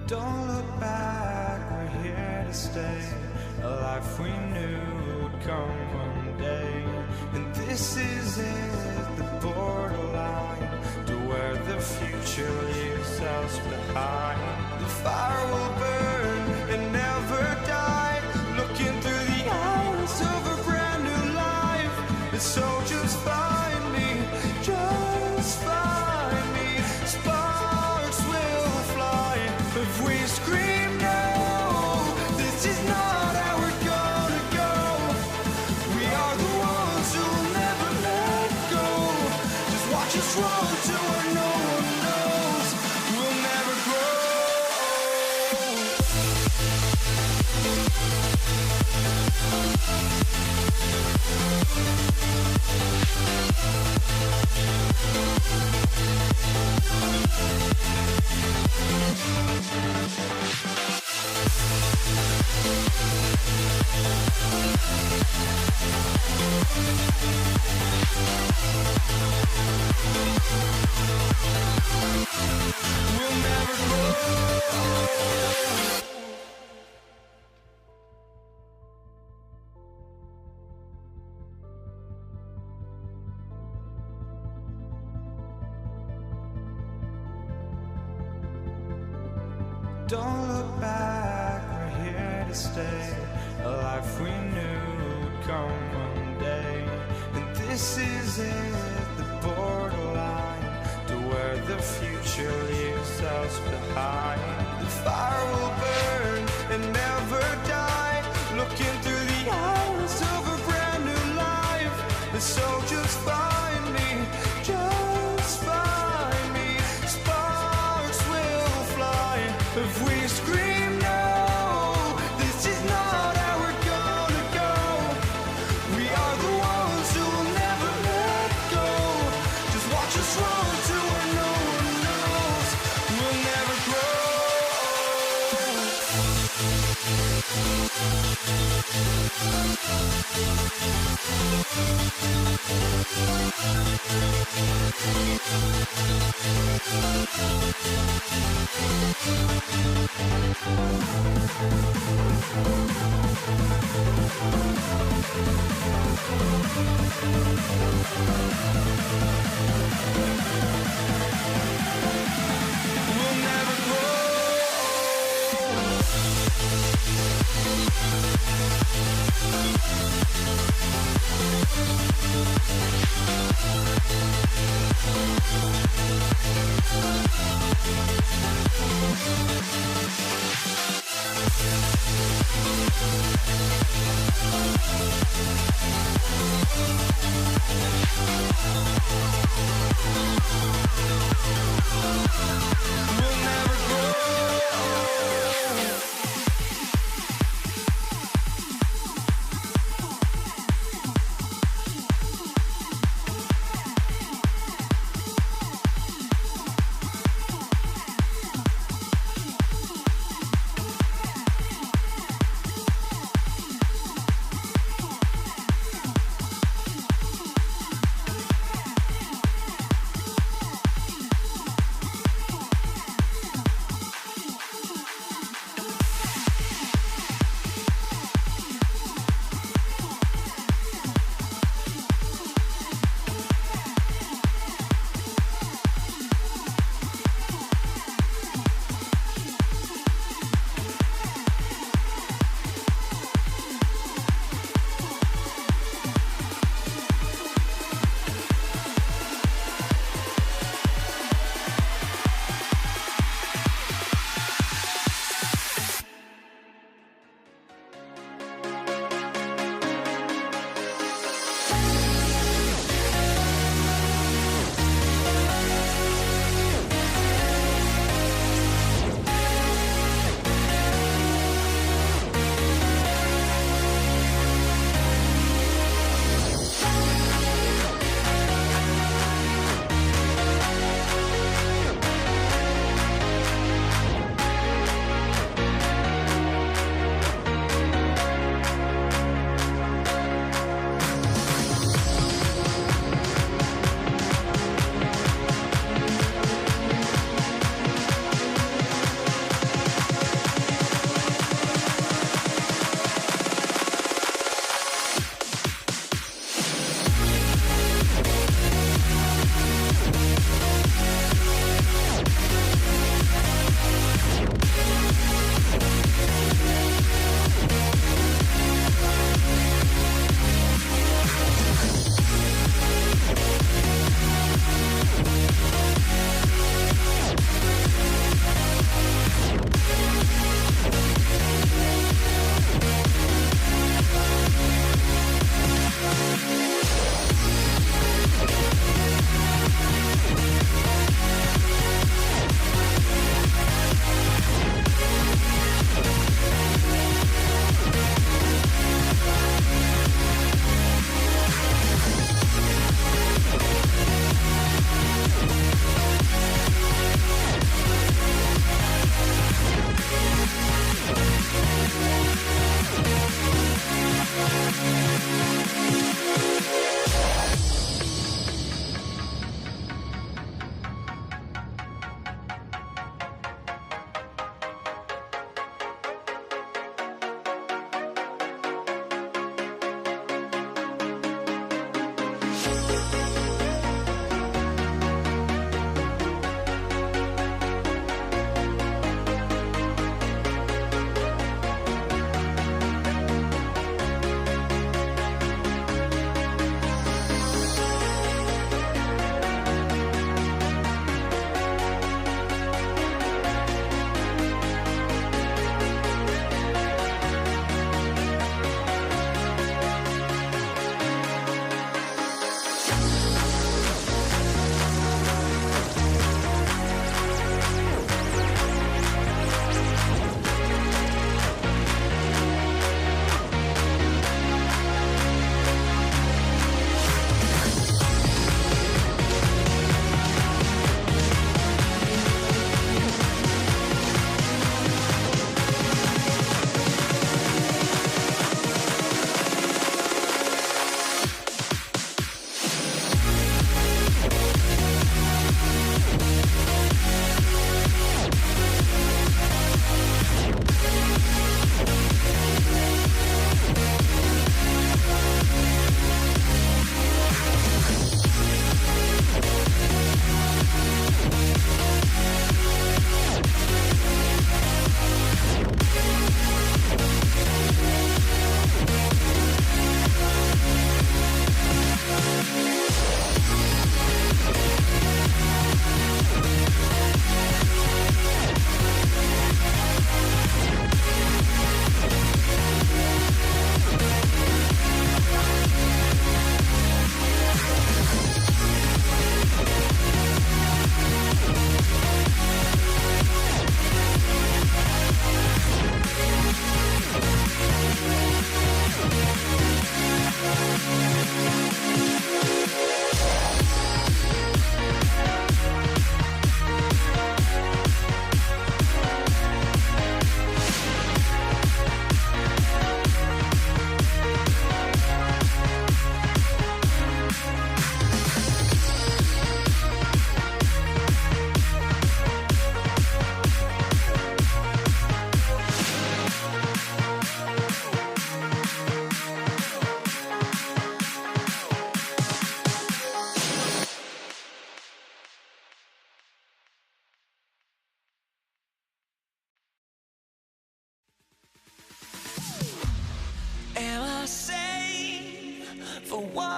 Don't look back, we're here to stay. A life we knew would come one day. And this is it, the borderline to where the future leaves us behind. The fire will burn and never die, looking through the eyes of a brand new life. And so just find me, just find me. Sparks will fly if we scream no. This is not how we're gonna go. We are the ones who will never let go. Just watch us run to where no one knows. We'll never grow. We'll never grow. Don't look back, we're here to stay. A life we knew would come one day. And this is it, the borderline to where the future leaves us behind. The fire will burn and never die, looking through the eyes of a brand new life. And so just find me, just find me. Sparks will fly if we scream no. This is not how we're gonna go. We are the ones who will never let go. Just watch us run to where no one knows. We'll never grow. We'll never grow. We'll never grow.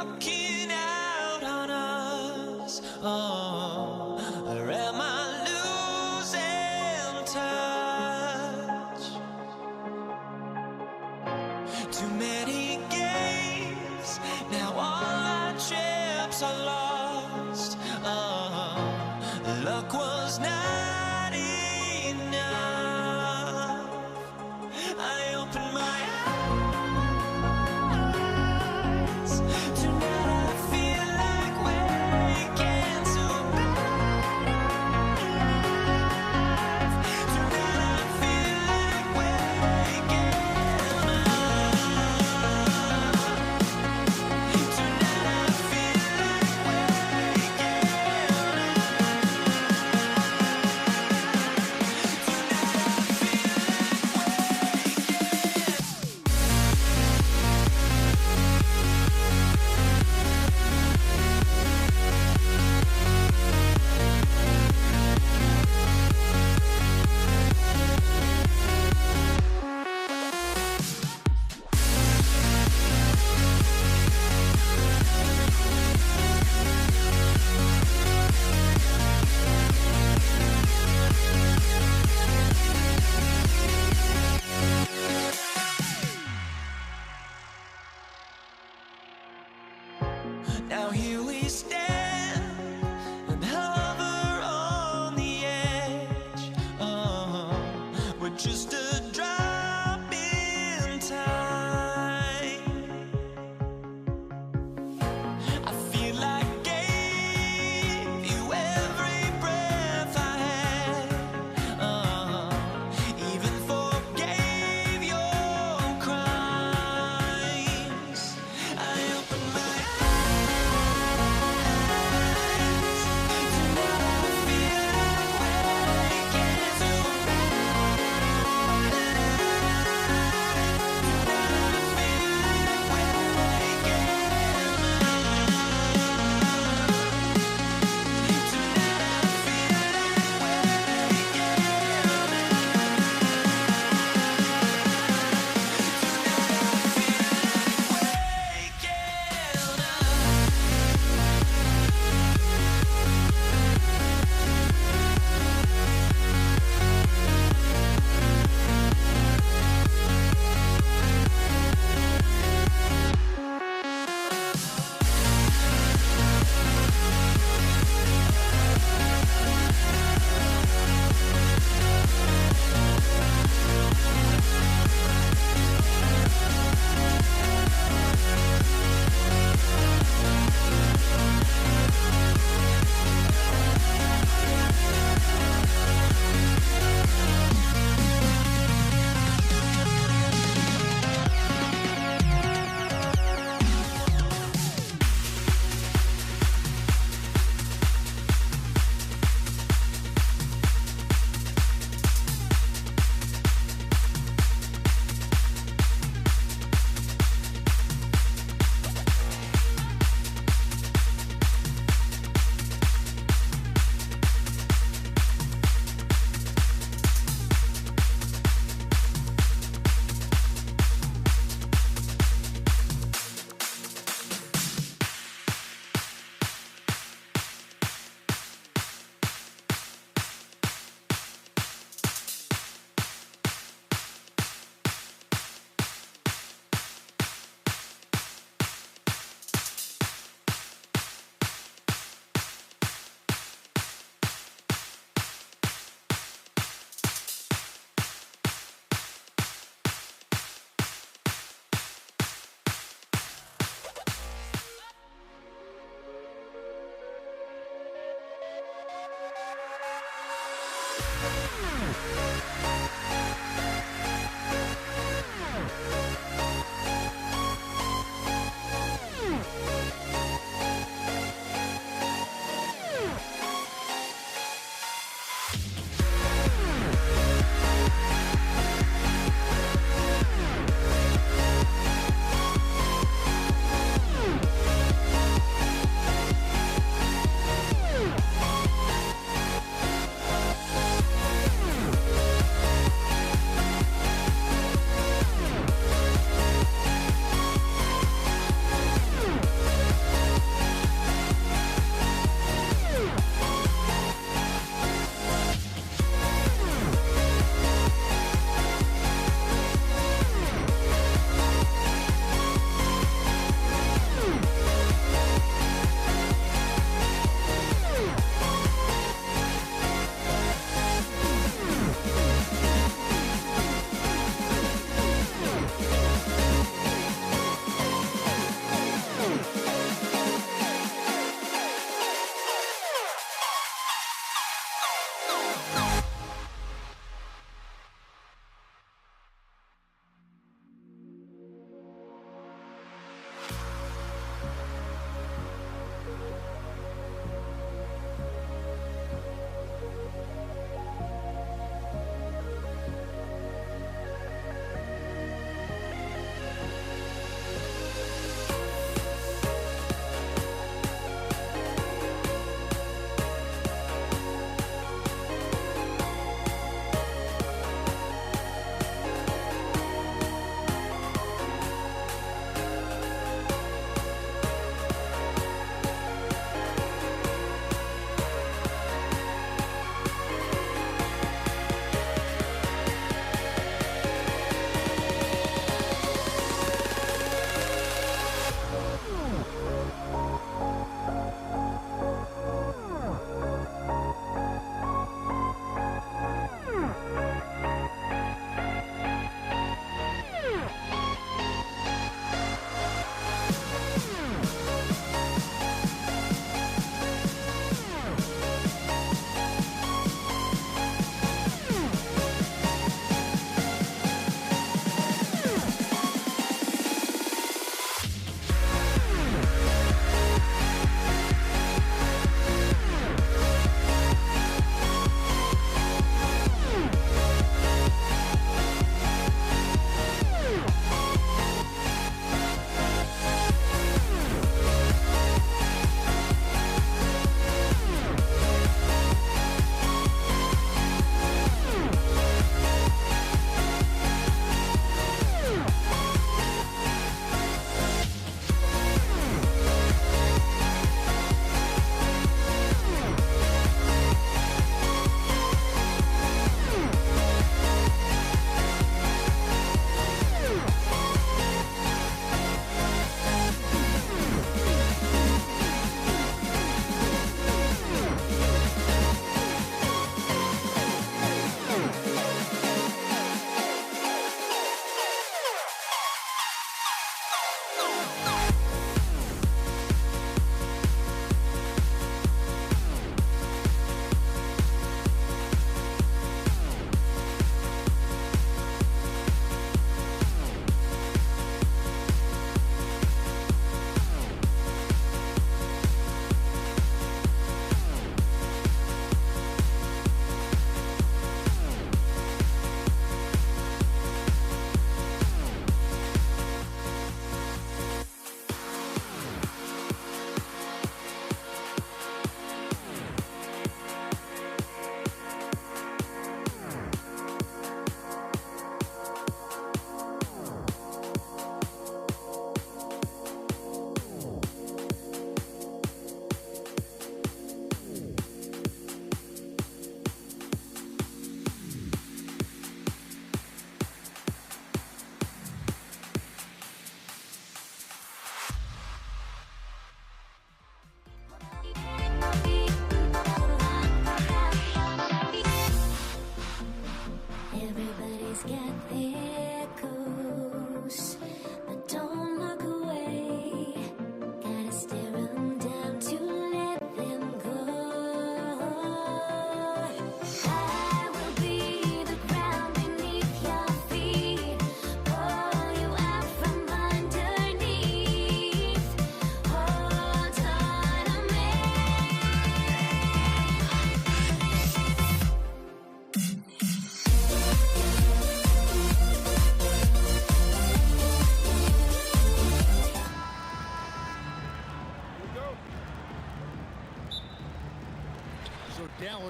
walking out on us. Oh, or am I losing touch? Too many games, now all our chips are lost. Oh, luck was not enough. I opened my eyes. Tonight I feel like waking to life. Tonight I feel like waking up.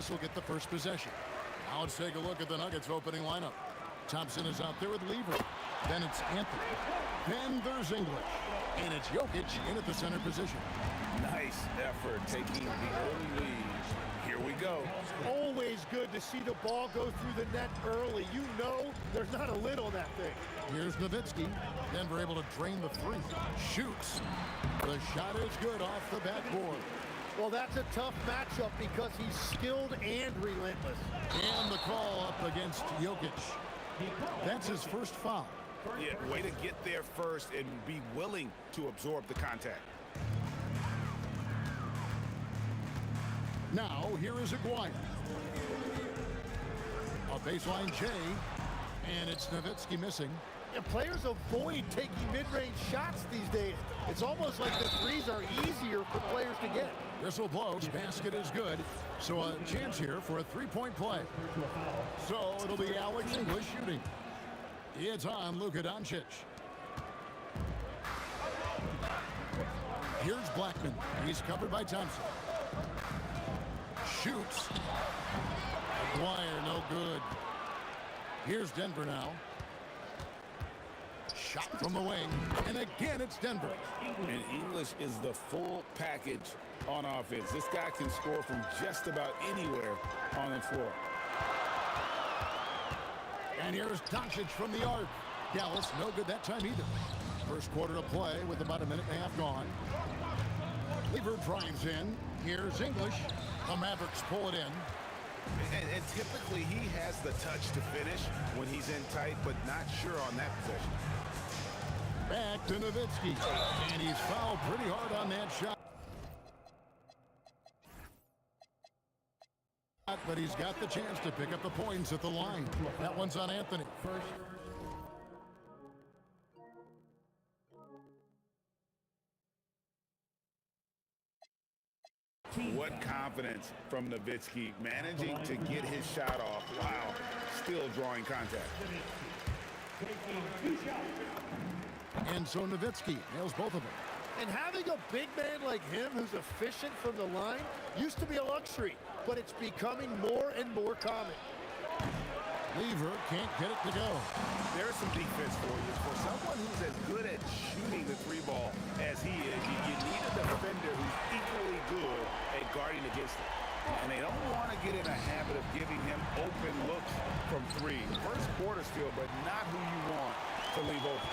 Dallas will get the first possession. Now let's take a look at the Nuggets opening lineup. Thompson is out there with Lever. Then it's Anthony. Then there's English. And it's Jokic in at the center position. Nice effort taking the early lead. Here we go. Always good to see the ball go through the net early. You know there's not a lid on that thing. Here's Nowitzki. Denver able to drain the three. Shoots. The shot is good off the backboard. Well, that's a tough matchup because he's skilled and relentless. And the call up against Jokic. That's his first foul. Yeah, way to get there first and be willing to absorb the contact. Now, here is Aguirre. A baseline J, and it's Nowitzki missing. And players avoid taking mid-range shots these days. It's almost like the threes are easier for players to get. Whistle blows, basket is good. So a chance here for a three-point play. So it'll be Alex English shooting. It's on Luka Doncic. Here's Blackman. He's covered by Thompson. Shoots. Aguirre, no good. Here's Denver now. Shot from the wing. And again, it's Denver. And English is the full package on offense. This guy can score from just about anywhere on the floor. And here's Doncic from the arc. Dallas, no good that time either. First quarter of play with about a minute and a half gone. Lever drives in. Here's English. The Mavericks pull it in. And typically he has the touch to finish when he's in tight, but not sure on that possession. Back to Nowitzki. And he's fouled pretty hard on that shot. But he's got the chance to pick up the points at the line. That one's on Anthony. What confidence from Nowitzki, managing to get his shot off while still drawing contact. And so Nowitzki nails both of them. And having a big man like him who's efficient from the line used to be a luxury, but it's becoming more and more common. Lever can't get it to go. There's some defense for you. For someone who's as good at shooting the three ball as he is, you need a defender who's equally good at guarding against it. And they don't want to get in a habit of giving him open looks from three. First quarter still, but not who you want to leave open.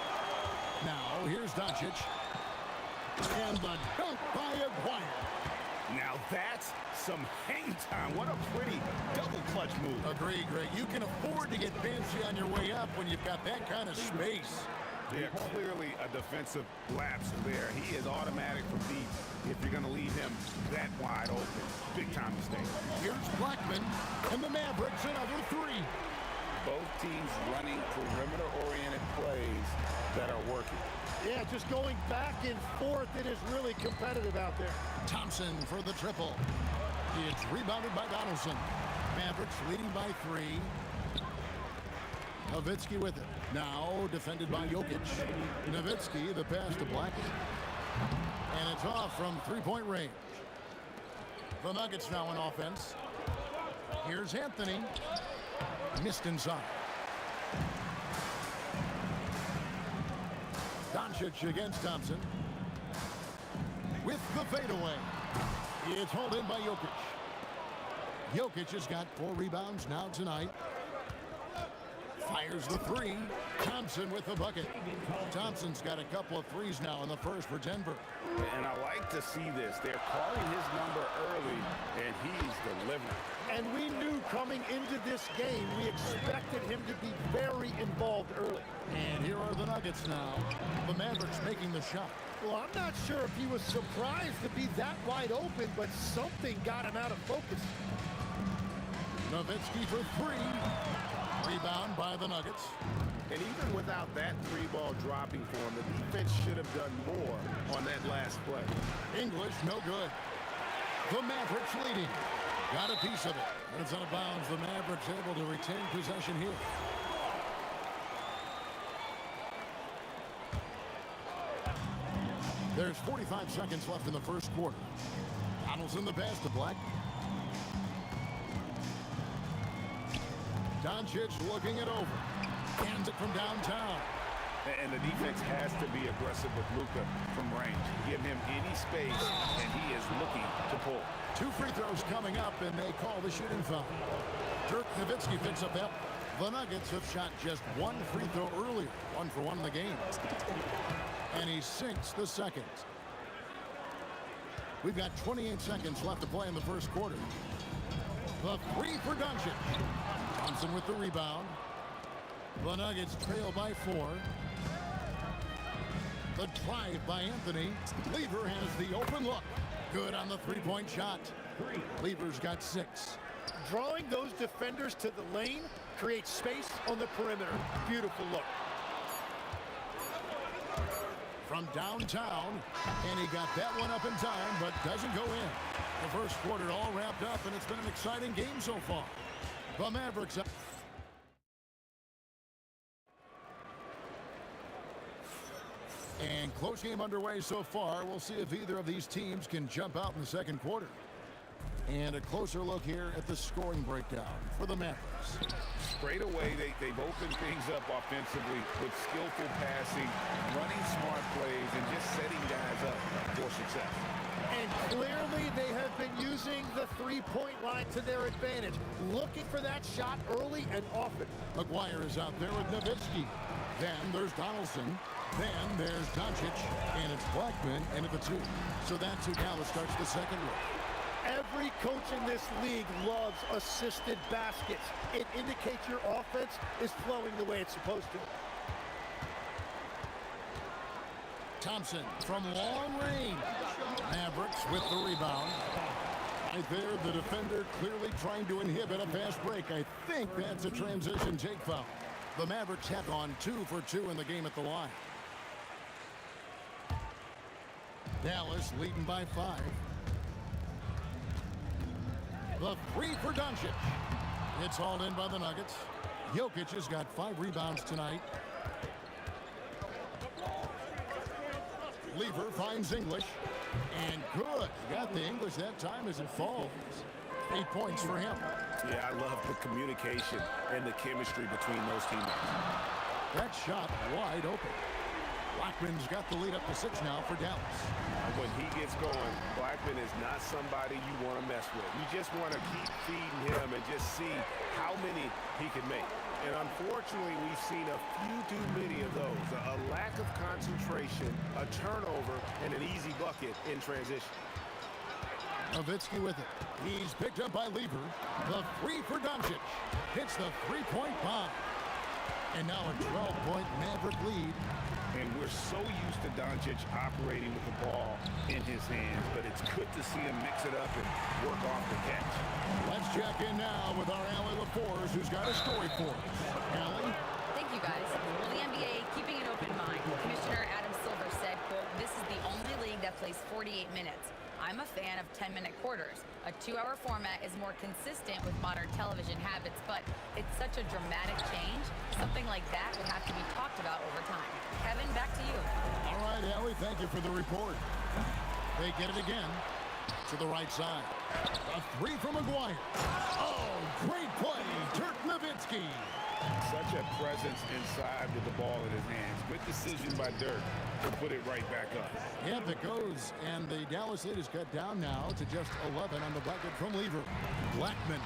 Now, here's Doncic. And the dunk by Aguirre. Now that's some hang time. What a pretty double clutch move. Agree, Greg. You can afford to get fancy on your way up when you've got that kind of space. Yeah, clearly a defensive lapse there. He is automatic for deep if you're going to leave him that wide open. Big time mistake. Here's Blackman, and the Mavericks another three. Both teams running perimeter-oriented plays that are working. Yeah, just going back and forth. It is really competitive out there. Thompson for the triple. It's rebounded by Donaldson. Mavericks leading by three. Nowitzki with it. Now defended by Jokic. Nowitzki, the pass to Blackman. And it's off from three-point range. The Nuggets now in offense. Here's Anthony. Missed inside. Doncic against Thompson. With the fadeaway. It's hauled in by Jokic. Jokic has got 4 rebounds now tonight. Fires the three. Thompson with the bucket. Thompson's got a couple of threes now in the first for Denver. And I like to see this. They're calling his number early, and he's delivering. And we knew coming into this game, we expected him to be very involved early. And here are the Nuggets now. The Mavericks making the shot. Well, I'm not sure if he was surprised to be that wide open, but something got him out of focus. Nowitzki for three. Rebound by the Nuggets. And even without that three ball dropping for him, the defense should have done more on that last play. English, no good. The Mavericks leading. Got a piece of it. And it's out of bounds. The Mavericks able to retain possession here. There's 45 seconds left in the first quarter. Donaldson the pass to Black. Doncic looking it over. Hands it from downtown. And the defense has to be aggressive with Luka from range. Give him any space, and he is looking to pull. 2 free throws coming up, and they call the shooting foul. Dirk Nowitzki picks up that. The Nuggets have shot just 1 free throw earlier. 1 for 1 in the game. And he sinks the second. We've got 28 seconds left to play in the first quarter. The 3 for Doncic. Thompson with the rebound. The Nuggets trail by 4. The drive by Anthony. Lever has the open look. Good on the three-point shot. Lever's got 6. Drawing those defenders to the lane creates space on the perimeter. Beautiful look. From downtown, and he got that one up in time, but doesn't go in. The first quarter all wrapped up, and it's been an exciting game so far. The Mavericks. And close game underway so far. We'll see if either of these teams can jump out in the second quarter. And a closer look here at the scoring breakdown for the Mavericks. Straight away, they've opened things up offensively with skillful passing, running smart plays, and just setting guys up for success. And clearly they have been using the three-point line to their advantage, looking for that shot early and often. McGuire is out there with Nowitzki. Then there's Donaldson. Then there's Doncic, and it's Blackman in at the 2. So that's who Dallas starts the second look. Every coach in this league loves assisted baskets. It indicates your offense is flowing the way it's supposed to. Thompson from long range. Mavericks with the rebound. Right there, the defender clearly trying to inhibit a fast break. I think that's a transition take foul. The Mavericks have gone 2 for 2 in the game at the line. Dallas leading by 5. The 3 for Doncic. It's hauled in by the Nuggets. Jokic has got 5 rebounds tonight. Lever finds English. And good. Got the English that time as it falls. 8 points for him. Yeah, I love the communication and the chemistry between those teammates. That shot wide open. Blackman's got the lead up to 6 now for Dallas. When he gets going, Blackman is not somebody you want to mess with. You just want to keep feeding him and just see how many he can make. And unfortunately, we've seen a few too many of those. A lack of concentration, a turnover, and an easy bucket in transition. Nowitzki with it. He's picked up by Lever. The 3 for Doncic. Hits the three-point bomb. And now a 12-point Maverick lead. And we're so used to Doncic operating with the ball in his hands, but it's good to see him mix it up and work off the catch. Let's check in now with our Allie LaForce, who's got a story for us. Allie? Thank you, guys. Well, the NBA keeping an open mind. Commissioner Adam Silver said, quote, "This is the only league that plays 48 minutes. I'm a fan of 10-minute quarters. A 2-hour format is more consistent with modern television habits, but it's such a dramatic change. Something like that would have to be talked about over time." Kevin, back to you. All right, Allie, thank you for the report. They get it again to the right side. A 3 from McGuire. Oh, great play, Dirk Nowitzki. Such a presence inside with the ball in his hands. Good decision by Dirk to put it right back up. Yep, it goes, and the Dallas lead is cut down now to just 11 on the bucket from Lever. Blackman.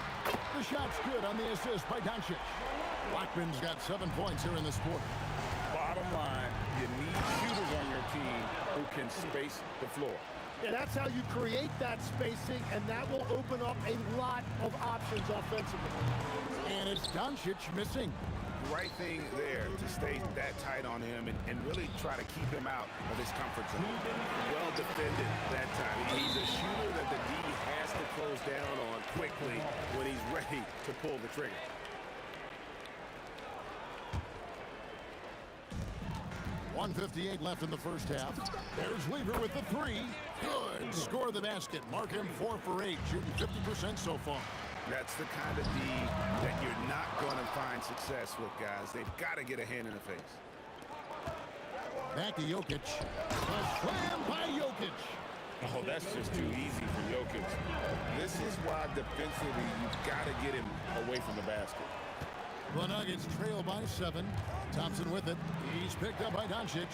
The shot's good on the assist by Doncic. Blackman's got 7 points here in this quarter. Bottom line, you need shooters on your team who can space the floor. Yeah, that's how you create that spacing, and that will open up a lot of options offensively. And it's Doncic missing. Right thing there to stay that tight on him and really try to keep him out of his comfort zone. Well defended that time. He's a shooter that the D has to close down on quickly when he's ready to pull the trigger. .158 left in the first half. There's Lever with the 3. Good. Score the basket. Mark him 4 for 8, shooting 50% so far. That's the kind of D that you're not going to find success with, guys. They've got to get a hand in the face. Back to Jokic. A slam by Jokic. Oh, that's just too easy for Jokic. This is why defensively you've got to get him away from the basket. The Nuggets trail by 7. Thompson with it. He's picked up by Doncic.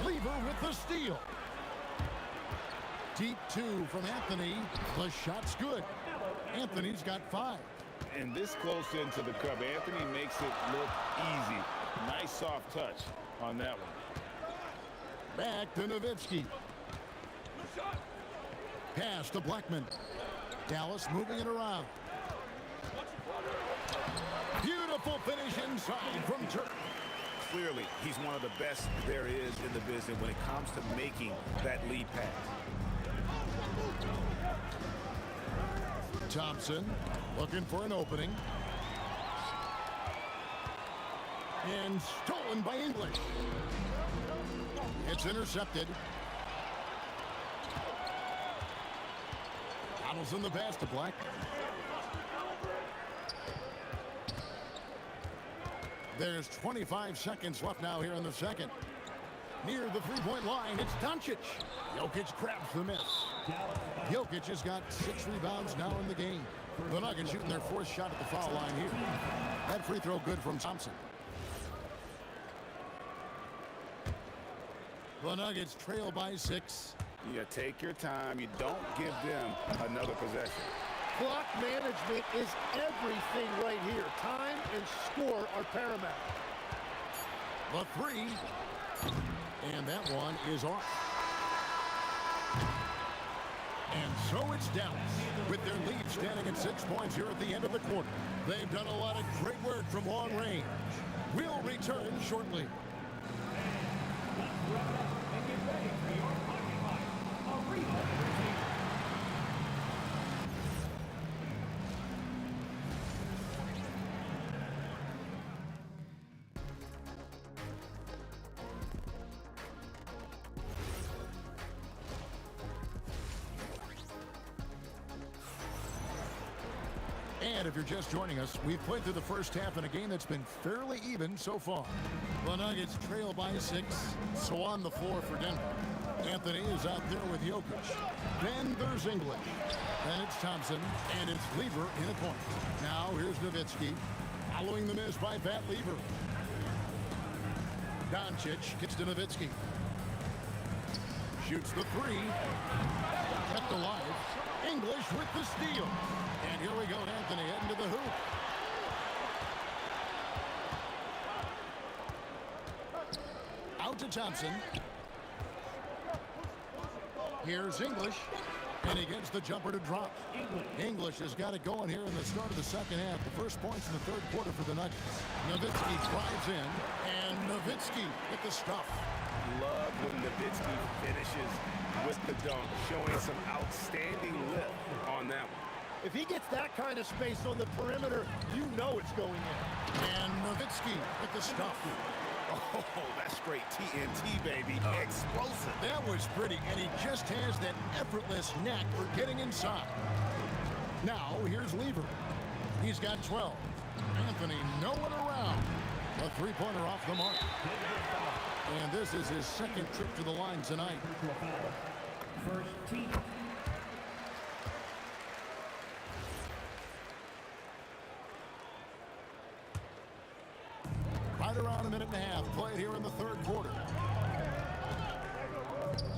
Lever with the steal. Deep 2 from Anthony. The shot's good. Anthony's got 5. And this close into the cup, Anthony makes it look easy. Nice soft touch on that one. Back to Nowitzki. Pass to Blackman. Dallas moving it around. Beautiful finish inside from Turk. Clearly, he's one of the best there is in the business when it comes to making that lead pass. Thompson looking for an opening. And stolen by English. It's intercepted. Donaldson the pass to Black. There's 25 seconds left now here in the second. Near the three-point line, it's Doncic. Jokic grabs the miss. Jokic has got 6 rebounds now in the game. The Nuggets shooting their 4th shot at the foul line here. That free throw good from Thompson. The Nuggets trail by 6. You take your time. You don't give them another possession. Clock management is everything right here. Time and score are paramount. The 3. And that one is off. And so it's Dallas with their lead standing at 6 points here at the end of the quarter. They've done a lot of great work from long range. We'll return shortly. And if you're just joining us, we've played through the first half in a game that's been fairly even so far. The Nuggets trail by 6, so on the floor for Denver. Anthony is out there with Jokic. Then there's English. Then it's Thompson, and it's Lever in a point. Now here's Nowitzki, following the miss by Pat Lever. Doncic gets to Nowitzki. Shoots the 3. Kept alive. English with the steal. And here we go, Anthony heading to the hoop. Out to Thompson. Here's English. And he gets the jumper to drop. English has got it going here in the start of the second half. The first points in the third quarter for the Nuggets. Nowitzki drives in. And Nowitzki with the stuff. Love when Nowitzki finishes with the dunk, showing some outstanding lift on that one. If he gets that kind of space on the perimeter, you know it's going in. And Nowitzki with the stuff. Oh, that's straight TNT, baby. Explosive. That was pretty, and he just has that effortless knack for getting inside. Now, here's Lever. He's got 12. Anthony nowhere around. A three-pointer off the mark. And this is his second trip to the line tonight. First team. Right around a minute and a half played here in the third quarter.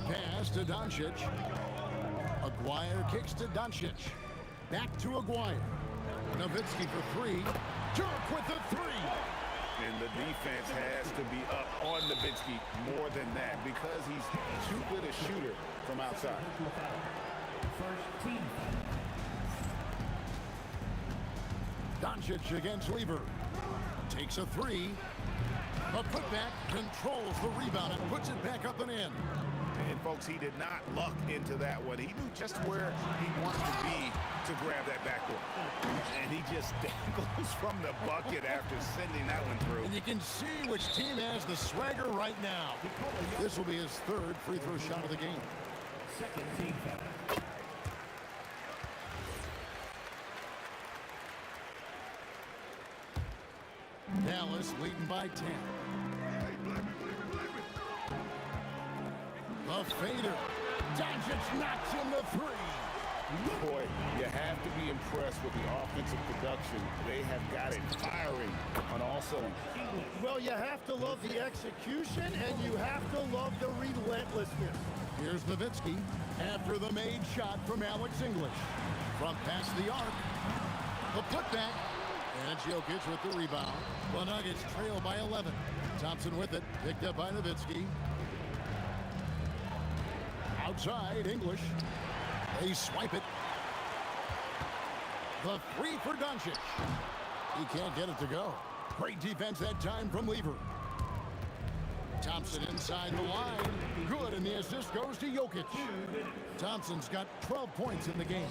Pass to Doncic. Aguirre kicks to Doncic. Back to Aguirre. Nowitzki for 3. Dirk with the 3. And the defense has to be up on Nowitzki more than that because he's too good a shooter from outside. First team. Doncic against Lever. Takes a 3. A putback controls the rebound and puts it back up and in. And folks, he did not luck into that one. He knew just where he wanted to be to grab that backboard. And he just dangles from the bucket after sending that one through. And you can see which team has the swagger right now. This will be his third free throw shot of the game. Second team. Dallas leading by 10. The fader. Doncic knocks in the 3. Boy, you have to be impressed with the offensive production. They have got it firing on all cylinders. Well, you have to love the execution, and you have to love the relentlessness. Here's Nowitzki after the made shot from Alex English. From past the arc. The putback. And it's Jokic with the rebound. The Nuggets trail by 11. Thompson with it. Picked up by Nowitzki. Outside, English. They swipe it. The three for Doncic. He can't get it to go. Great defense that time from Lever. Thompson inside the line. Good, and the assist goes to Jokic. Thompson's got 12 points in the game.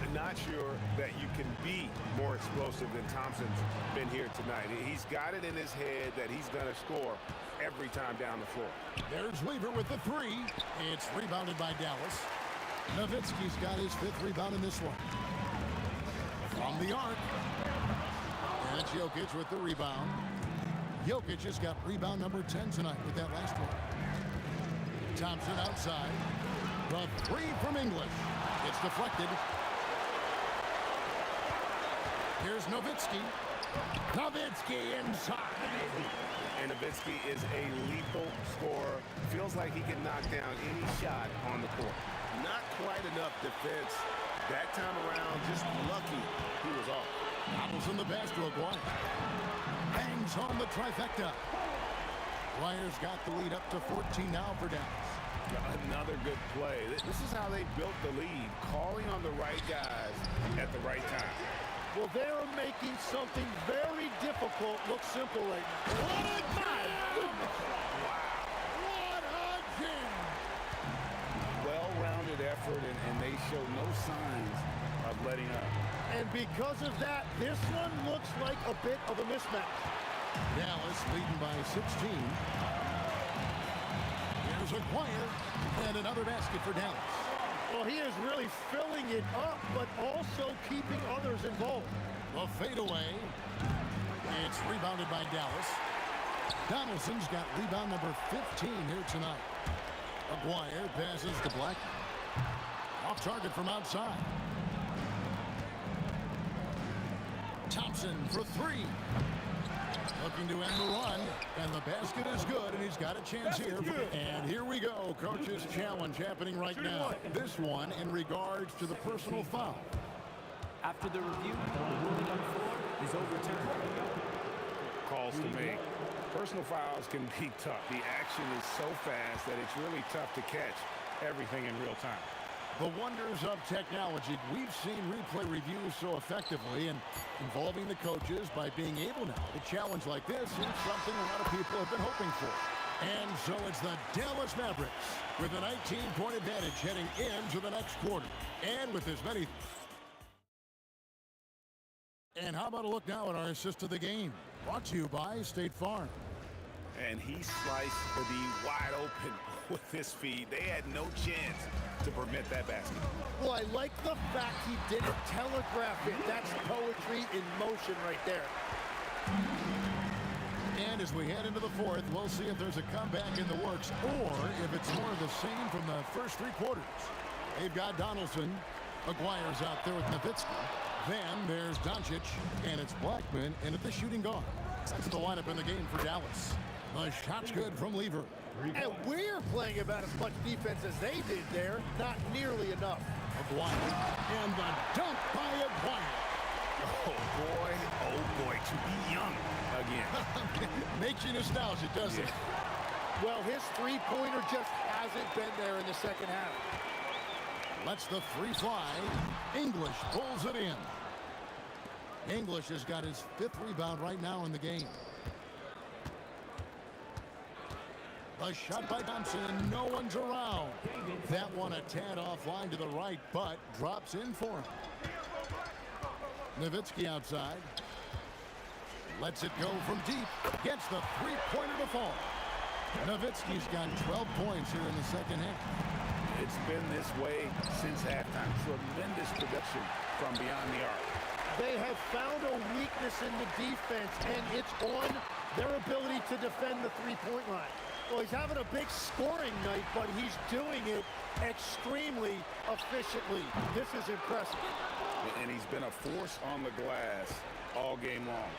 I'm not sure that you can be more explosive than Thompson's been here tonight. He's got it in his head that he's going to score every time down the floor. There's Lever with the three. It's rebounded by Dallas. Nowitzki's got his fifth rebound in this one. From the arc. And it's Jokic with the rebound. Jokic has got rebound number 10 tonight with that last one. Thompson outside. The three from English. It's deflected. Here's Nowitzki. Nowitzki inside. And Nowitzki is a lethal scorer. Feels like he can knock down any shot on the court. Not quite enough defense. That time around, just lucky he was off. Donaldson the pass to Aguirre. Bangs home the trifecta. Flyers got the lead up to 14 now for Dallas. Another good play. This is how they built the lead, calling on the right guys at the right time. Well, they're making something very difficult look simple right now. What a gem! What a gem! Well-rounded effort, and they show no signs of letting up. And because of that, this one looks like a bit of a mismatch. Dallas leading by 16. Here's Aguirre, and another basket for Dallas. Well, he is really filling it up, but also keeping others involved. The fadeaway. It's rebounded by Dallas. Donaldson's got rebound number 15 here tonight. Aguirre passes to Black. Off target from outside. Thompson for three. Looking to end the run, and the basket is good, and he's got a chance here. And here we go, coach's challenge happening right now. This one in regards to the personal foul. After the review, the ruling on the floor is overturned. Calls to make. Personal fouls can be tough. The action is so fast that it's really tough to catch everything in real time. The wonders of technology. We've seen replay reviews so effectively, and involving the coaches by being able now to challenge like this is something a lot of people have been hoping for. And so it's the Dallas Mavericks with a 19-point advantage heading into the next quarter. And with as many... And how about a look now at our assist of the game? Brought to you by State Farm. And he sliced the wide open with his feet. They had no chance to permit that basket. Well, I like the fact he didn't telegraph it. That's poetry in motion right there. And as we head into the fourth, we'll see if there's a comeback in the works or if it's more of the same from the first three quarters. They've got Donaldson. Aguirre's out there with Nowitzki. Then there's Doncic, and it's Blackman in at the shooting guard. That's the lineup in the game for Dallas. The shot's good from Lever. And we're playing about as much defense as they did there. Not nearly enough. Aguirre, and the dunk by Aguirre. Oh boy, to be young again. Makes you nostalgic, doesn't it? Well, his three-pointer just hasn't been there in the second half. Lets the three fly. English pulls it in. English has got his fifth rebound right now in the game. A shot by Thompson, and no one's around. That one a tad offline to the right, but drops in for him. Nowitzki outside. Lets it go from deep. Gets the three-pointer to fall. Nowitzki's got 12 points here in the second half. It's been this way since halftime. Tremendous production from beyond the arc. They have found a weakness in the defense, and it's on their ability to defend the three-point line. Well, he's having a big scoring night, but he's doing it extremely efficiently. This is impressive. And he's been a force on the glass all game long.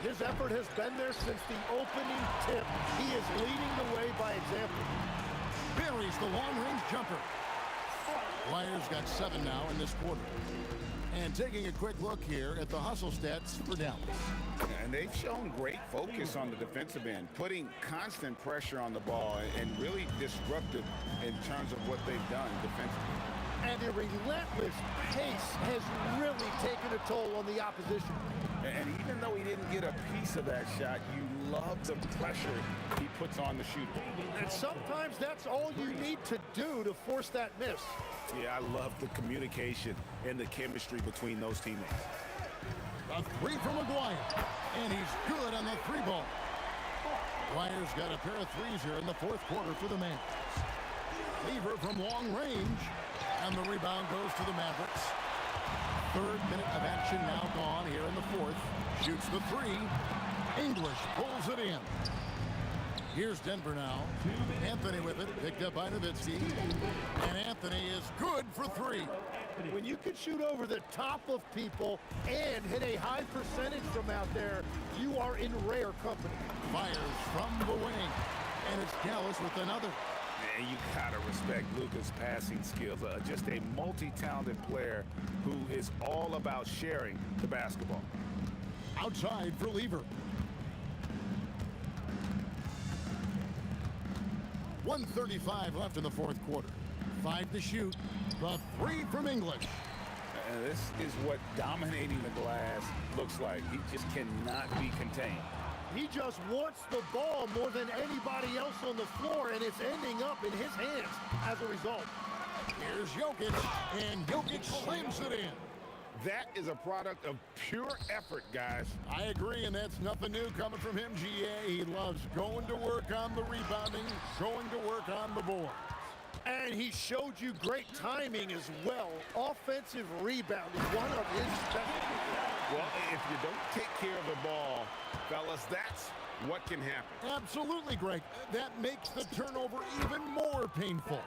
His effort has been there since the opening tip. He is leading the way by example. Buries the long-range jumper. Flyers got 7 now in this quarter. And taking a quick look here at the hustle stats for Dallas. And they've shown great focus on the defensive end, putting constant pressure on the ball and really disruptive in terms of what they've done defensively. And the relentless pace has really taken a toll on the opposition. And even though he didn't get a piece of that shot, you love the pressure he puts on the shooter. And sometimes that's all you need to do to force that miss. Yeah, I love the communication and the chemistry between those teammates. A 3 from McGuire, and he's good on the 3-ball. Flyers got a pair of 3s here in the fourth quarter for the Mavericks. Lever from long range, and the rebound goes to the Mavericks. 3rd minute of action now gone here in the fourth. Shoots the 3. English pulls it in. Here's Denver now. Anthony with it, picked up by Nowitzki. And Anthony is good for 3. When you can shoot over the top of people and hit a high percentage from out there, you are in rare company. Fires from the wing. And it's Dallas with another. Man, you gotta respect Luka's passing skills. Just a multi-talented player who is all about sharing the basketball. Outside for Lever. 1:35 left in the fourth quarter. 5 to shoot. The 3 from English. And this is what dominating the glass looks like. He just cannot be contained. He just wants the ball more than anybody else on the floor, and it's ending up in his hands as a result. Here's Jokic, and Jokic slams it in. That is a product of pure effort, guys. I agree, and that's nothing new coming from him, GA. He loves going to work on the rebounding, going to work on the board. And he showed you great timing as well. Offensive rebound is one of his specialties. Well, if you don't take care of the ball, fellas, that's what can happen. Absolutely, Greg. That makes the turnover even more painful.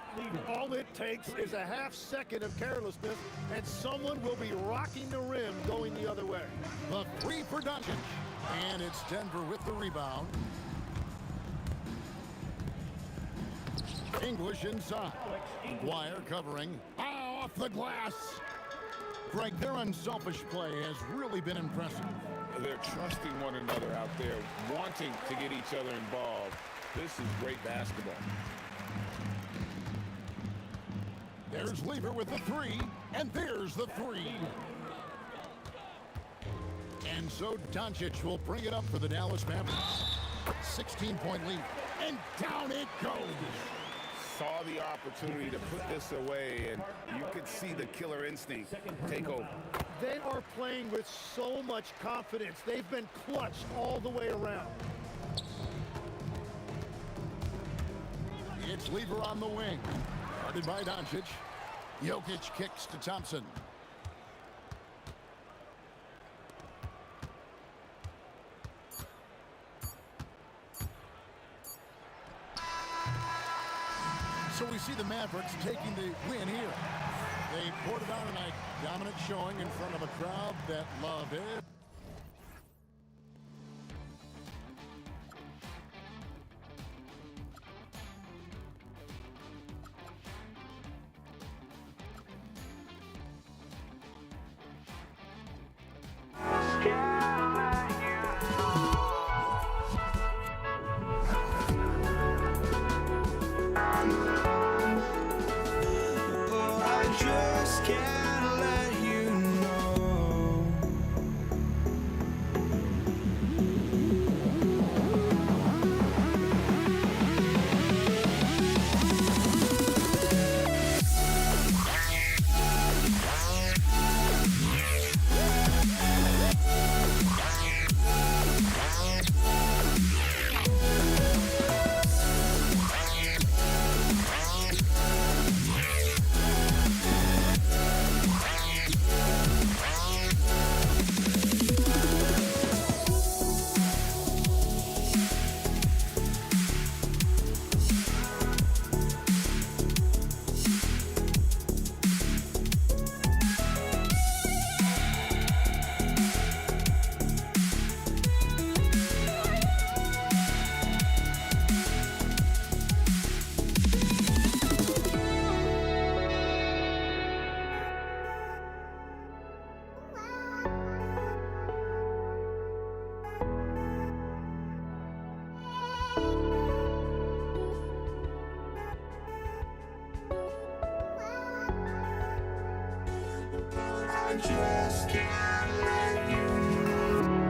All it takes is a half second of carelessness, and someone will be rocking the rim going the other way. The 3 for Doncic. And it's Denver with the rebound. English inside. McGuire covering. Off the glass. Greg, their unselfish play has really been impressive. They're trusting one another out there, wanting to get each other involved. This is great basketball. There's Lever with the 3, and there's the 3. And so Doncic will bring it up for the Dallas Mavericks. 16-point lead, and down it goes. Saw the opportunity to put this away, and you could see the killer instinct take over. They are playing with so much confidence. They've been clutched all the way around. It's Lever on the wing. Guarded by Doncic. Jokic kicks to Thompson. So we see the Mavericks taking the win here. They poured it out tonight. Dominant showing in front of a crowd that loved it. I just can't let you know.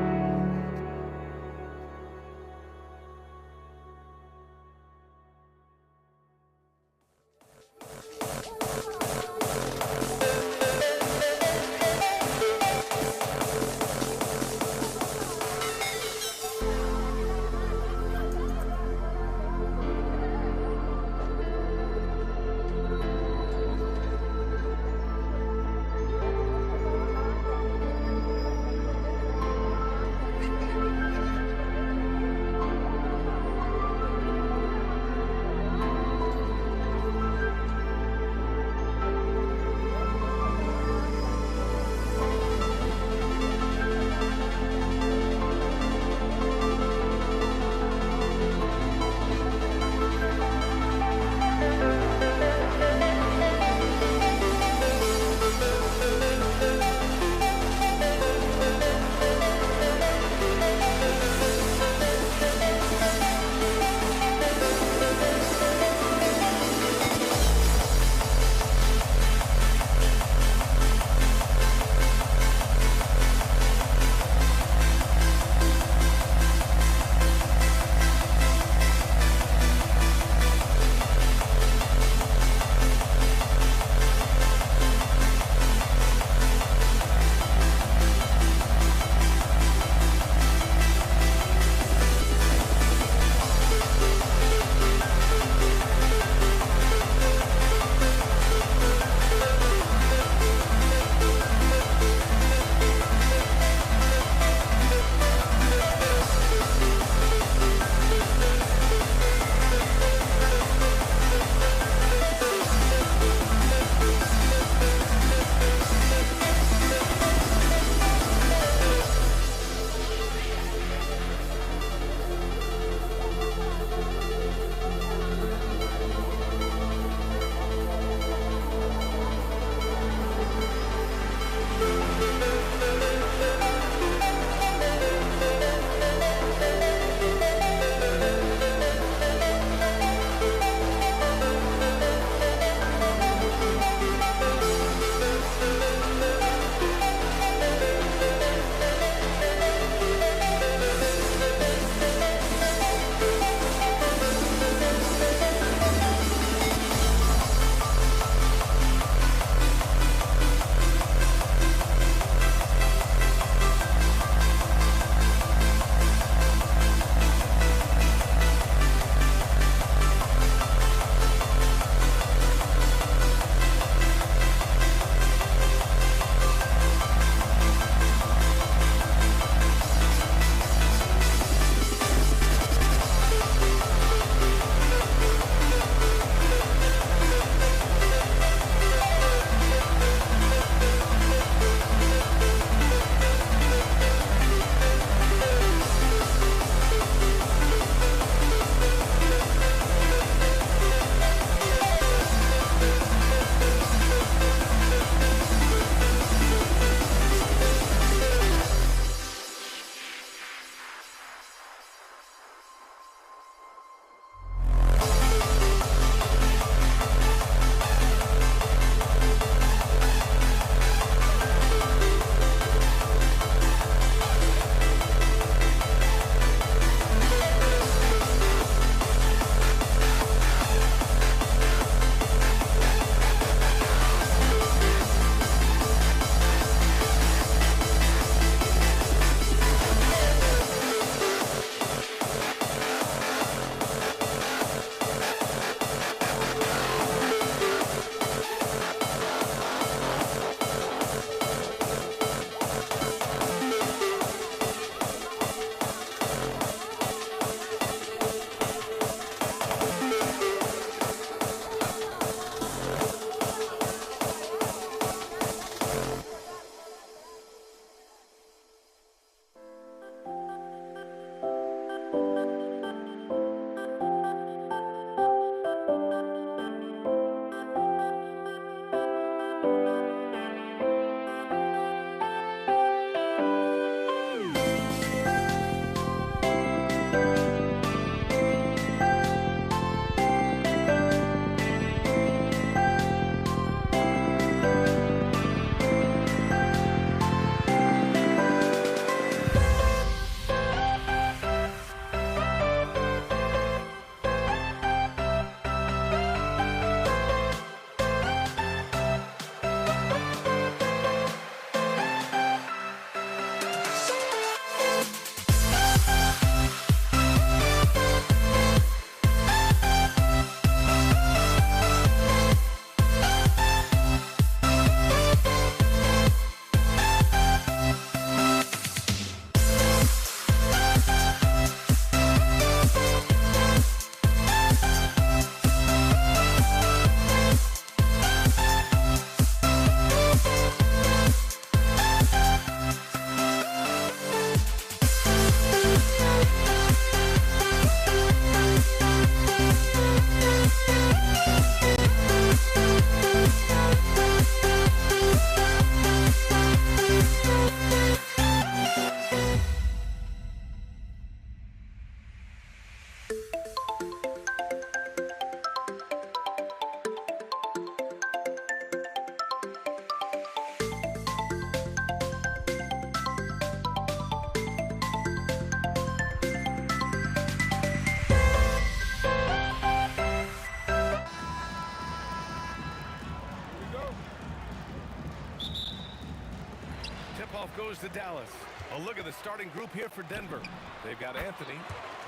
goes to Dallas. Oh, look at the starting group here for Denver. They've got Anthony.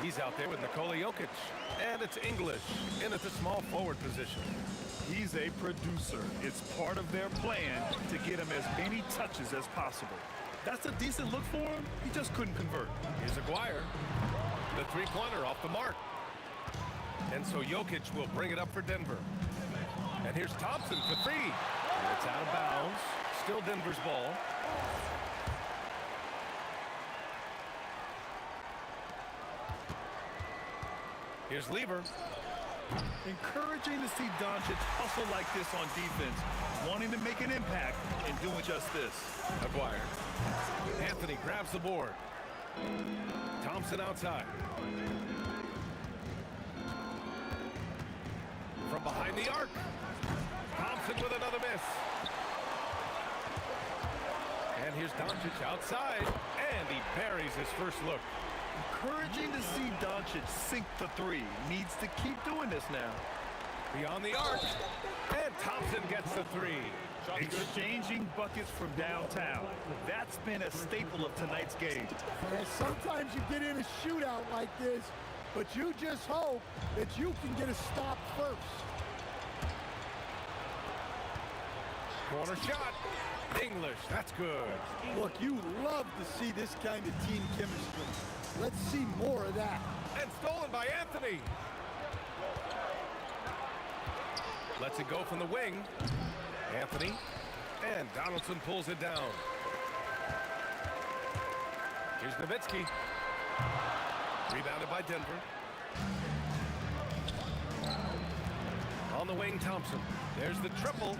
He's out there with Nikola Jokic. And it's English in at the small forward position. He's a producer. It's part of their plan to get him as many touches as possible. That's a decent look for him. He just couldn't convert. Here's Aguirre. The three-pointer off the mark. And so Jokic will bring it up for Denver. And here's Thompson for three. And it's out of bounds. Still Denver's ball. Here's Lever. Encouraging to see Doncic hustle like this on defense, wanting to make an impact and doing just this. Aguirre. Anthony grabs the board. Thompson outside. From behind the arc. Thompson with another miss. And here's Doncic outside. And he buries his first look. Encouraging to see Doncic sink the three. Needs to keep doing this now. Beyond the arc. And Thompson gets the three. Exchanging buckets from downtown. That's been a staple of tonight's game. And sometimes you get in a shootout like this, but you just hope that you can get a stop first. Corner shot. English, that's good. Look, you love to see this kind of team chemistry. Let's see more of that. And stolen by Anthony. Lets it go from the wing. Anthony. And Donaldson pulls it down. Here's Nowitzki. Rebounded by Denver. On the wing, Thompson. There's the triple.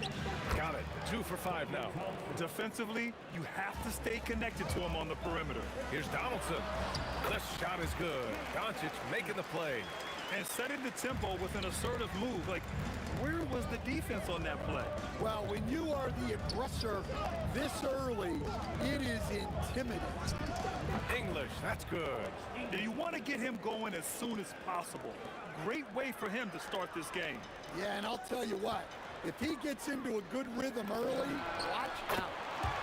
Got it. 2 for 5 now. Defensively, you have to stay connected to him on the perimeter. Here's Donaldson. The shot is good. Doncic making the play. And setting the tempo with an assertive move. Like, where was the defense on that play? Well, when you are the aggressor this early, it is intimidating. English, that's good. You want to get him going as soon as possible. Great way for him to start this game. Yeah, and I'll tell you what, if he gets into a good rhythm early, watch out.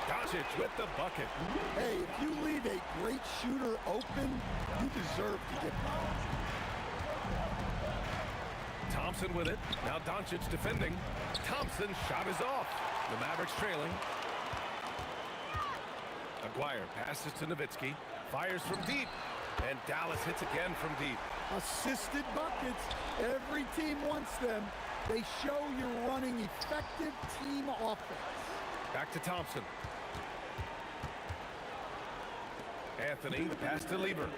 Doncic with the bucket. Hey, if you leave a great shooter open, you deserve to get points. Thompson with it. Now Doncic defending. Thompson's shot is off. The Mavericks trailing. Aguirre passes to Nowitzki. Fires from deep. And Dallas hits again from deep. Assisted buckets. Every team wants them. They show you're running effective team offense. Back to Thompson. Anthony, pass to Lever.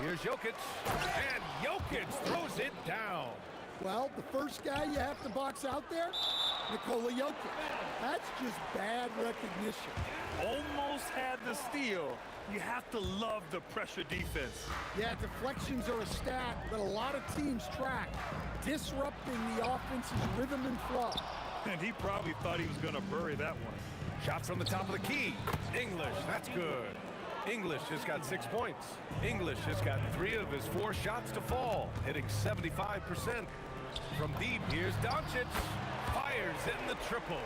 Here's Jokic. And Jokic throws it down. Well, the first guy you have to box out there, Nikola Jokic. That's just bad recognition. Almost had the steal. You have to love the pressure defense. Yeah, deflections are a stat that a lot of teams track, disrupting the offense's rhythm and flow. And he probably thought he was going to bury that one. Shot from the top of the key. English, that's good. English has got 6 points. English has got 3 of his 4 shots to fall, hitting 75%. From deep, here's Doncic. Fires in the triple.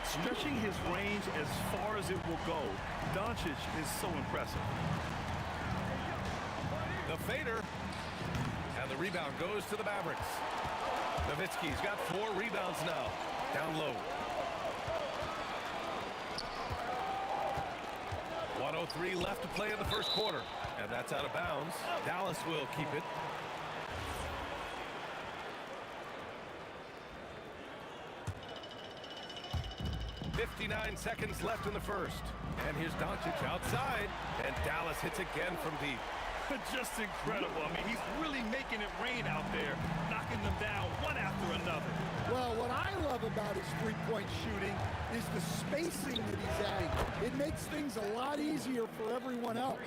Stretching his range as far as it will go. Doncic is so impressive. The fader. And the rebound goes to the Mavericks. Nowitzki's got 4 rebounds now. Down low. 1:03 left to play in the first quarter. And that's out of bounds. Dallas will keep it. .59 seconds left in the first. And here's Doncic outside. And Dallas hits again from deep. Just incredible. I mean, he's really making it rain out there, knocking them down one after another. Well, what I love about his three-point shooting is the spacing that he's adding. It makes things a lot easier for everyone else.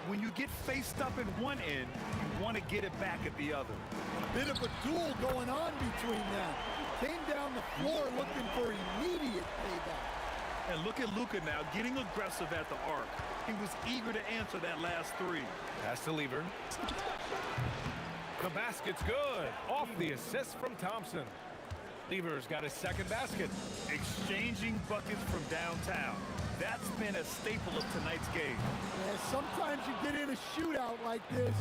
When you get faced up at one end, you want to get it back at the other. Bit of a duel going on between them. Came down the floor looking for immediate payback. And look at Luka now, getting aggressive at the arc. He was eager to answer that last 3. Pass to Lever. The basket's good. Off the assist from Thompson. Lever's got his second basket. Exchanging buckets from downtown. That's been a staple of tonight's game. Yeah, sometimes you get in a shootout like this,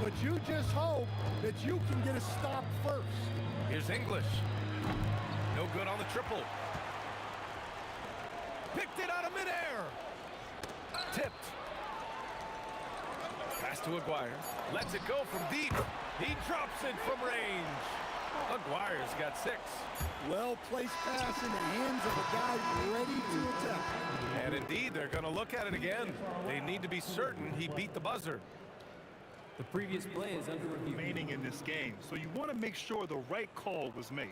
but you just hope that you can get a stop first. Here's English. No good on the triple. Picked it out of midair. Tipped. Pass to Aguirre. Lets it go from deep. He drops it from range. Aguirre's got 6. Well-placed pass in the hands of a guy ready to attack. And indeed, they're going to look at it again. They need to be certain he beat the buzzer. The previous play is under review. Remaining in this game, so you want to make sure the right call was made.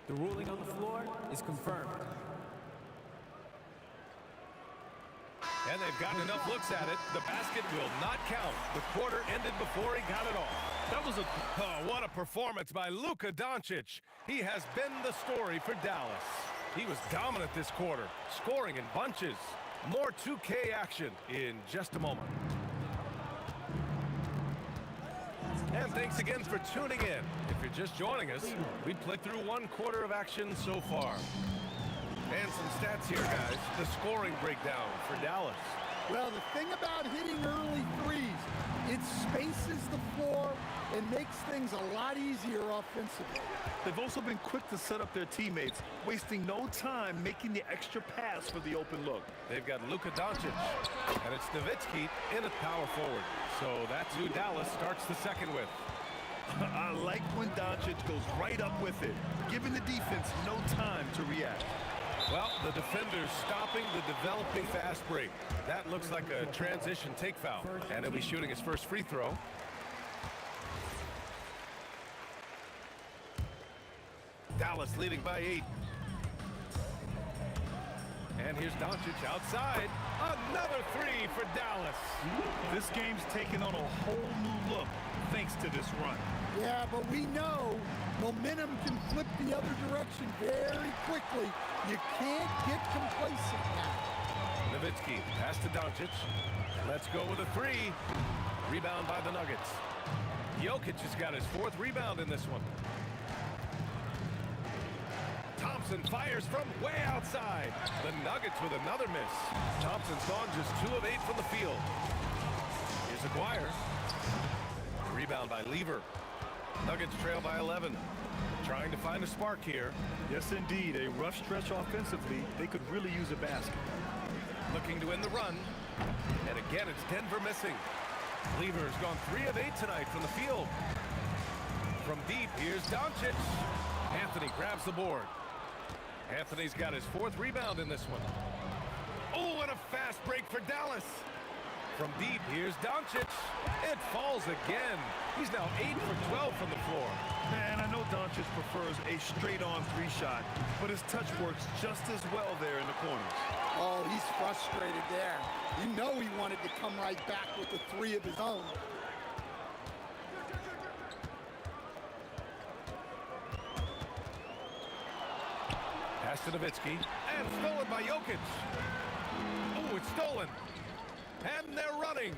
The ruling on the floor is confirmed. And they've gotten enough looks at it. The basket will not count. The quarter ended before he got it off. That was what a performance by Luka Doncic. He has been the story for Dallas. He was dominant this quarter, scoring in bunches. More 2K action in just a moment. And thanks again for tuning in. If you're just joining us, we played through 1 quarter of action so far. And some stats here, guys. The scoring breakdown for Dallas. Well, the thing about hitting early threes, it spaces the floor and makes things a lot easier offensively. They've also been quick to set up their teammates, wasting no time making the extra pass for the open look. They've got Luka Doncic, and it's Nowitzki in at power forward. So that's who Dallas starts the second with. I like when Doncic goes right up with it, giving the defense no time to react. Well, the defender's stopping the developing fast break. That looks like a transition take foul, and he'll be shooting his first free throw. Dallas leading by 8. And here's Doncic outside. Another 3 for Dallas. This game's taken on a whole new look thanks to this run. Yeah, but we know momentum can flip the other direction very quickly. You can't get complacent now. Nowitzki, pass to Doncic. Let's go with a 3. Rebound by the Nuggets. Jokic has got his 4th rebound in this one. Thompson fires from way outside. The Nuggets with another miss. Thompson's gone just 2 of 8 from the field. Here's Aguirre. Rebound by Lever. Nuggets trail by 11. Trying to find a spark here. Yes, indeed. A rough stretch offensively. They could really use a basket. Looking to win the run. And again, it's Denver missing. Lever's gone 3 of 8 tonight from the field. From deep, here's Doncic. Anthony grabs the board. Anthony's got his 4th rebound in this one. Oh, and a fast break for Dallas. From deep, here's Doncic. It falls again. He's now 8 for 12 from the floor. Man, I know Doncic prefers a straight-on 3 shot, but his touch works just as well there in the corners. Oh, he's frustrated there. You know he wanted to come right back with the 3 of his own. Pass to Nowitzki, and stolen by Jokic. Oh, it's stolen. And they're running.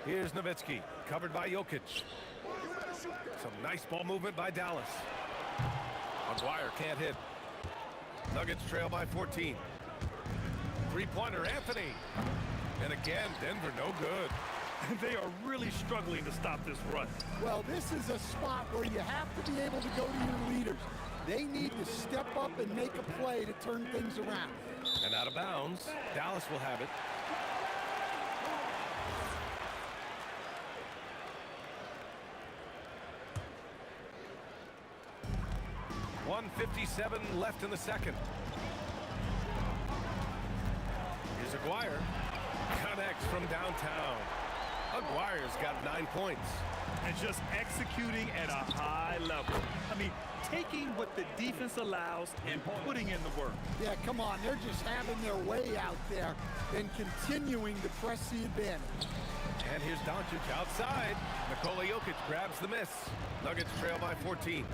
Here's Nowitzki, covered by Jokic. Some nice ball movement by Dallas. Aguirre can't hit. Nuggets trail by 14. 3-pointer, Anthony. And again, Denver no good. They are really struggling to stop this run. Well, this is a spot where you have to be able to go to your leaders. They need to step up and make a play to turn things around. And out of bounds, Dallas will have it. .157 left in the second. Here's Aguirre. Connects from downtown. Aguirre's got 9 points. And just executing at a high level. I mean, taking what the defense allows and putting in the work. Yeah, come on. They're just having their way out there and continuing to press the advantage. And here's Doncic outside. Nikola Jokic grabs the miss. Nuggets trail by 14.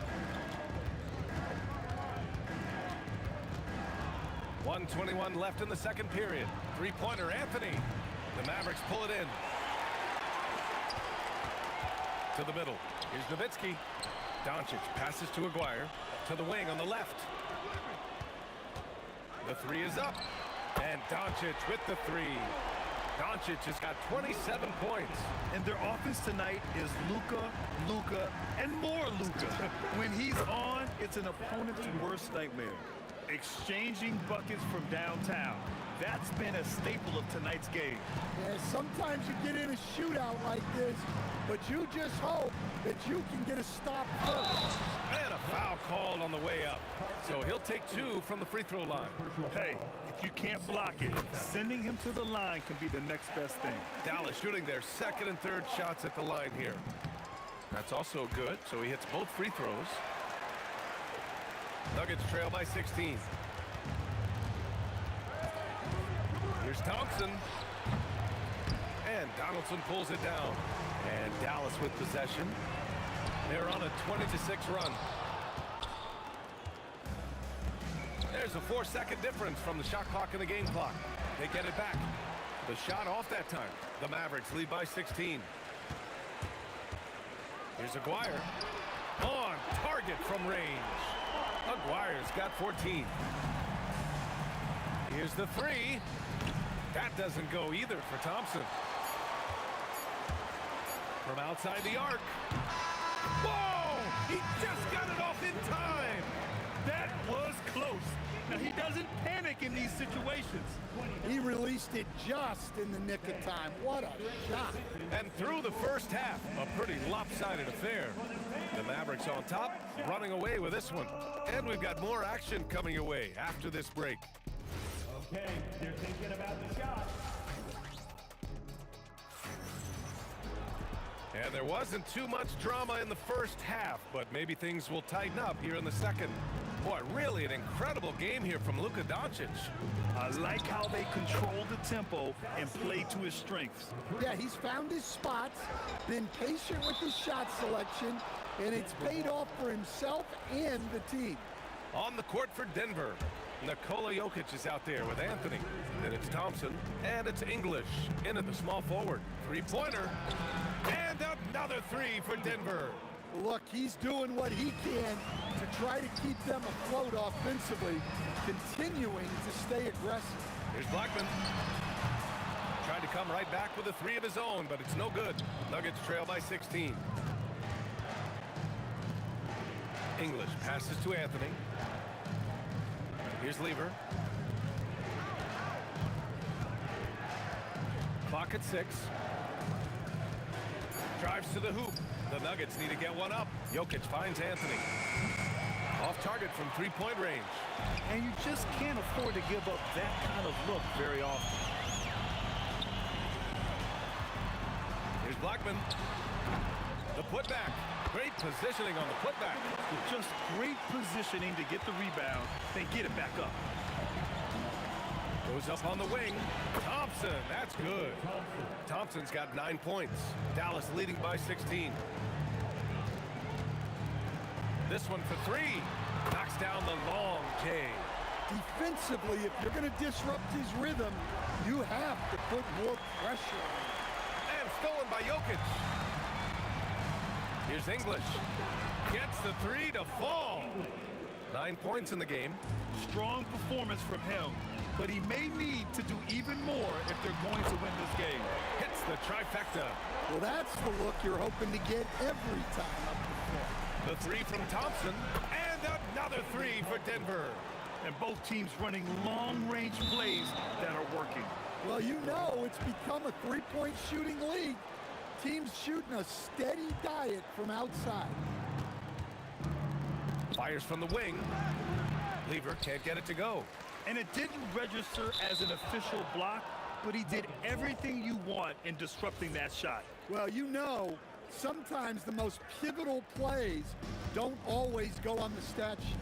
1:21 left in the second period. 3-pointer, Anthony. The Mavericks pull it in. To the middle. Here's Nowitzki. Doncic passes to Aguirre. To the wing on the left. The three is up. And Doncic with the three. Doncic has got 27 points. And their offense tonight is Luka, and more Luka. When he's on, it's an opponent's worst nightmare. Exchanging buckets from downtown. That's been a staple of tonight's game. Yeah, sometimes you get in a shootout like this, but you just hope that you can get a stop first. And a foul called on the way up. So he'll take 2 from the free throw line. Hey, if you can't block it, sending him to the line can be the next best thing. Dallas shooting their second and third shots at the line here. That's also good, so he hits both free throws. Nuggets trail by 16. Here's Thompson. And Donaldson pulls it down. And Dallas with possession. They're on a 20-6 run. There's a 4-second difference from the shot clock and the game clock. They get it back. The shot off that time. The Mavericks lead by 16. Here's Aguirre. On target from range. Aguirre's got 14. Here's the three. That doesn't go either for Thompson. From outside the arc. Whoa! He just got it off in time. That was close. Now, he doesn't panic in these situations. He released it just in the nick of time. What a shot. And through the first half, a pretty lopsided affair. The Mavericks on top, running away with this one. And we've got more action coming your way after this break. Okay, they're thinking about the shot. And there wasn't too much drama in the first half, but maybe things will tighten up here in the second. Boy, really an incredible game here from Luka Doncic. I like how they control the tempo and play to his strengths. Yeah, he's found his spots, been patient with his shot selection, and it's paid off for himself and the team. On the court for Denver, Nikola Jokic is out there with Anthony. Then it's Thompson, and it's English in at the small forward. Three-pointer, and another three for Denver. Look, he's doing what he can to try to keep them afloat offensively, continuing to stay aggressive. Here's Blackman. Tried to come right back with a three of his own, but it's no good. Nuggets trail by 16. English passes to Anthony. Here's Lever. Clock at 6. Drives to the hoop. The Nuggets need to get one up. Jokic finds Anthony. Off target from three-point range. And you just can't afford to give up that kind of look very often. Here's Blackman. The putback. Great positioning on the putback. Just great positioning to get the rebound, then get it back up. Goes up on the wing. Thompson, that's good. Thompson's got 9 points. Dallas leading by 16. This one for three. Knocks down the long J. Defensively, if you're going to disrupt his rhythm, you have to put more pressure on him. And stolen by Jokic. Here's English. Gets the three to fall. 9 points in the game. Strong performance from him, but he may need to do even more if they're going to win this game. Hits the trifecta. Well, that's the look you're hoping to get every time up the floor. The three from Thompson, and another three for Denver. And both teams running long-range plays that are working. Well, you know it's become a three-point shooting league. Teams shooting a steady diet from outside. Fires from the wing. Lever can't get it to go. And it didn't register as an official block, but he did everything you want in disrupting that shot. Well, you know, sometimes the most pivotal plays don't always go on the stat sheet.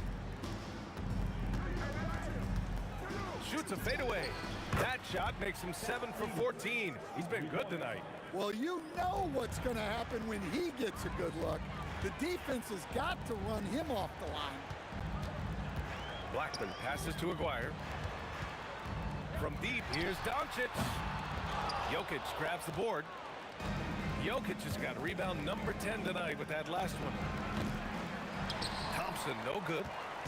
Shoots a fadeaway. That shot makes him 7 from 14. He's been good tonight. Well, you know what's going to happen when he gets a good look. The defense has got to run him off the line. Blackman passes to Aguirre. From deep, here's Doncic. Jokic grabs the board. Jokic has got rebound number 10 tonight with that last one. Thompson, no good.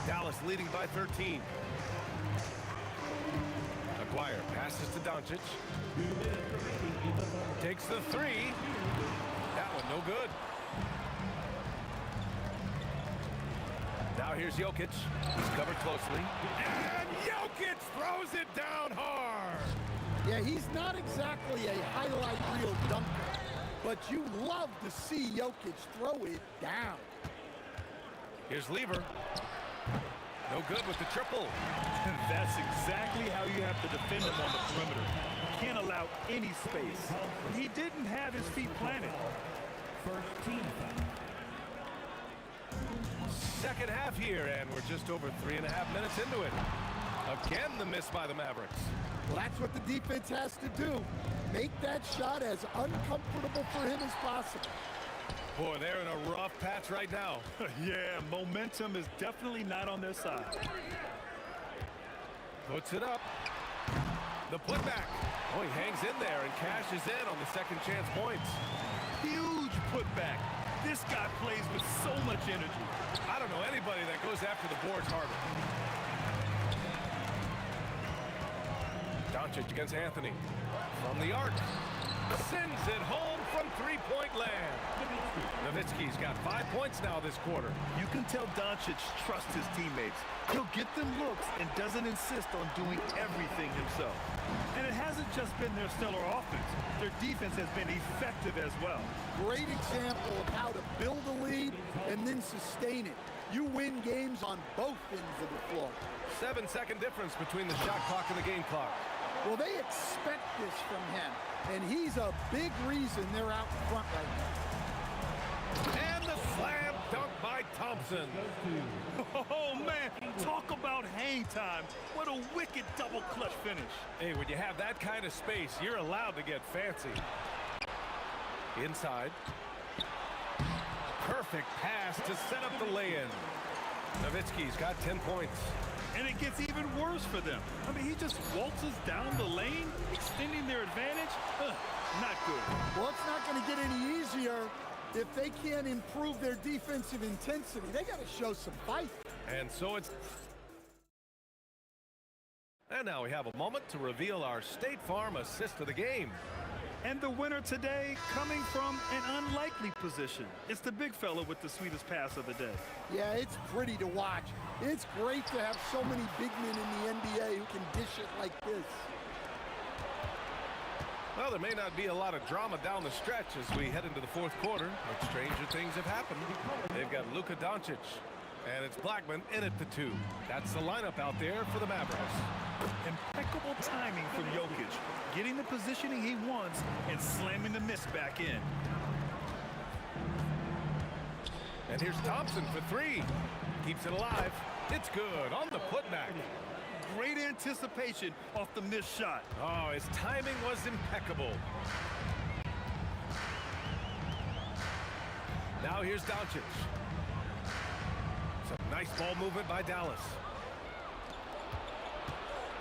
Dallas leading by 13. Aguirre passes to Doncic. Takes the three. That one no good. Now here's Jokic. He's covered closely. And Jokic throws it down hard. Yeah, he's not exactly a highlight reel dunker, but you love to see Jokic throw it down. Here's Lever. No good with the triple. That's exactly how you have to defend him on the perimeter. You can't allow any space. He didn't have his feet planted. First team foul. Second half here, and we're just over 3.5 minutes into it. Again, the miss by the Mavericks. Well, that's what the defense has to do. Make that shot as uncomfortable for him as possible. Boy, they're in a rough patch right now. Yeah, momentum is definitely not on their side. Puts it up. The putback. Oh, he hangs in there and cashes in on the second chance points. Huge putback. This guy plays with so much energy. I don't know anybody that goes after the boards harder. Doncic against Anthony. From the arc. Sends it home from three-point land. Nowitzki's got 5 points now this quarter. You can tell Doncic trusts his teammates. He'll get them looks and doesn't insist on doing everything himself. And it hasn't just been their stellar offense. Their defense has been effective as well. Great example of how to build a lead and then sustain it. You win games on both ends of the floor. 7-second difference between the shot clock and the game clock. Well, they expect this from him, and he's a big reason they're out in front right now. And the slam dunk by Thompson. Oh, man, talk about hang time. What a wicked double clutch finish. Hey, when you have that kind of space, you're allowed to get fancy. Inside. Perfect pass to set up the lay-in. Nowitzki's got 10 points. And it gets even worse for them. I mean, he just waltzes down the lane, extending their advantage. Not good. Well, it's not going to get any easier if they can't improve their defensive intensity. They got to show some fight. And so it's... And now we have a moment to reveal our State Farm assist of the game. And the winner today coming from an unlikely position. It's the big fella with the sweetest pass of the day. Yeah, it's pretty to watch. It's great to have so many big men in the NBA who can dish it like this. Well, there may not be a lot of drama down the stretch as we head into the fourth quarter, but stranger things have happened. They've got Luka Doncic, and it's Blackman in at the 2. That's the lineup out there for the Mavericks. Impeccable timing from Jokic, getting the positioning he wants and slamming the miss back in. And here's Thompson for 3. Keeps it alive. It's good on the putback. Great anticipation off the missed shot. Oh, his timing was impeccable. Now here's Doncic. Some nice ball movement by Dallas.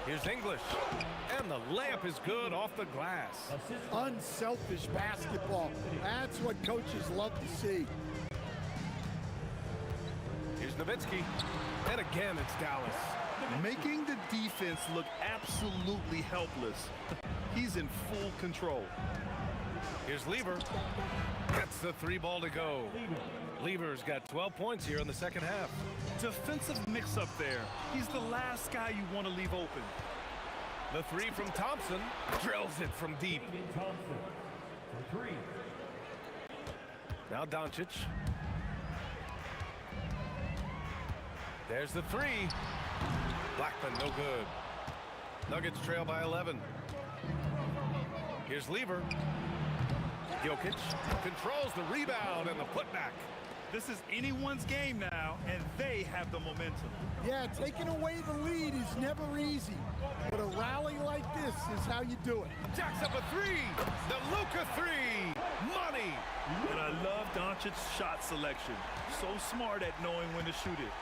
Here's English. And the layup is good off the glass. Unselfish basketball. That's what coaches love to see. Here's Nowitzki. And again, it's Dallas. Making the defense look absolutely helpless. He's in full control. Here's Lever. Gets the 3 ball to go. Lever's got 12 points here in the second half. Defensive mix-up there. He's the last guy you want to leave open. The 3 from Thompson. Drills it from deep. Thompson for 3. Now Doncic. There's the 3. Blackman, no good. Nuggets trail by 11. Here's Lever. Jokic controls the rebound and the putback. This is anyone's game now, and they have the momentum. Yeah, taking away the lead is never easy, but a rally like this is how you do it. Jacks up a 3. The Luka 3. Money. And I love Doncic's shot selection. So smart at knowing when to shoot it.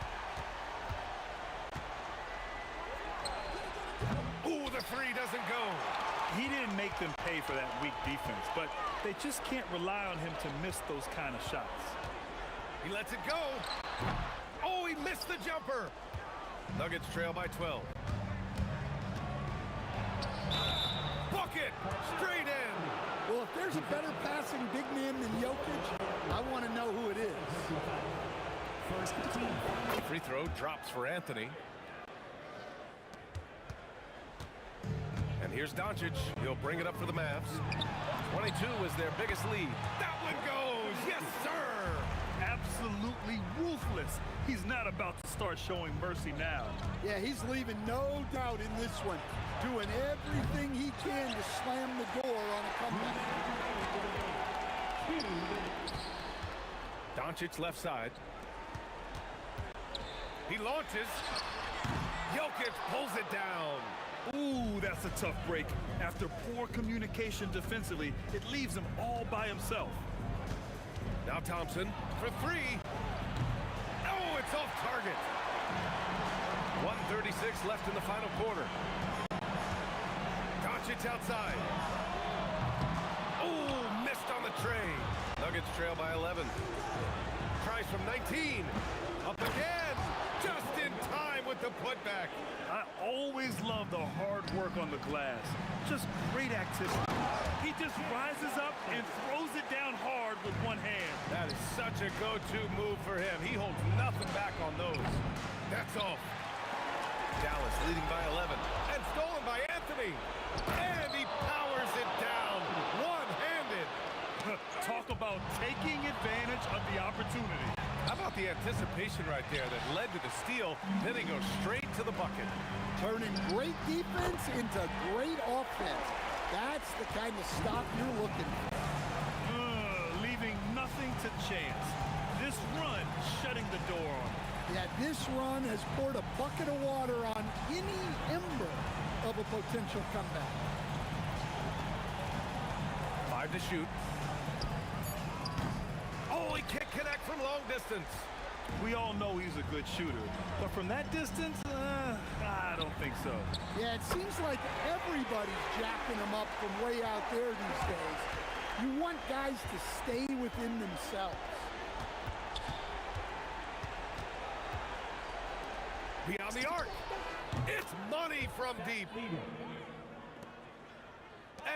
Ooh, the 3 doesn't go. He didn't make them pay for that weak defense, but they just can't rely on him to miss those kind of shots. He lets it go. Oh, he missed the jumper. Nuggets trail by 12. Bucket! Straight in! Well, if there's a better passing big man than Jokic, I want to know who it is. Free throw drops for Anthony. And here's Doncic. He'll bring it up for the Mavs. 22 is their biggest lead. That one goes! Yes, sir! Absolutely ruthless. He's not about to start showing mercy now. Yeah, he's leaving no doubt in this one, doing everything he can to slam the door on a comeback. Doncic left side. He launches. Jokic pulls it down. Ooh, that's a tough break. After poor communication defensively, it leaves him all by himself. Now Thompson for three. Oh, it's off target. 1:36 left in the final quarter. Doncic outside. Oh, missed on the tray. Nuggets trail by 11. Tries from 19. Up again. Just in time with the putback. I always love the hard work on the glass. Just great activity. He just rises up and throws it down hard with one hand. That is such a go-to move for him. He holds nothing back on those. That's off. Dallas leading by 11. And stolen by Anthony. And he powers it down. One-handed. Talk about taking advantage of the opportunity. How about the anticipation right there that led to the steal? Then he goes straight to the bucket. Turning great defense into great offense. That's the kind of stop you're looking for. Leaving nothing to chance. This run shutting the door on him. Yeah, this run has poured a bucket of water on any ember of a potential comeback. 5 to shoot. Oh, he can't connect from long distance. We all know he's a good shooter, but from that distance, I don't think so. Yeah, it seems like everybody's jacking him up from way out there these days. You want guys to stay within themselves. Beyond the arc. It's money from deep.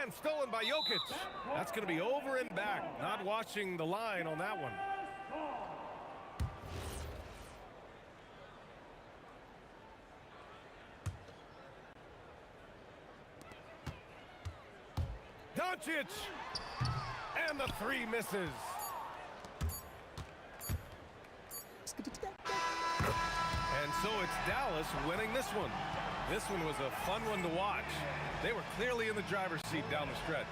And stolen by Jokic. That's going to be over and back. Not watching the line on that one. Doncic. And the three misses. And so it's Dallas winning this one. This one was a fun one to watch. They were clearly in the driver's seat down the stretch.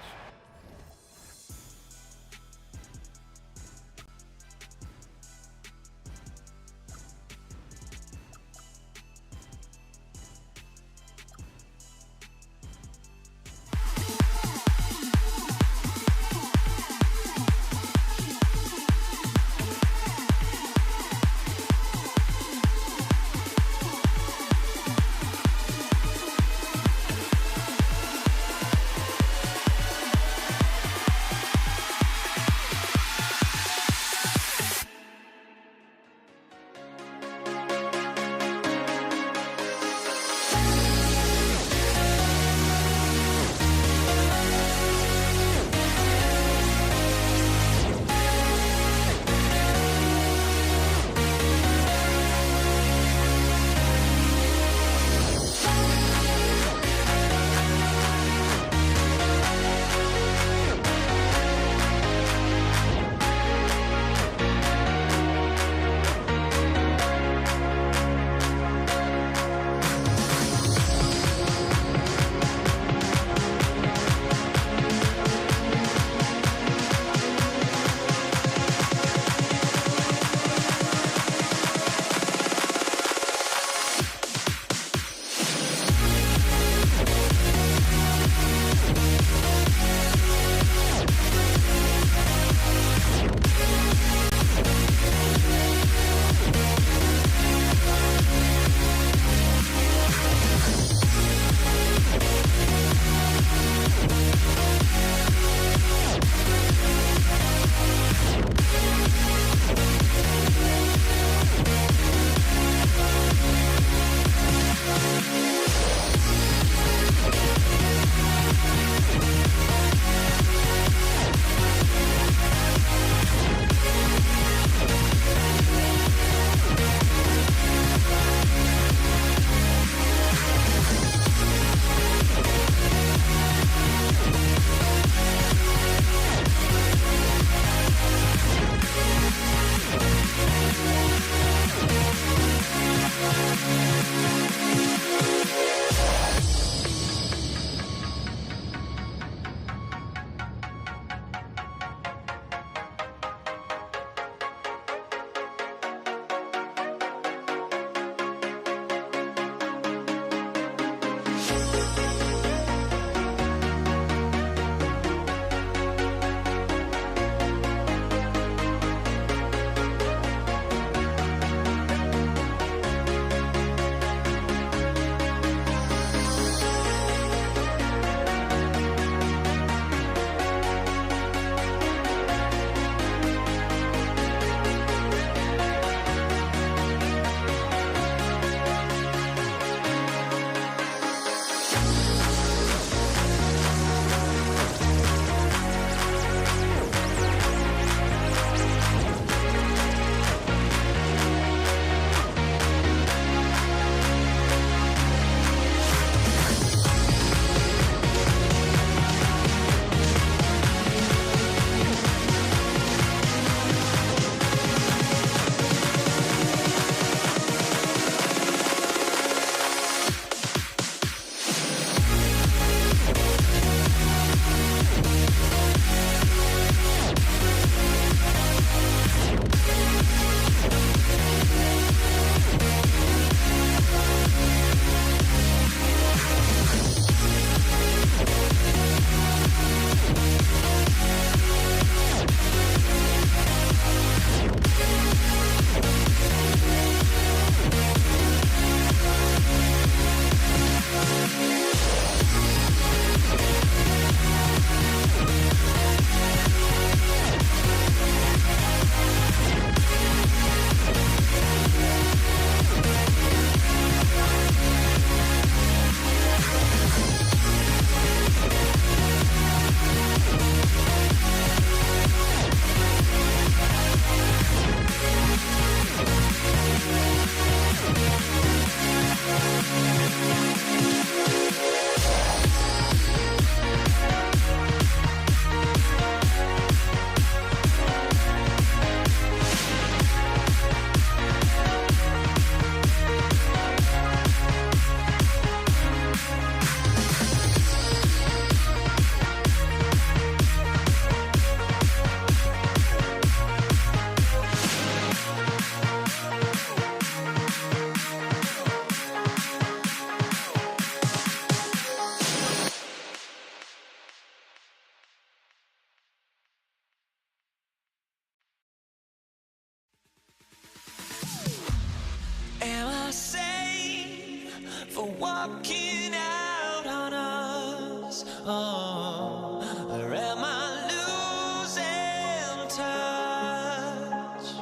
walking out on us. Oh, or am I losing touch?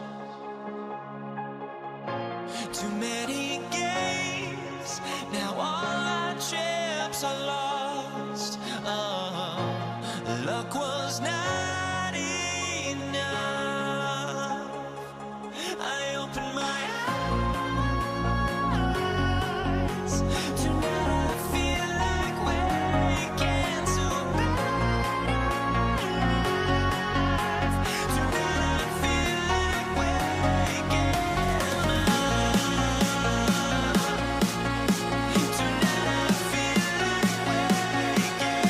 Too many games, now all our chips are lost. Oh, luck was not enough. I opened my eyes. Tonight I feel like waking to life. Tonight I feel like waking up. Tonight I feel like waking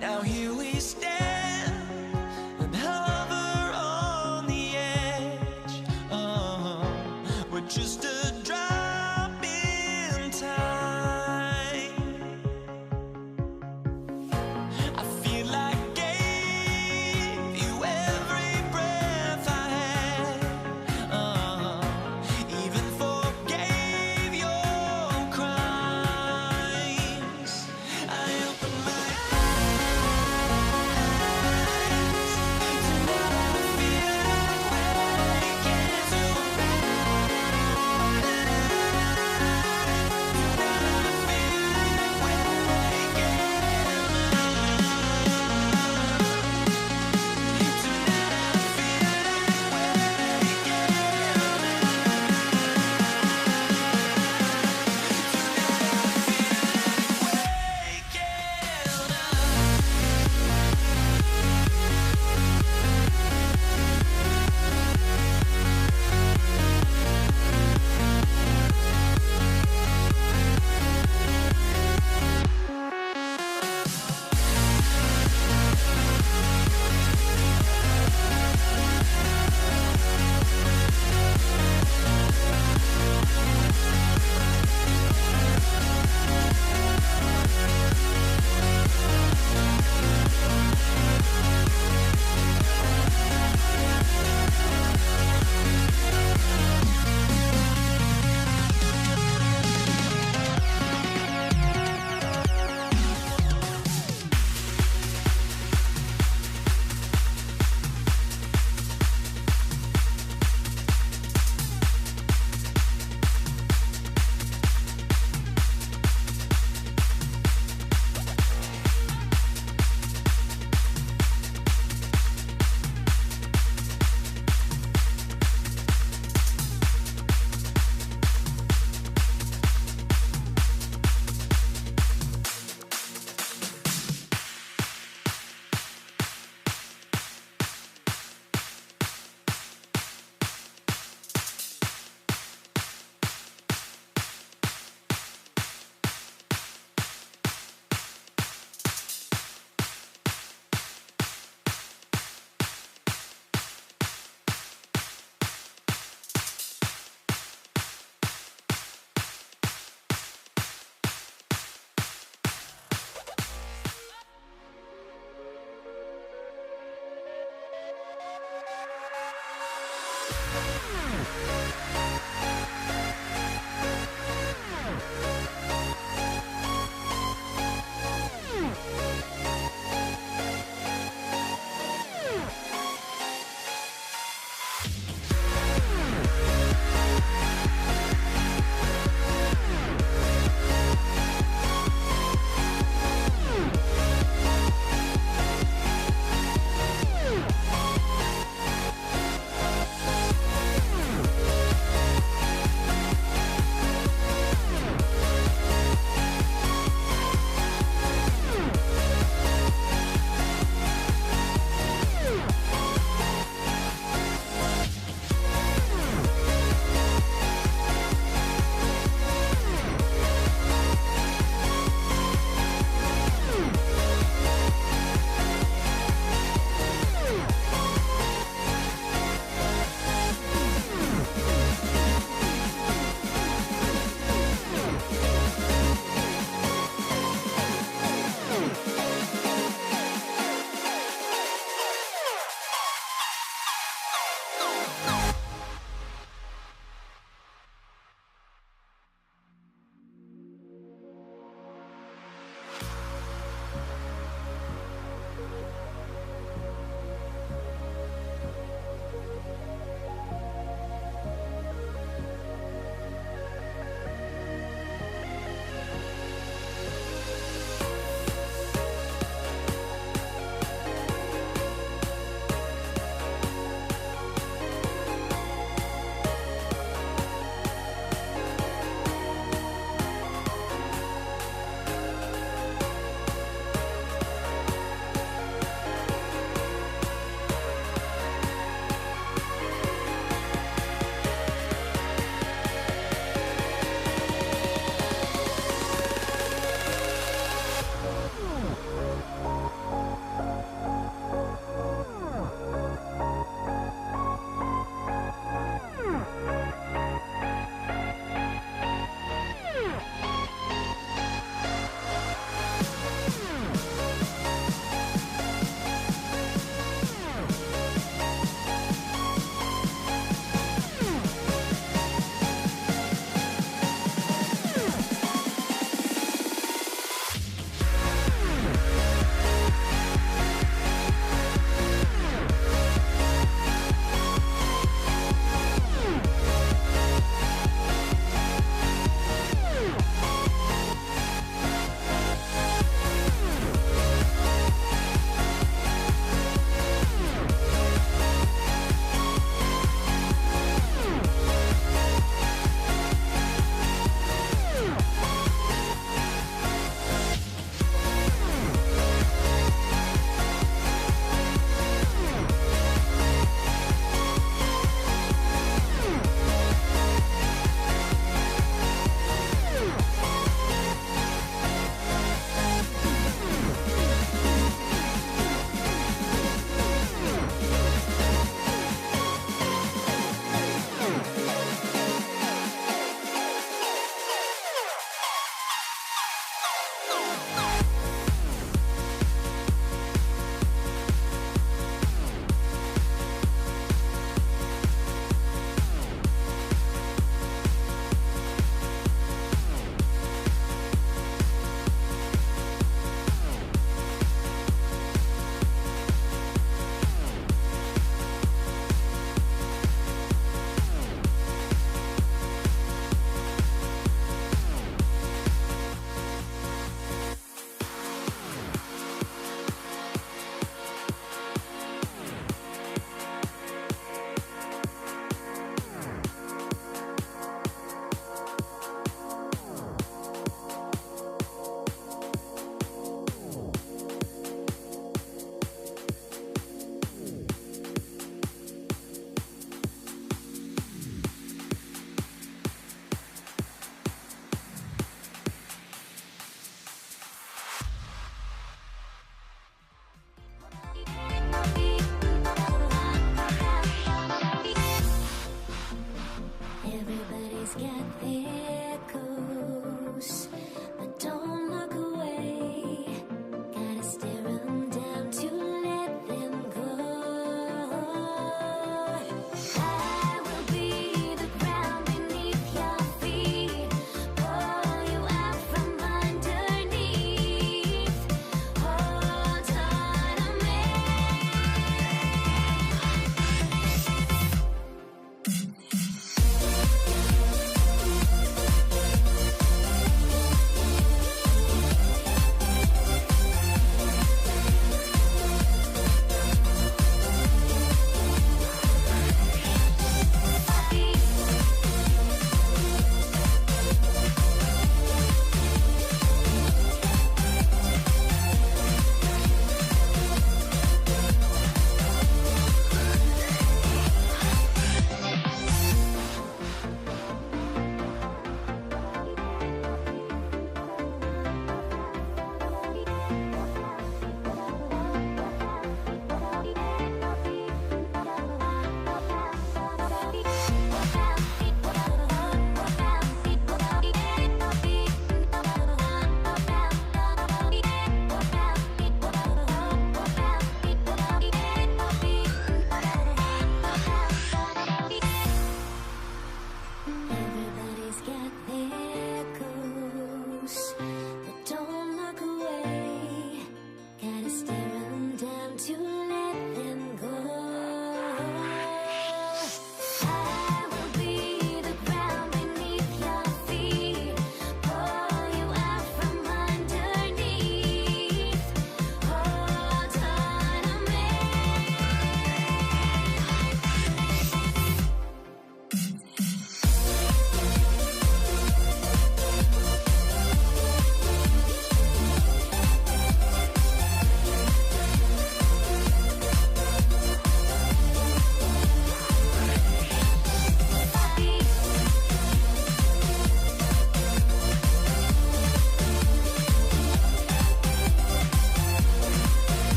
Now here we stand and hover on the edge. Oh, we're just a drop in time. I feel like gave you every breath I had. Oh, even forgave your crimes. I opened my eyes.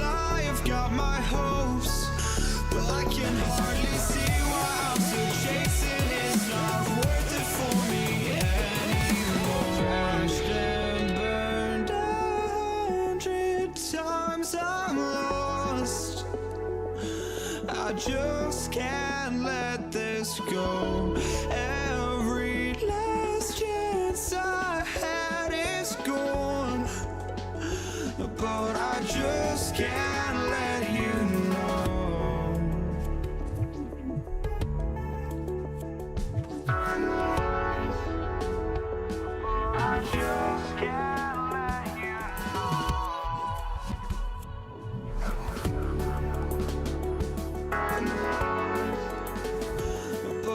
fly, I've got my hopes, but I can hardly see why I'm still chasing. It's not worth it for me anymore. Crashed and burned 100 times, I'm lost. I just can't let this go. Every last chance I had is gone, but I just can't let you know. I just can't let you know.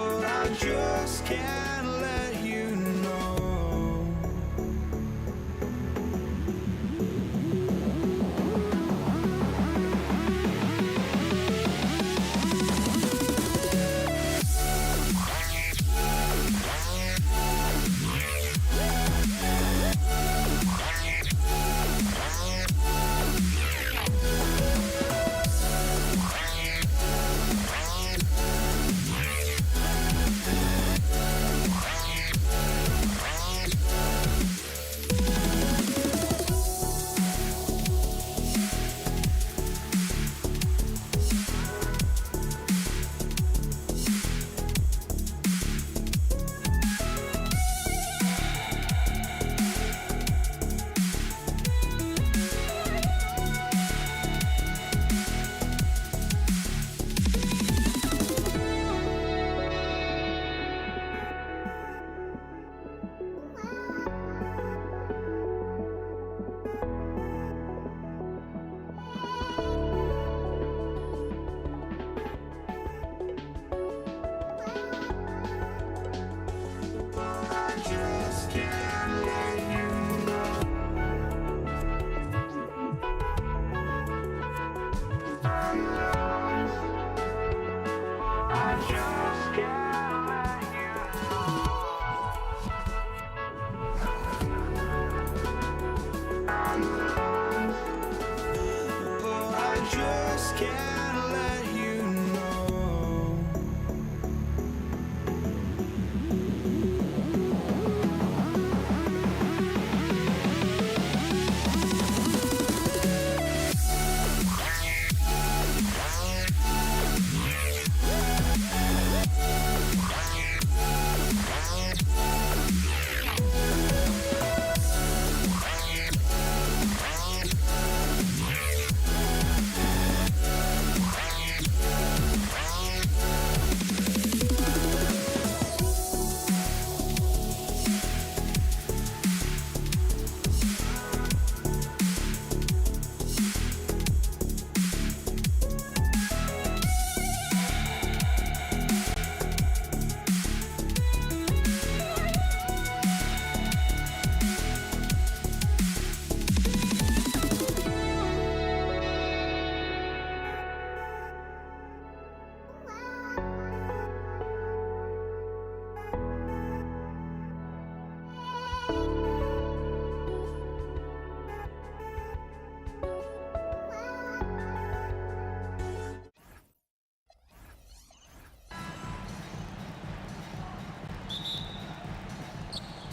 But I just can't let you know.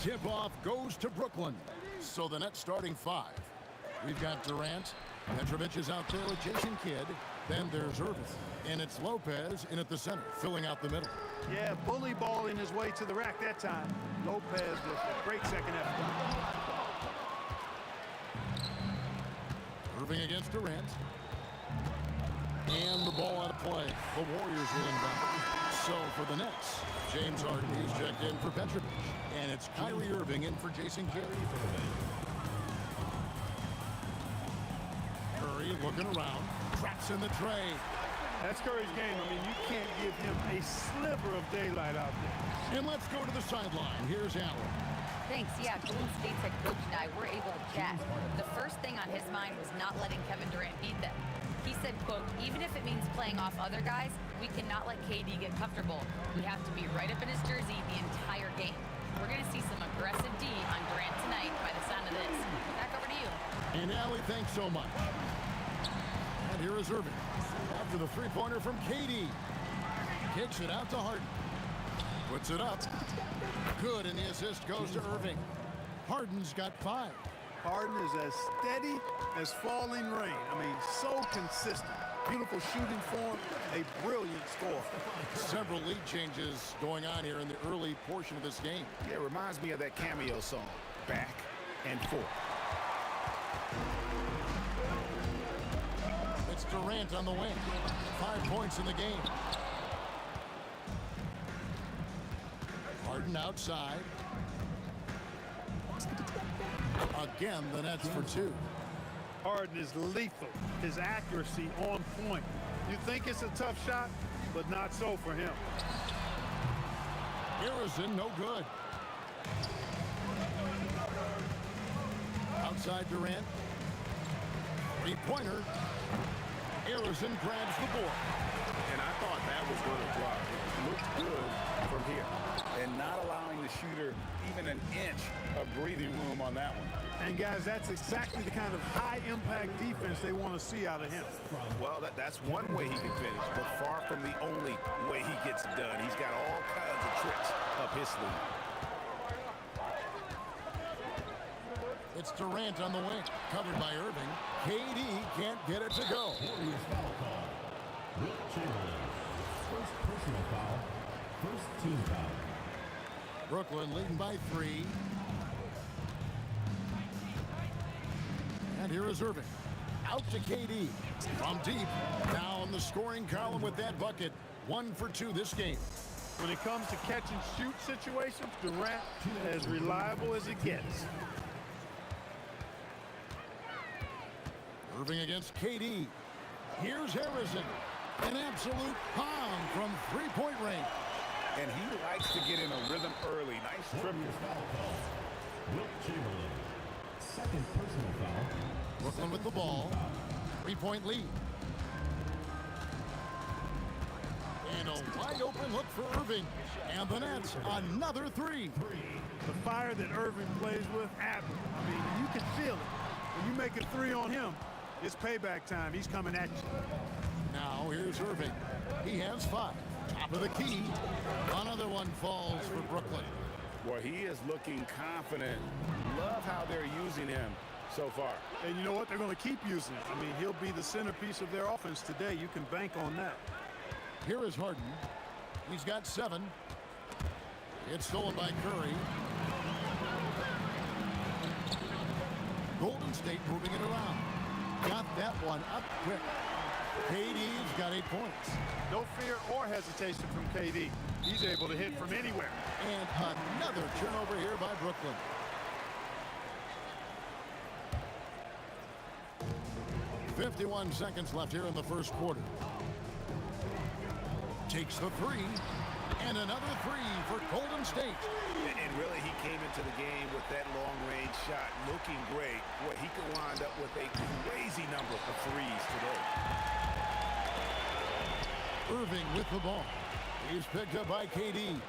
Tip-off goes to Brooklyn. So the net starting 5. We've got Durant. Petrovic is out there with Jason Kidd. Then there's Irving. And it's Lopez in at the center, filling out the middle. Yeah, bully balling his way to the rack that time. Lopez with a great second effort. Irving against Durant. And the ball out of play. The Warriors will inbound. So for the Nets, James Harden is checked in for Petrovic. And it's Kyrie Irving in for Jason Kidd. Curry looking around. Traps in the tray. That's Curry's game. I mean, you can't give him a sliver of daylight out there. And let's go to the sideline. Here's Allen. Thanks. Yeah, Golden State's head coach and I were able to chat. The first thing on his mind was not letting Kevin Durant beat them. He said, quote, even if it means playing off other guys, we cannot let KD get comfortable. We have to be right up in his jersey the entire game. We're going to see some aggressive D on Durant tonight by the sound of this. Back over to you. And Allie, thanks so much. here is Irving. After the three-pointer from KD. Kicks it out to Harden. Puts it up. Good, and the assist goes to Irving. Harden's got 5. Harden is as steady as falling rain. I mean, so consistent. Beautiful shooting form, a brilliant score. Several lead changes going on here in the early portion of this game. Yeah, it reminds me of that cameo song, Back and Forth. It's Durant on the wing. 5 points in the game. Harden outside. Again, the Nets for 2. Harden is lethal. His accuracy on point. You think it's a tough shot, but not so for him. Harrison, no good. Outside Durant. 3-pointer. Harrison grabs the board. And I thought that was going to drop. It looked good from here. And not allowing the shooter even an inch of breathing room on that one. And guys, that's exactly the kind of high-impact defense they want to see out of him. Well, that's one way he can finish, but far from the only way he gets done. He's got all kinds of tricks up his sleeve. It's Durant on the wing, covered by Irving. KD can't get it to go. First personal foul. First team foul. Brooklyn leading by 3. And here is Irving. Out to KD. From deep. Now in the scoring column with that bucket. 1 for 2 this game. When it comes to catch and shoot situations, Durant as reliable as it gets. Irving against KD. Here's Harrison. An absolute bomb from 3-point range. And he likes to get in a rhythm early. Nice trip. Wilt Chamberlain. Second personal foul. Brooklyn with the ball. 3-point lead. And a wide open look for Irving. And the Nets, another 3. The fire that Irving plays with, admirable. I mean, you can feel it. When you make a 3 on him, it's payback time. He's coming at you. Now here's Irving. He has 5. Top of the key. Another one falls for Brooklyn. Well, he is looking confident. Love how they're using him so far. And you know what? They're going to keep using him. I mean, he'll be the centerpiece of their offense today. You can bank on that. Here is Harden. He's got 7. It's stolen by Curry. Golden State moving it around. Got that one up quick. KD's got 8 points. No fear or hesitation from KD. He's able to hit from anywhere. And another turnover here by Brooklyn. .51 seconds left here in the first quarter. Takes the 3. And another 3 for Golden State. And really, he came into the game with that long-range shot looking great. Well, he could wind up with a crazy number of threes today. Irving with the ball. He's picked up by KD.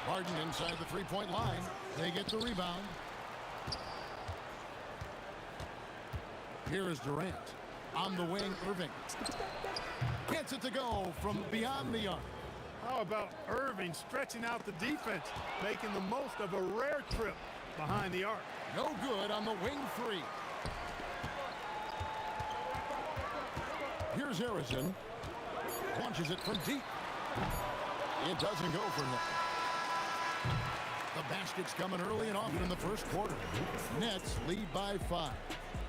Harden inside the 3-point line. They get the rebound. Here is Durant. On the wing, Irving. Gets it to go from beyond the arc. How about Irving stretching out the defense, making the most of a rare trip behind the arc? No good on the wing 3. Here's Harrison. Launches it from deep. It doesn't go for him. The basket's coming early and often in the first quarter. Nets lead by 5.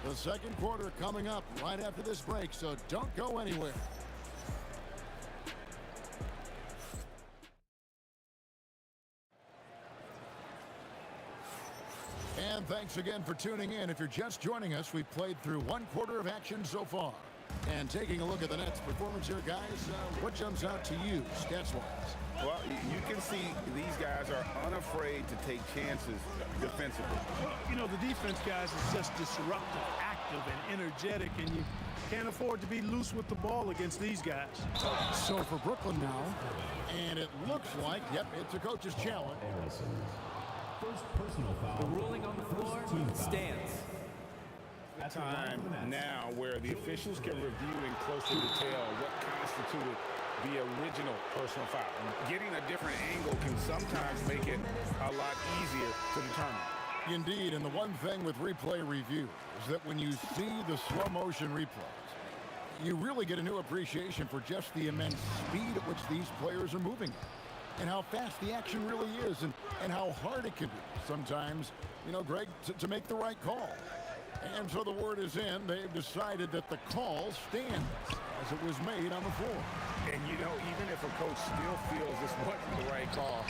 The second quarter coming up right after this break, so don't go anywhere. And thanks again for tuning in. If you're just joining us, we've played through 1 quarter of action so far. And taking a look at the Nets' performance here, guys, what jumps out to you, stats-wise? Well, you can see these guys are unafraid to take chances defensively. Well, you know, the defense, guys, is just disruptive, active, and energetic, and you can't afford to be loose with the ball against these guys. So for Brooklyn now, and it looks like, yep, it's a coach's challenge. Harrison. First personal foul. The ruling on the floor stands. time now where the officials can review in closer detail what constituted the original personal foul. Getting a different angle can sometimes make it a lot easier to determine. Indeed, and the one thing with replay review is that when you see the slow motion replays, you really get a new appreciation for just the immense speed at which these players are moving and how fast the action really is and how hard it can be sometimes, you know, Greg, to make the right call. And so the word is in. They've decided that the call stands as it was made on the floor. And, you know, even if a coach still feels this wasn't the right call,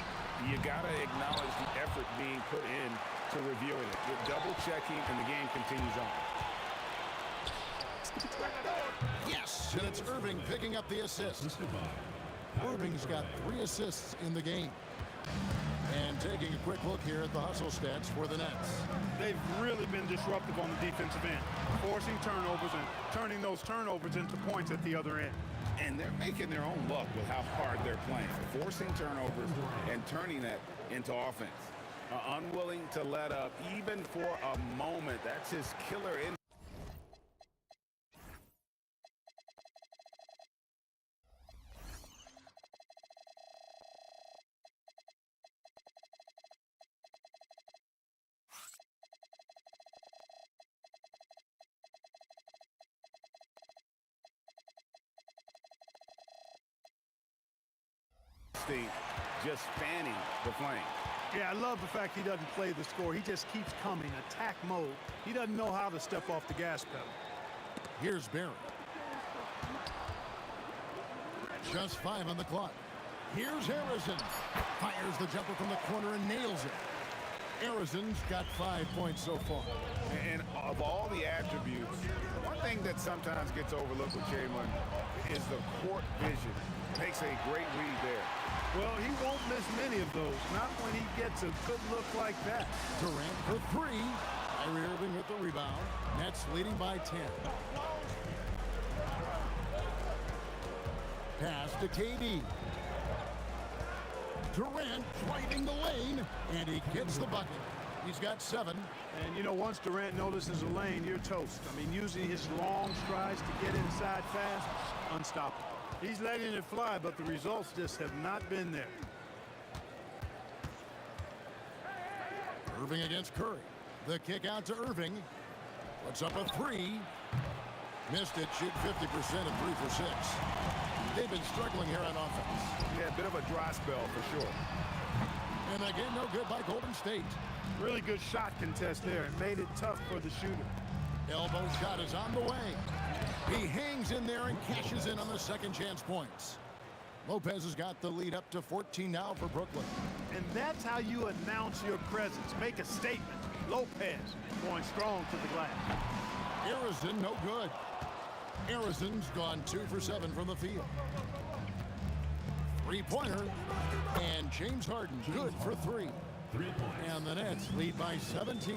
you got to acknowledge the effort being put in to reviewing it. You're double-checking, and the game continues on. Yes, and it's Irving picking up the assist. Irving's got 3 assists in the game. And taking a quick look here at the hustle stats for the Nets. They've really been disruptive on the defensive end, forcing turnovers and turning those turnovers into points at the other end. And they're making their own luck with how hard they're playing, forcing turnovers and turning that into offense. Unwilling to let up even for a moment. That's his killer instinct. Just fanning the flame. Yeah, I love the fact he doesn't play the score. He just keeps coming, attack mode. He doesn't know how to step off the gas pedal. Here's Barry. Just 5 on the clock. Here's Harrison. Fires the jumper from the corner and nails it. Harrison's got 5 points so far. And of all the attributes, one thing that sometimes gets overlooked with Chamberlain is the court vision. Makes a great read there. Well, he won't miss many of those, not when he gets a good look like that. Durant for 3. Kyrie Irving with the rebound. Nets leading by 10. Pass to KD. Durant driving the lane, and he gets the bucket. He's got 7. And, you know, once Durant notices a lane, you're toast. I mean, using his long strides to get inside fast, unstoppable. He's letting it fly, but the results just have not been there. Irving against Curry. The kick out to Irving. Puts up a 3. Missed it. Shoot 50% and 3 for 6. They've been struggling here on offense. Yeah, a bit of a dry spell for sure. And again, no good by Golden State. Really good shot contest there and made it tough for the shooter. Elbow shot is on the way. He hangs in there and cashes in on the second chance points. Lopez has got the lead up to 14 now for Brooklyn. And that's how you announce your presence. Make a statement. Lopez going strong to the glass. Harrison, no good. Harrison's gone 2 for 7 from the field. 3-pointer. And James Harden good for 3. And the Nets lead by 17.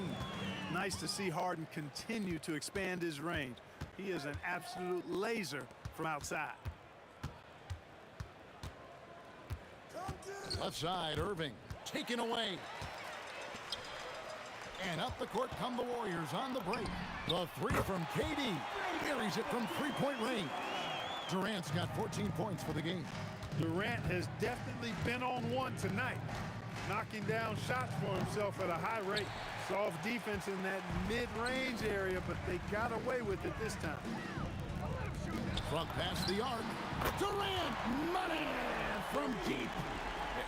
Nice to see Harden continue to expand his range. He is an absolute laser from outside. Left side, Irving taken away. And up the court come the Warriors on the break. The 3 from KD. Carries it from 3-point range. Durant's got 14 points for the game. Durant has definitely been on one tonight, knocking down shots for himself at a high rate. Soft defense in that mid-range area, but they got away with it this time. Front pass the arc. Durant, money from deep.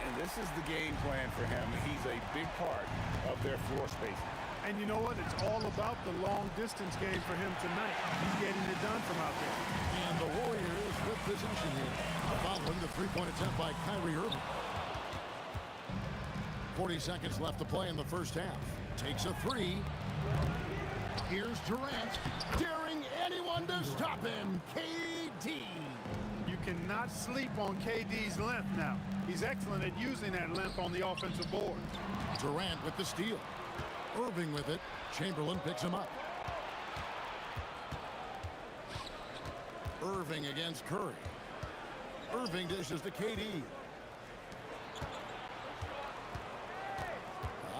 And this is the game plan for him. He's a big part of their floor spacing. And you know what? It's all about the long-distance game for him tonight. He's getting it done from out there. And the Warriors with possession here, following the 3-point attempt by Kyrie Irving. 40 seconds left to play in the first half. Takes a 3. Here's Durant, daring anyone to stop him. KD. You cannot sleep on KD's length now. He's excellent at using that length on the offensive board. Durant with the steal. Irving with it. Chamberlain picks him up. Irving against Curry. Irving dishes to KD.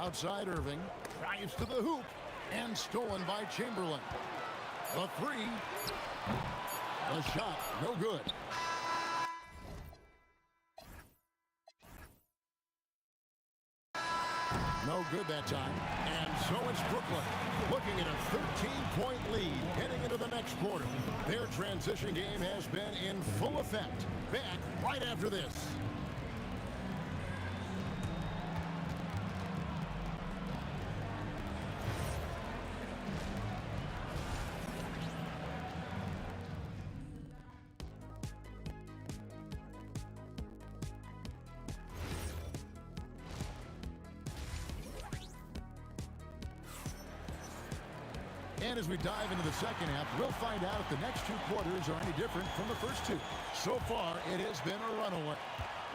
Outside Irving. Drives to the hoop. And stolen by Chamberlain. The three. The shot, no good. No good that time. And so it's Brooklyn looking at a 13-point lead heading into the next quarter. Their transition game has been in full effect. Back right after this. And as we dive into the second half, we'll find out if the next two quarters are any different from the first two. So far, it has been a runaway.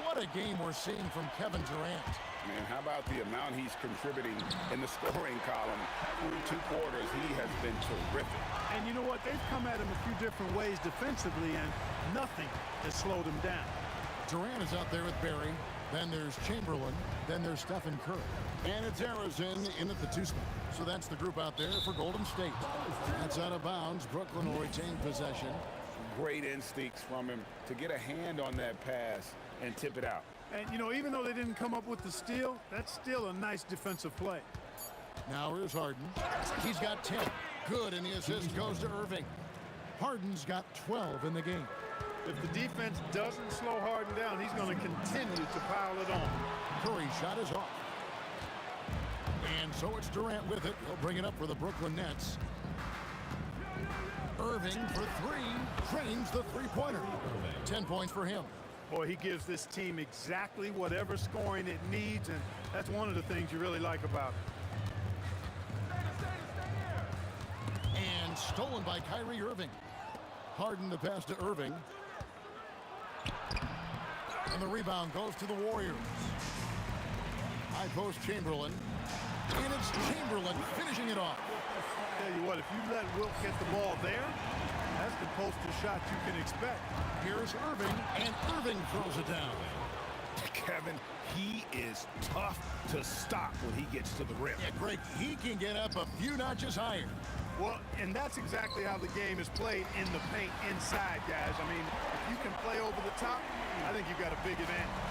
What a game we're seeing from Kevin Durant. Man, how about the amount he's contributing in the scoring column? Through 2 quarters, he has been terrific. And you know what? They've come at him a few different ways defensively, and nothing has slowed him down. Durant is out there with Barry. Then there's Chamberlain. Then there's Stephen Curry. And it's Arizona in at the 2 spot. So that's the group out there for Golden State. That's out of bounds. Brooklyn will retain possession. Great instincts from him to get a hand on that pass and tip it out. And, you know, even though they didn't come up with the steal, that's still a nice defensive play. Now here's Harden. He's got 10. Good, and the assist goes to Irving. Harden's got 12 in the game. If the defense doesn't slow Harden down, he's going to continue to pile it on. Curry's shot is off. And so it's Durant with it. He'll bring it up for the Brooklyn Nets. Irving for 3. Trains the three-pointer. 10 points for him. Boy, he gives this team exactly whatever scoring it needs, and that's one of the things you really like about it. And stolen by Kyrie Irving. Harden the pass to Irving. And the rebound goes to the Warriors. High post Chamberlain. And it's Chamberlain finishing it off. Tell you what, if you let Wilt get the ball there, that's the poster shot you can expect. Here's Irving, and Irving throws it down. Kevin, he is tough to stop when he gets to the rim. Yeah, Greg, he can get up a few notches higher. Well, and that's exactly how the game is played in the paint inside, guys. I mean, if you can play over the top, I think you've got a big advantage.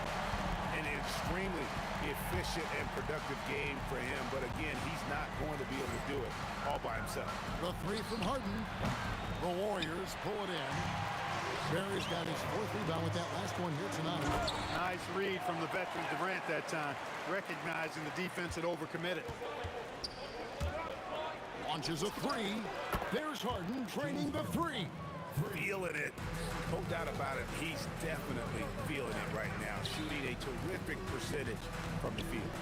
An extremely efficient and productive game for him, but again, he's not going to be able to do it all by himself. The 3 from Harden. The Warriors pull it in. Barry's got his 4th rebound with that last one here tonight. Nice read from the veteran Durant that time, recognizing the defense had overcommitted. Launches a 3. There's Harden training the 3. Feeling it. No doubt about it. He's definitely feeling it right now. Shooting a terrific percentage from the field.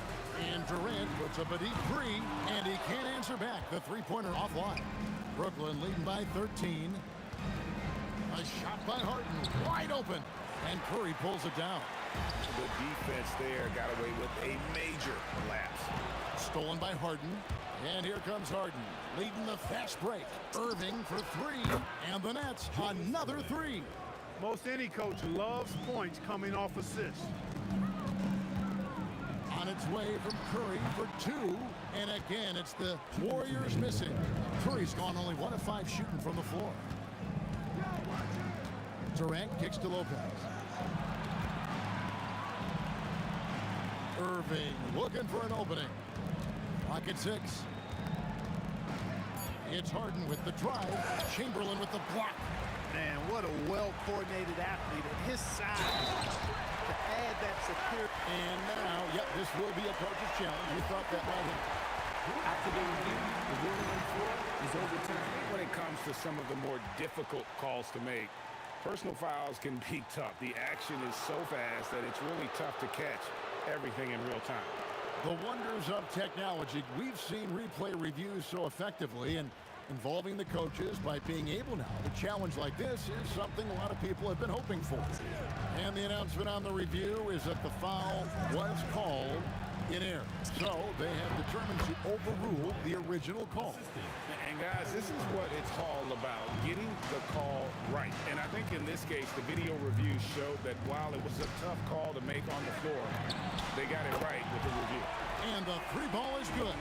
And Durant puts up a deep 3, and he can't answer back. The three-pointer offline. Brooklyn leading by 13. A shot by Harden, wide open, and Curry pulls it down. The defense there got away with a major lapse. Stolen by Harden, and here comes Harden, leading the fast break. Irving for 3, and the Nets another 3. Most any coach loves points coming off assists. On its way from Curry for 2, and again it's the Warriors missing. Curry's gone only 1 of 5 shooting from the floor. Durant kicks to Lopez. Irving looking for an opening. Clock at 6. It's Harden with the drive. Chamberlain with the block. Man, what a well-coordinated athlete at his size to add that security. And now, yep, this will be a coach's challenge. We thought that might have. After the review, the ruling on the floor is overturned. When it comes to some of the more difficult calls to make, personal fouls can be tough. The action is so fast that it's really tough to catch everything in real time. The wonders of technology. We've seen replay reviews so effectively, and involving the coaches by being able now to challenge like this is something a lot of people have been hoping for. And the announcement on the review is that the foul was called in error. So they have determined to overrule the original call. And guys, this is what it's all about, getting the call right. And I think in this case, the video review showed that while it was a tough call to make on the floor, they got it right with the review. And the 3 ball is good.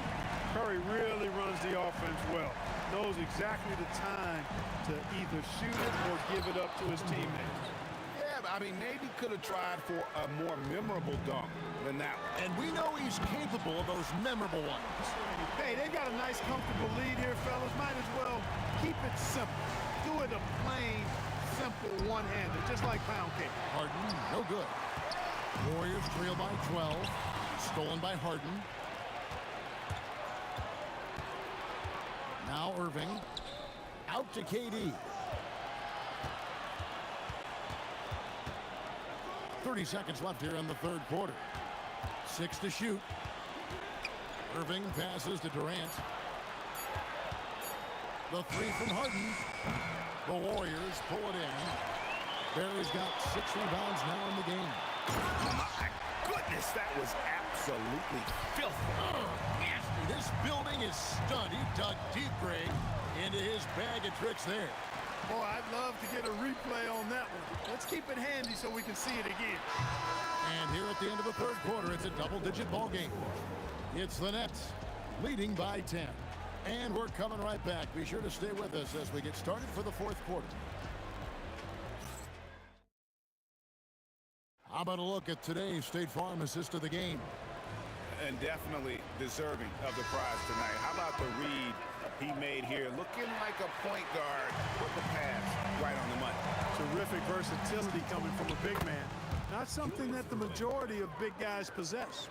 Curry really runs the offense well. knows exactly the time to either shoot it or give it up to his teammates. Yeah, I mean, maybe could have tried for a more memorable dunk than that one. And we know he's capable of those memorable ones. Hey, they got a nice, comfortable lead here, fellas. Might as well keep it simple. Do it a plain, simple one-hander, just like pound cake. Harden, no good. Warriors trail by 12. Stolen by Harden. Now Irving. Out to KD. 30 seconds left here in the third quarter. 6 to shoot. Irving passes to Durant. The three from Harden. The Warriors pull it in. Barry's got 6 rebounds now in the game. My goodness, that was absolutely filthy. Nasty. This building is stunned. He dug deep, Greg, into his bag of tricks there. Boy, I'd love to get a replay on that one. Let's keep it handy so we can see it again. And here at the end of the third quarter, it's a double-digit ball game. It's the Nets leading by 10. And we're coming right back. Be sure to stay with us as we get started for the fourth quarter. How about a look at today's State Farm assist of the game? And definitely deserving of the prize tonight. How about the read he made here? Looking like a point guard with the pass right on the money. Terrific versatility coming from a big man. Not something that the majority of big guys possess.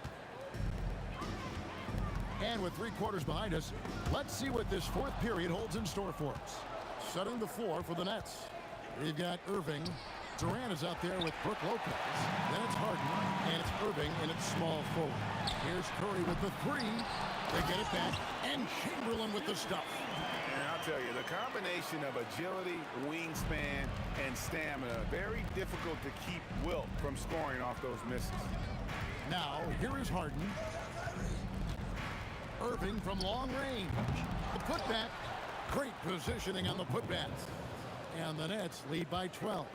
And with 3 quarters behind us, let's see what this fourth period holds in store for us. Setting the floor for the Nets. We've got Irving. Durant is out there with Brook Lopez. Then it's Harden, and it's Irving in its small forward. Here's Curry with the 3. They get it back, and Chamberlain with the stuff. And I'll tell you, the combination of agility, wingspan, and stamina, very difficult to keep Wilt from scoring off those misses. Now, here is Harden. Irving from long range. The putback. Great positioning on the putbacks. And the Nets lead by 12.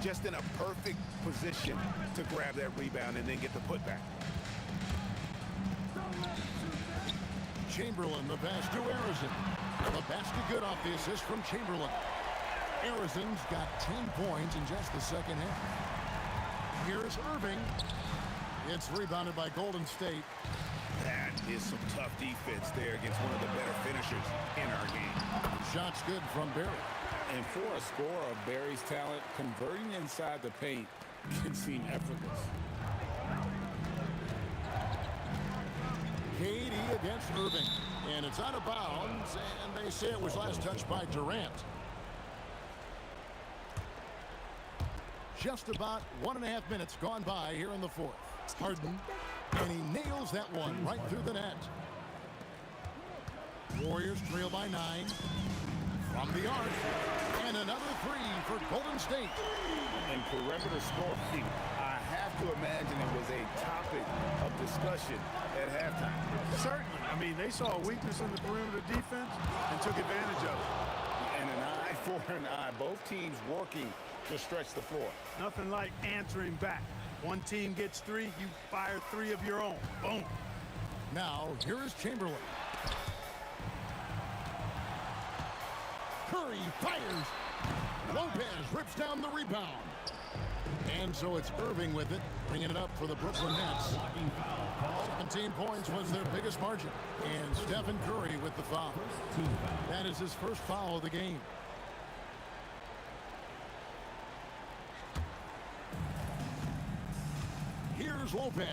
Just in a perfect position to grab that rebound and then get the putback. Chamberlain, the pass to Arizon. The basket good off the assist from Chamberlain. Arizon's got 10 points in just the second half. Here's Irving. It's rebounded by Golden State. That is some tough defense there against one of the better finishers in our game. Shots good from Barry. And for a scorer of Barry's talent, converting inside the paint can seem effortless. KD against Irving. And it's out of bounds, and they say it was last touched by Durant. Just about 1.5 minutes gone by here in the fourth. Harden, and he nails that one right through the net. Warriors trail by 9. From the arc, and another 3 for Golden State. And perimeter scoring, I have to imagine it was a topic of discussion at halftime. Certainly. I mean, they saw a weakness in the perimeter defense and took advantage of it. And an eye for an eye. Both teams working to stretch the floor. Nothing like answering back. One team gets 3, you fire 3 of your own. Boom. Now, here is Chamberlain. Curry fires. Lopez rips down the rebound. And so it's Irving with it, bringing it up for the Brooklyn Nets. 17 points was their biggest margin. And Stephen Curry with the foul. That is his first foul of the game. Here's Lopez.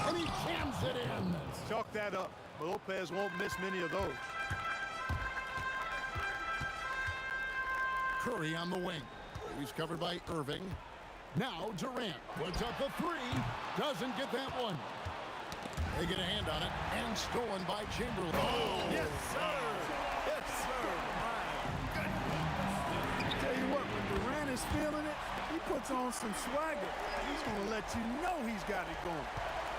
And he jams it in. Chalk that up. Lopez won't miss many of those. Curry on the wing. He's covered by Irving. Now Durant puts up a 3. Doesn't get that one. They get a hand on it and stolen by Chamberlain. Oh, yes, sir. Yes, sir. Tell you what, when Durant is feeling it, he puts on some swagger. He's going to let you know he's got it going.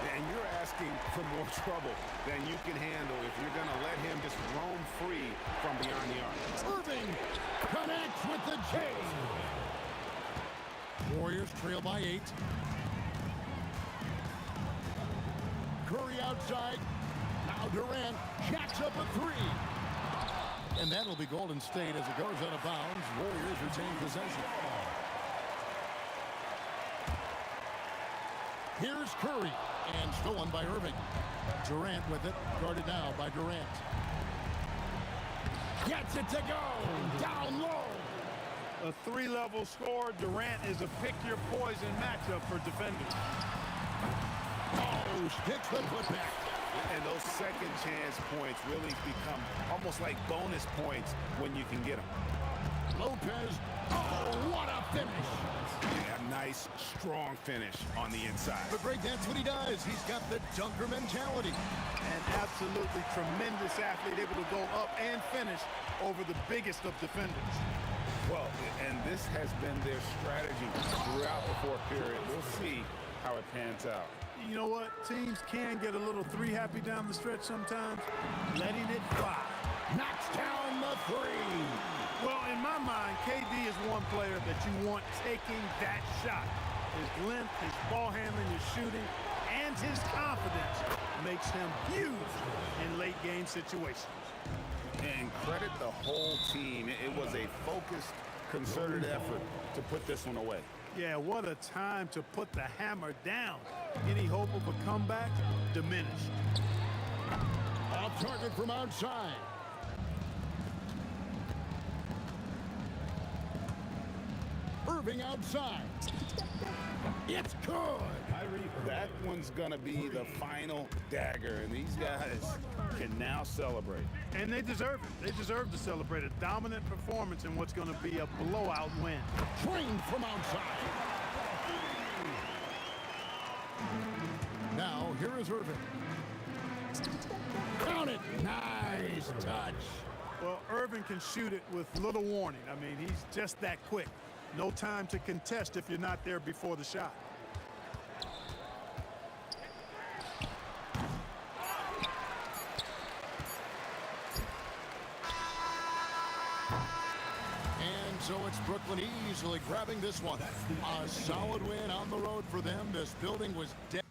And you're asking for more trouble than you can handle if you're going to let him just roam free from beyond the arc. Irving connects with the J. Warriors trail by 8. Curry outside. Now Durant jacks up a 3. And that'll be Golden State as it goes out of bounds. Warriors retain possession. Here's Curry, and stolen by Irving. Durant with it, guarded now by Durant. Gets it to go, down low. A three-level score. Durant is a pick-your-poison matchup for defenders. Oh, hits the putback. And those second-chance points really become almost like bonus points when you can get them. Lopez, oh, what a finish. Yeah, nice, strong finish on the inside. But Greg, that's what he does. He's got the dunker mentality. An absolutely tremendous athlete, able to go up and finish over the biggest of defenders. Well, and this has been their strategy throughout the fourth period. We'll see how it pans out. You know what? Teams can get a little three-happy down the stretch sometimes. Letting it fly. Knocks down the three. Well, in my mind, KD is one player that you want taking that shot. His length, his ball handling, his shooting, and his confidence makes him huge in late-game situations. And credit the whole team. It was a focused, concerted effort to put this one away. Yeah, what a time to put the hammer down. Any hope of a comeback diminished. Off target from outside. Irving outside. It's good. That one's going to be the final dagger, and these guys can now celebrate. And they deserve it. They deserve to celebrate a dominant performance in what's going to be a blowout win. Trained from outside. Now, here is Irving. Count it. Nice touch. Well, Irving can shoot it with little warning. I mean, he's just that quick. No time to contest if you're not there before the shot. And so it's Brooklyn easily grabbing this one. A solid win on the road for them. This building was dead.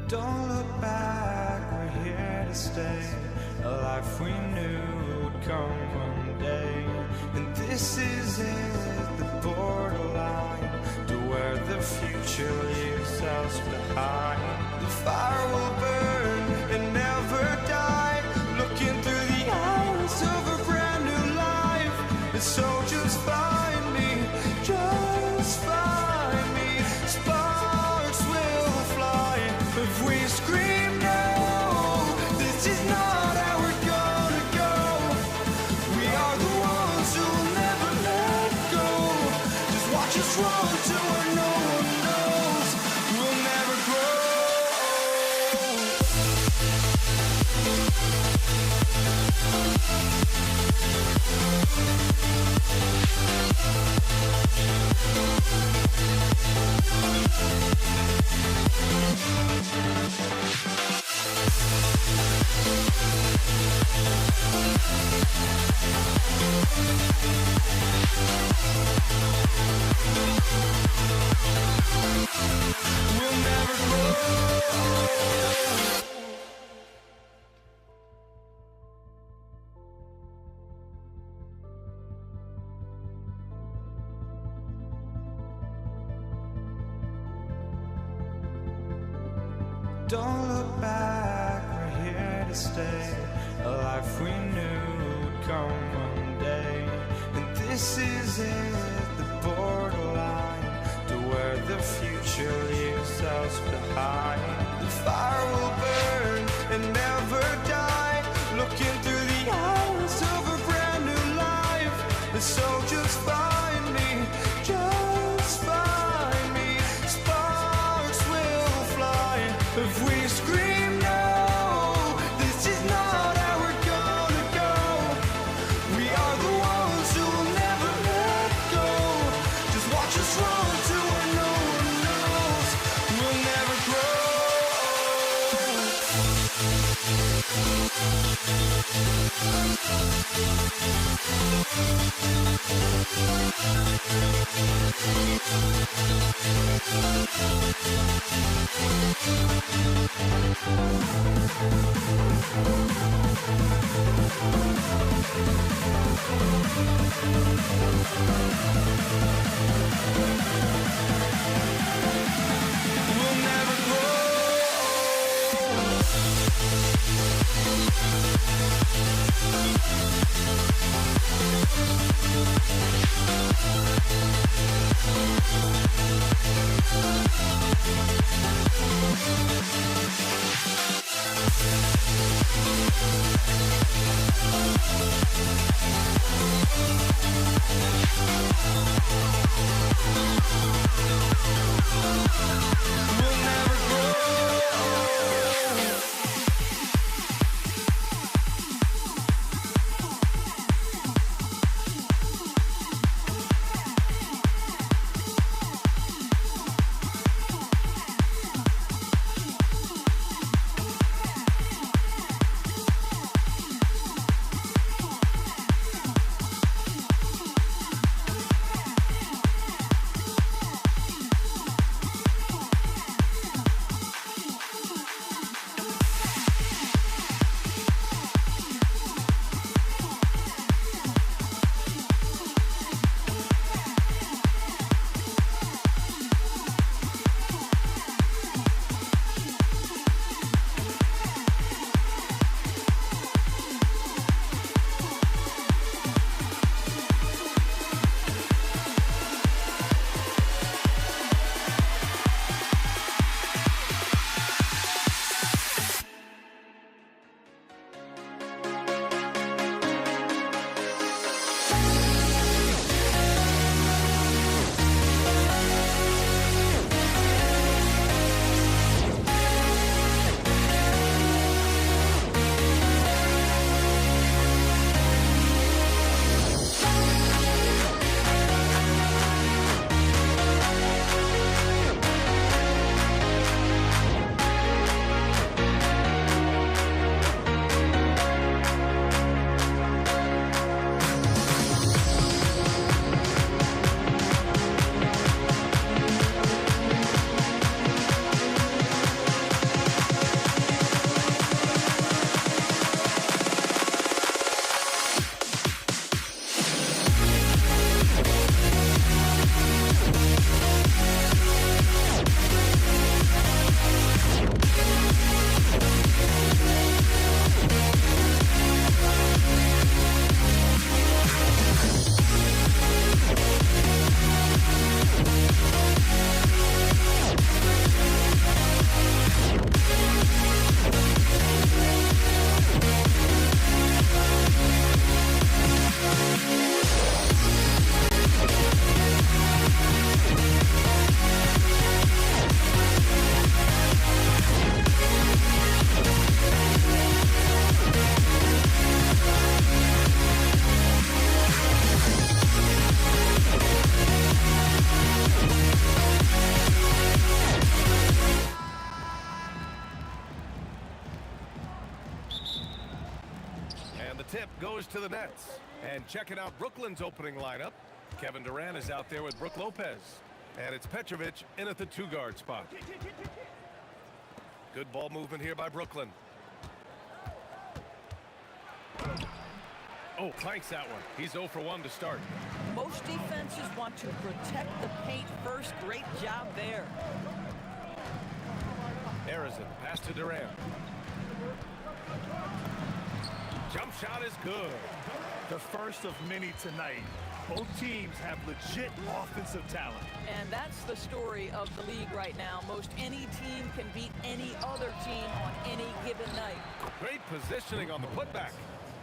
Don't look back, we're here to stay. A life we knew would come one day. And this is it, the borderline to where the future leaves us behind. The fire will burn and never die, looking through the eyes of a brand new life. And so just find me, just find me. Sparks will fly if we scream no. This is not how we're gonna go. We are the ones who will never let go. Just watch us run to where no one knows. We'll never grow. We'll never grow. Don't look back, we're here to stay. A life we knew would come one day. And this is it, the borderline to where the future leaves us behind. The fire will burn and never die, looking through the eyes of a brand new life. And so just find me, just find me. Sparks will fly if we scream no. This is not how we're gonna go. We are the ones who will never let go. Just watch us run to where no one knows. We'll never grow. We'll never grow. We'll never grow. goes to the nets. And checking out Brooklyn's opening lineup, Kevin Durant is out there with Brook Lopez. And it's Petrovic in at the 2-guard spot. Good ball movement here by Brooklyn. Oh, planks that one. He's 0 for 1 to start. Most defenses want to protect the paint first. Great job there. Arizin, pass to Durant. Jump shot is good. The first of many tonight. Both teams have legit offensive talent. And that's the story of the league right now. Most any team can beat any other team on any given night. Great positioning on the putback.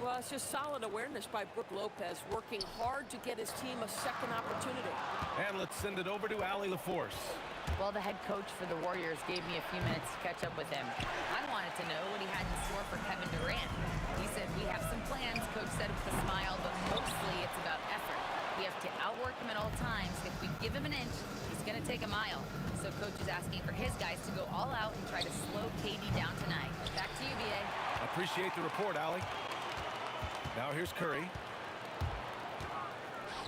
Well, it's just solid awareness by Brook Lopez, working hard to get his team a second opportunity. And let's send it over to Allie LaForce. Well, the head coach for the Warriors gave me a few minutes to catch up with him. I wanted to know what he had in store for Kevin Durant. He said, we have some plans, Coach said with a smile, but mostly it's about effort. We have to outwork him at all times. If we give him an inch, he's going to take a mile. So Coach is asking for his guys to go all out and try to slow KD down tonight. Back to you, B.A. Appreciate the report, Allie. Now here's Curry.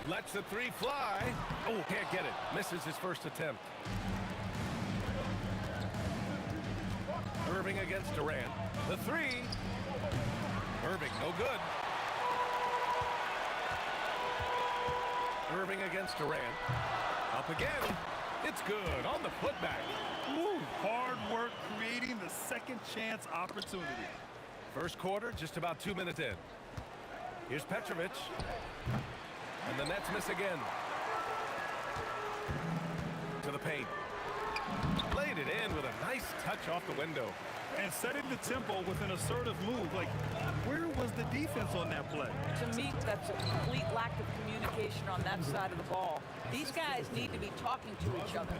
Lets the 3 fly. Oh, can't get it. Misses his first attempt. Irving against Durant. The 3. Irving, no good. Irving against Durant. Up again. It's good on the putback. Ooh, hard work creating the second chance opportunity. First quarter, just about 2 minutes in. Here's Petrovic. And the Nets miss again. To the paint. Laid it in with a nice touch off the window. And setting the tempo with an assertive move. Like, where was the defense on that play? To me, that's a complete lack of communication on that side of the ball. These guys need to be talking to each other.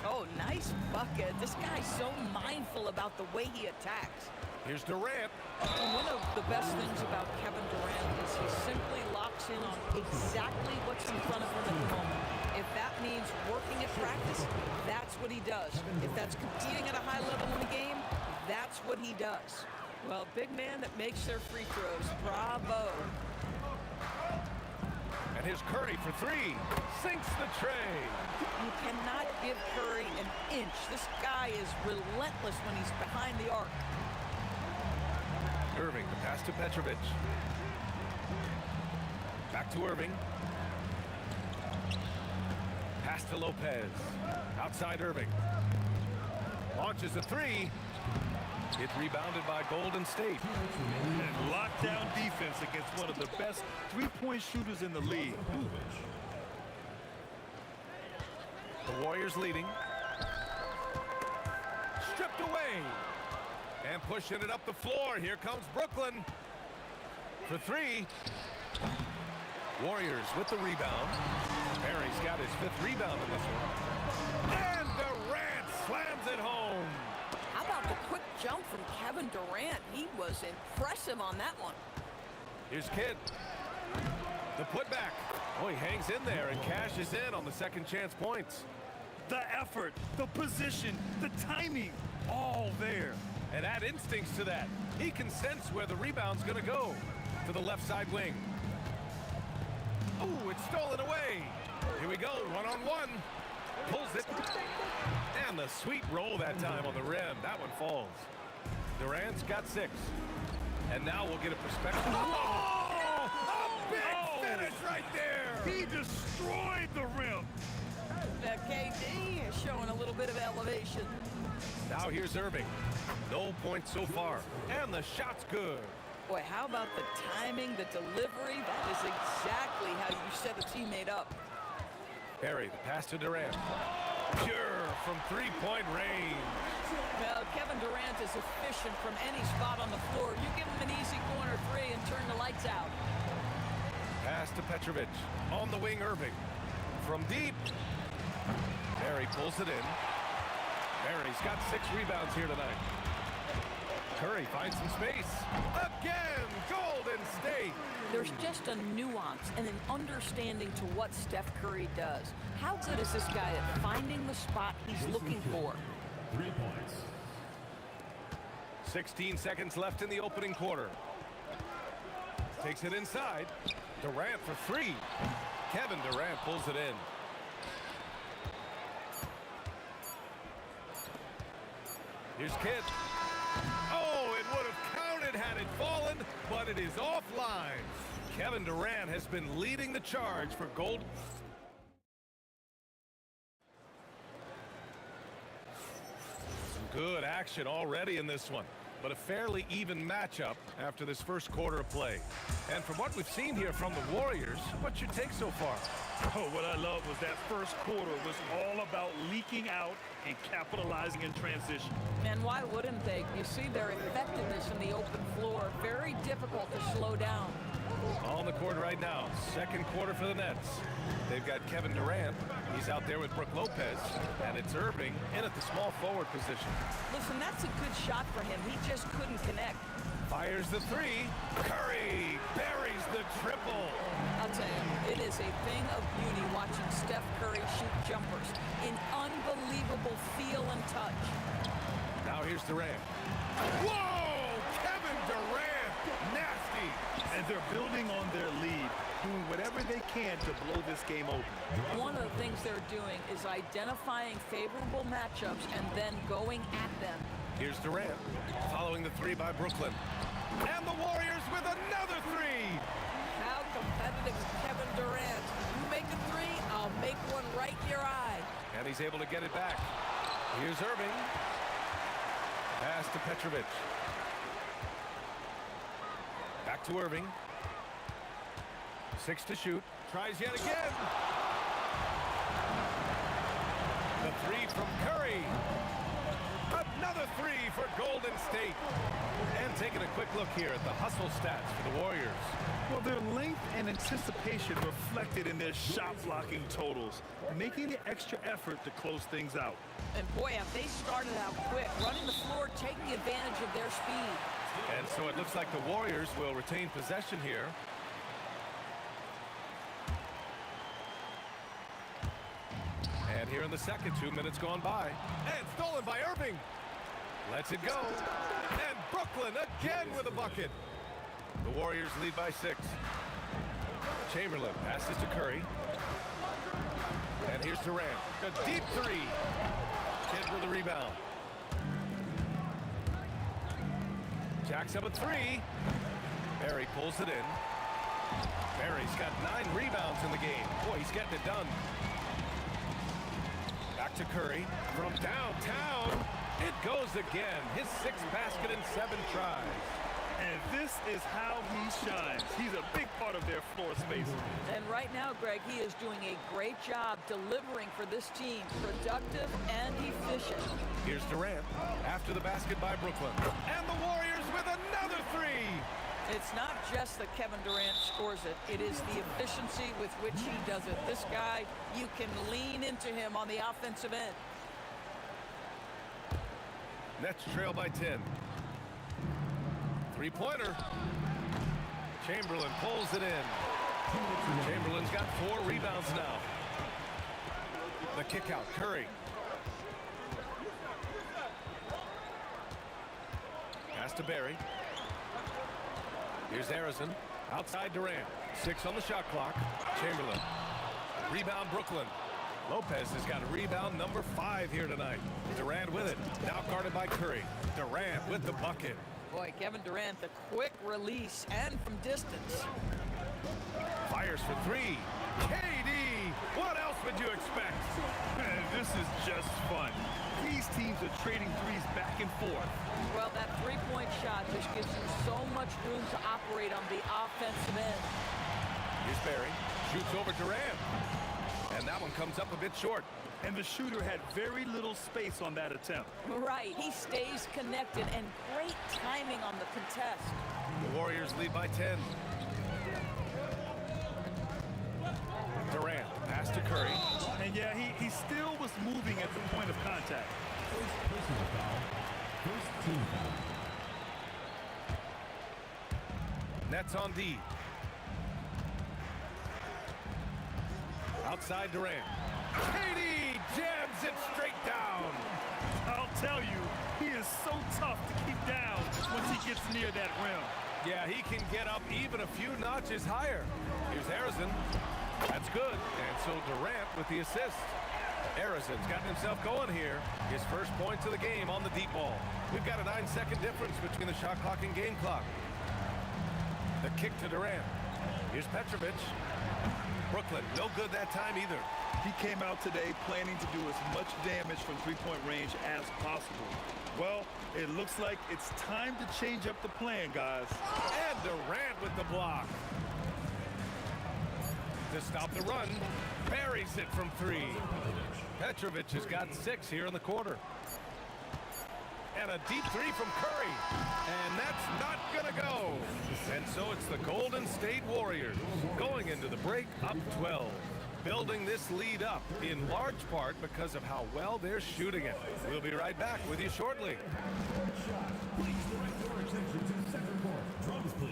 Oh, nice bucket. This guy's so mindful about the way he attacks. Here's Durant. And one of the best things about Kevin Durant is he simply locks in on exactly what's in front of him at the moment. If that means working at practice, that's what he does. If that's competing at a high level in the game, that's what he does. Well, big man that makes their free throws. Bravo. And here's Curry for 3. Sinks the tray. You cannot give Curry an inch. This guy is relentless when he's behind the arc. Irving, the pass to Petrovic. Back to Irving. Pass to Lopez. Outside Irving. Launches a 3. It's rebounded by Golden State. And lockdown defense against one of the best three-point shooters in the league. The Warriors leading. Stripped away. And pushing it up the floor. Here comes Brooklyn. For 3. Warriors with the rebound. Barry's got his 5th rebound in this one. And Durant slams it home. How about the quick jump from Kevin Durant? He was impressive on that one. Here's Kidd. The putback. Oh, he hangs in there and cashes in on the second chance points. The effort, the position, the timing, all there. And add instincts to that. He can sense where the rebound's going to go. To the left side wing. Oh, it's stolen away. Here we go, 1-on-1. Pulls it. And the sweet roll that time on the rim. That one falls. Durant's got 6. And now we'll get a perspective. Oh! A big finish right there. He destroyed the rim. KD is showing a little bit of elevation. Now here's Irving. No points so far. And the shot's good. Boy, how about the timing, the delivery? That is exactly how you set a teammate up. Barry, the pass to Durant. Pure from 3-point range. Well, Kevin Durant is efficient from any spot on the floor. You give him an easy corner 3 and turn the lights out. Pass to Petrovic. On the wing, Irving. From deep. Barry pulls it in. Barry's got 6 rebounds here tonight. Curry finds some space. Again, Golden State. There's just a nuance and an understanding to what Steph Curry does. How good is this guy at finding the spot he's looking for? 3 points. 16 seconds left in the opening quarter. Takes it inside. Durant for three. Kevin Durant pulls it in. Here's Kidd. Oh, it would have counted had it fallen, but it is offline. Kevin Durant has been leading the charge for gold. Some good action already in this one, but a fairly even matchup after this first quarter of play. And from what we've seen here from the Warriors, what's your take so far? Oh, what I love was that first quarter was all about leaking out and capitalizing in transition. And why wouldn't they? You see their effectiveness in the open floor. Very difficult to slow down. On the court right now, second quarter for the Nets. They've got Kevin Durant. He's out there with Brook Lopez. And it's Irving in at the small forward position. Listen, that's a good shot for him. He just couldn't connect. Fires the three. Curry buries the triple. I'll tell you, it is a thing of beauty watching Steph Curry shoot jumpers in unbelievable feel and touch. Now here's Durant. Whoa! Kevin Durant! Nasty! And they're building on their lead, doing whatever they can to blow this game open. One of the things they're doing is identifying favorable matchups and then going at them. Here's Durant, following the three by Brooklyn. And the Warriors with another three! How competitive is Kevin Durant? You make a three, I'll make one right in your eye. And he's able to get it back. Here's Irving. Pass to Petrovic. Back to Irving. 6 to shoot. Tries yet again. The three from Curry. Another three for Golden State. And taking a quick look here at the hustle stats for the Warriors. Well, their length and anticipation reflected in their shot blocking totals, making the extra effort to close things out. And boy, have they started out quick, running the floor, taking advantage of their speed. And so it looks like the Warriors will retain possession here. And here in the second, 2 minutes gone by. And stolen by Irving. Lets it go. And Brooklyn again with a bucket. The Warriors lead by 6. Chamberlain passes to Curry. And here's Durant. A deep three. Kidd with the rebound. Jacks up a three. Barry pulls it in. Barry's got 9 rebounds in the game. Boy, he's getting it done. Back to Curry. From downtown, it goes again. His 6th basket in 7 tries. And this is how he shines. He's a big part of their floor space. And right now, Greg, he is doing a great job delivering for this team. Productive and efficient. Here's Durant after the basket by Brooklyn. And the Warriors with another three. It's not just that Kevin Durant scores it. It is the efficiency with which he does it. This guy, you can lean into him on the offensive end. Nets trail by 10. Three-pointer. Chamberlain pulls it in. Chamberlain's got 4 rebounds now. The kick out, Curry. Pass to Barry. Here's Harrison. Outside Durant. 6 on the shot clock. Chamberlain. Rebound Brooklyn. Lopez has got a rebound number 5 here tonight. Durant with it. Now guarded by Curry. Durant with the bucket. Boy, Kevin Durant, the quick release and from distance. Fires for 3. KD! What else would you expect? Man, this is just fun. These teams are trading threes back and forth. Well, that three-point shot just gives you so much room to operate on the offensive end. Here's Barry. Shoots over Durant. And that one comes up a bit short. And the shooter had very little space on that attempt. Right, he stays connected and great timing on the contest. The Warriors lead by 10. Durant, pass to Curry. And yeah, he still was moving at the point of contact. First personal foul. First team foul. Nets on D. Outside Durant. KD jams it straight down. I'll tell you, he is so tough to keep down once he gets near that rim. Yeah, he can get up even a few notches higher. Here's Harrison. That's good. And so Durant with the assist. Harrison's gotten himself going here. His first points of the game on the deep ball. We've got a 9-second difference between the shot clock and game clock. The kick to Durant. Here's Petrovic. Brooklyn, no good that time either. He came out today planning to do as much damage from three-point range as possible. Well, it looks like it's time to change up the plan, guys. And Durant with the block. To stop the run, buries it from 3. Petrovic has got 6 here in the quarter. And a deep 3 from Curry. And that's not going to go. And so it's the Golden State Warriors going into the break up 12. Building this lead up in large part because of how well they're shooting it. We'll be right back with you shortly. Please direct your attention to center court. Drums, please.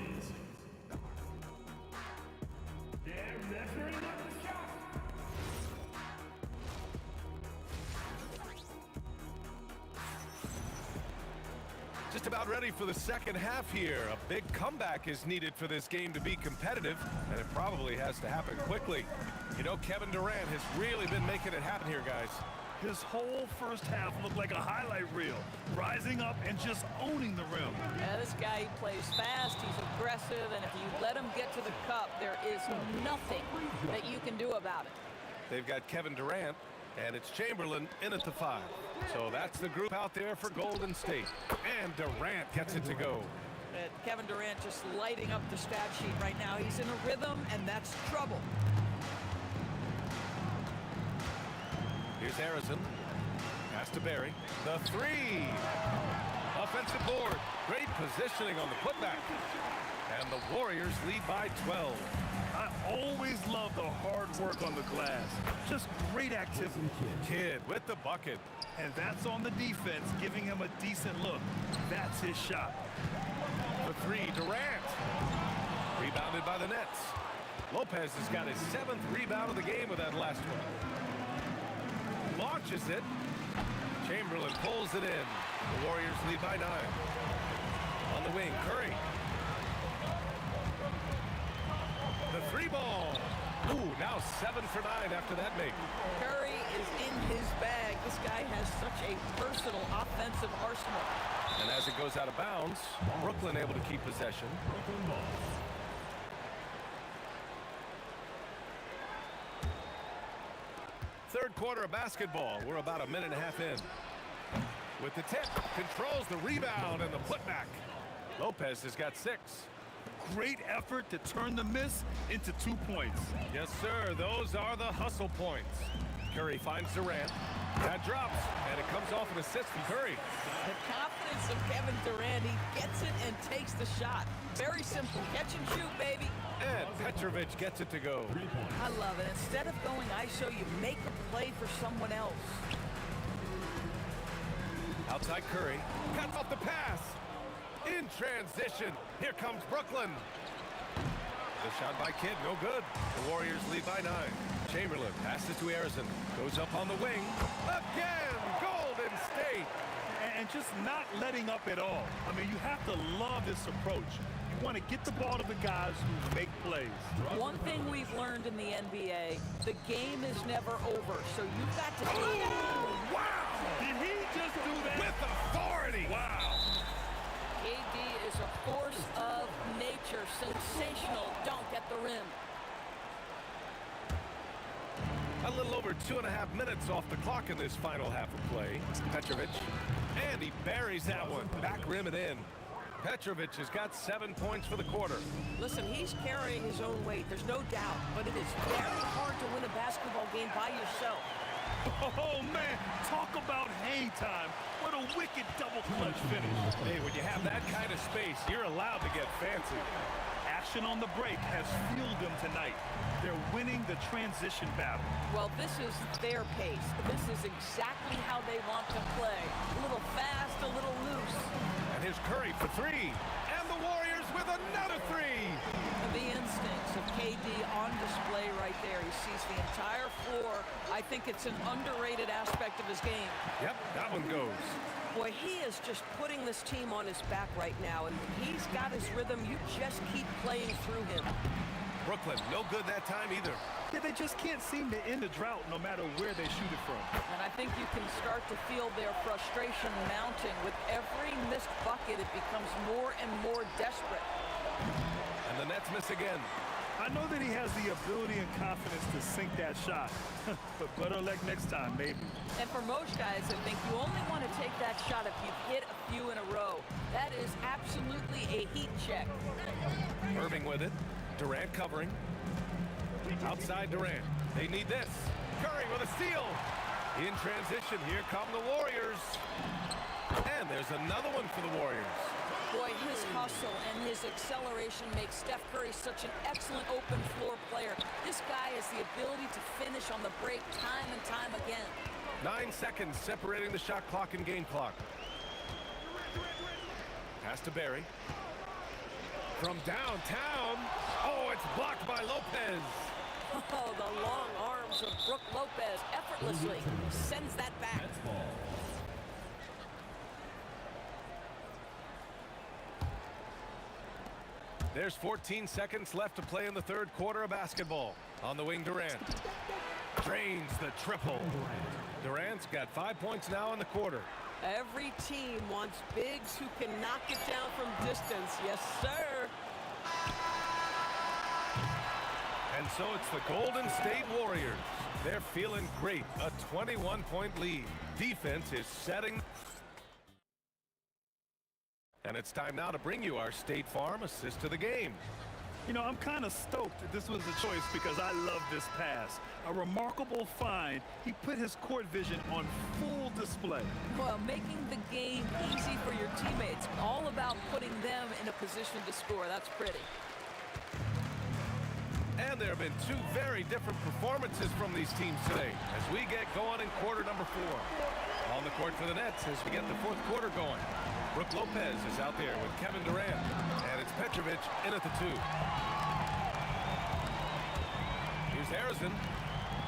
Just about ready for the second half here. A big comeback is needed for this game to be competitive, and it probably has to happen quickly. You know, Kevin Durant has really been making it happen here, guys. His whole first half looked like a highlight reel, rising up and just owning the rim. Yeah, this guy, he plays fast, he's aggressive, and if you let him get to the cup, there is nothing that you can do about it. They've got Kevin Durant, and it's Chamberlain in at the 5. So that's the group out there for Golden State. And Durant gets it to go. Kevin Durant just lighting up the stat sheet right now. He's in a rhythm, and that's trouble. Here's Harrison. Pass to Barry. The 3. Offensive board. Great positioning on the putback. And the Warriors lead by 12. I always love the hard work on the glass. Just great activity. Kidd with the bucket. And that's on the defense, giving him a decent look. That's his shot. The 3, Durant. Rebounded by the Nets. Lopez has got his 7th rebound of the game with that last one. Launches it. Chamberlain pulls it in. The Warriors lead by 9. On the wing, Curry. The 3 ball. Ooh, now 7 for 9 after that make. Curry is in his bag. This guy has such a versatile offensive arsenal. And as it goes out of bounds, Brooklyn able to keep possession. Brooklyn ball. Third quarter of basketball. We're about a minute and a half in. With the tip, controls the rebound and the putback. Lopez has got 6. Great effort to turn the miss into 2 points. Yes, sir. Those are the hustle points. Curry finds Durant. That drops, and it comes off an assist from Curry. The confidence of Kevin Durant. He gets it and takes the shot. Very simple. Catch and shoot, baby. And Petrovic gets it to go. I love it. Instead of going ISO, you make a play for someone else. Outside Curry. Cuts off the pass. In transition. Here comes Brooklyn. The shot by Kidd, no good. The Warriors lead by 9. Chamberlain passes to Harrison. Goes up on the wing. Again, Golden State. And just not letting up at all. I mean, you have to love this approach. You want to get the ball to the guys who make plays. One thing we've learned in the NBA, the game is never over. So you've got to... Oh, wow! Did he just do that? With authority. Wow. KD is a force of nature. Sensational dunk at the rim. A little over 2.5 minutes off the clock in this final half of play. Petrovic. And he buries that one. Back rim and in. Petrovic has got 7 points for the quarter. Listen, he's carrying his own weight. There's no doubt. But it is very hard to win a basketball game by yourself. Oh, man. Talk about hang time. What a wicked double clutch finish. Hey, when you have that kind of space, you're allowed to get fancy. Action on the break has fueled them tonight. They're winning the transition battle. Well, this is their pace. This is exactly how they want to play. A little fast, a little loose. And here's Curry for 3. And the Warriors with another 3. The instincts of KD on display right there. He sees the entire floor. I think it's an underrated aspect of his game. Yep, that one goes. Boy, he is just putting this team on his back right now, and when he's got his rhythm, you just keep playing through him. Brooklyn, no good that time either. Yeah, they just can't seem to end the drought no matter where they shoot it from. And I think you can start to feel their frustration mounting. With every missed bucket, it becomes more and more desperate. And the Nets miss again. I know that he has the ability and confidence to sink that shot, but better luck next time, maybe. And for most guys, I think you only want to take that shot if you've hit a few in a row. That is absolutely a heat check. Irving with it. Durant covering. Outside Durant. They need this. Curry with a steal. In transition, here come the Warriors. And there's another one for the Warriors. Boy, his hustle and his acceleration makes Steph Curry such an excellent open floor player. This guy has the ability to finish on the break time and time again. 9 seconds separating the shot clock and game clock. Pass to Barry. From downtown. Oh, it's blocked by Lopez. Oh, the long arms of Brook Lopez effortlessly sends that back. There's 14 seconds left to play in the third quarter of basketball. On the wing, Durant. Drains the triple. Durant's got 5 points now in the quarter. Every team wants bigs who can knock it down from distance. Yes, sir. And so it's the Golden State Warriors. They're feeling great. A 21-point lead. Defense is setting. And it's time now to bring you our State Farm assist to the game. You know, I'm kind of stoked that this was a choice because I love this pass. A remarkable find. He put his court vision on full display. Well, making the game easy for your teammates. All about putting them in a position to score. That's pretty. And there have been two very different performances from these teams today as we get going in quarter number 4. On the court for the Nets as we get the fourth quarter going. Brook Lopez is out there with Kevin Durant. And it's Petrovic in at the 2. Here's Harrison.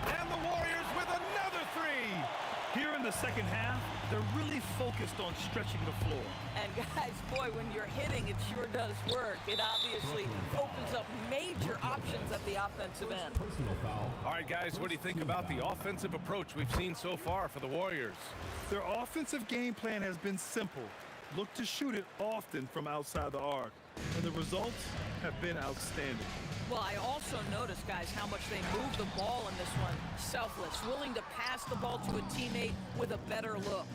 And the Warriors with another 3. Here in the second half, they're really focused on stretching the floor. And guys, boy, when you're hitting, it sure does work. It obviously opens up major options at the offensive end. Personal foul. All right, guys, what do you think about the offensive approach we've seen so far for the Warriors? Their offensive game plan has been simple. Look to shoot it often from outside the arc. And the results have been outstanding. Well, I also noticed, guys, how much they move the ball in this one. Selfless, willing to pass the ball to a teammate with a better look.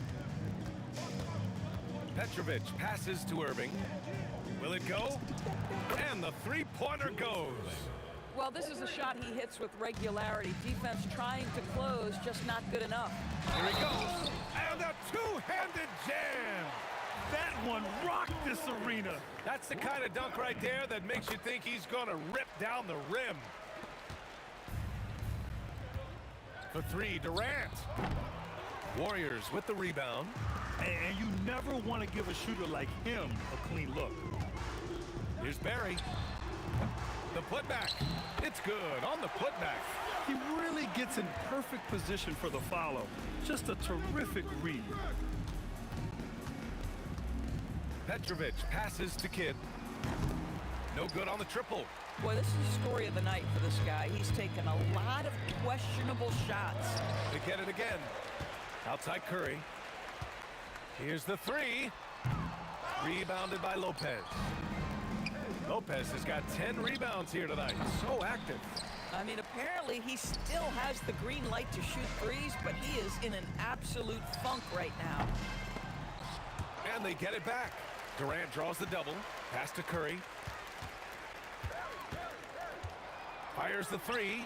Petrovic passes to Irving. Will it go? And the three-pointer goes. Well, this is a shot he hits with regularity. Defense trying to close, just not good enough. Here he goes. And a two-handed jam. That one rocked this arena. That's the kind of dunk right there that makes you think he's going to rip down the rim. For 3, Durant. Warriors with the rebound. And you never want to give a shooter like him a clean look. Here's Barry. The putback. It's good on the putback. He really gets in perfect position for the follow. Just a terrific read. Petrovic passes to Kidd. No good on the triple. Boy, this is the story of the night for this guy. He's taken a lot of questionable shots. They get it again. Outside Curry. Here's the 3. Rebounded by Lopez. Lopez has got 10 rebounds here tonight. So active. I mean, apparently he still has the green light to shoot threes, but he is in an absolute funk right now. And they get it back. Durant draws the double. Pass to Curry. Fires the 3.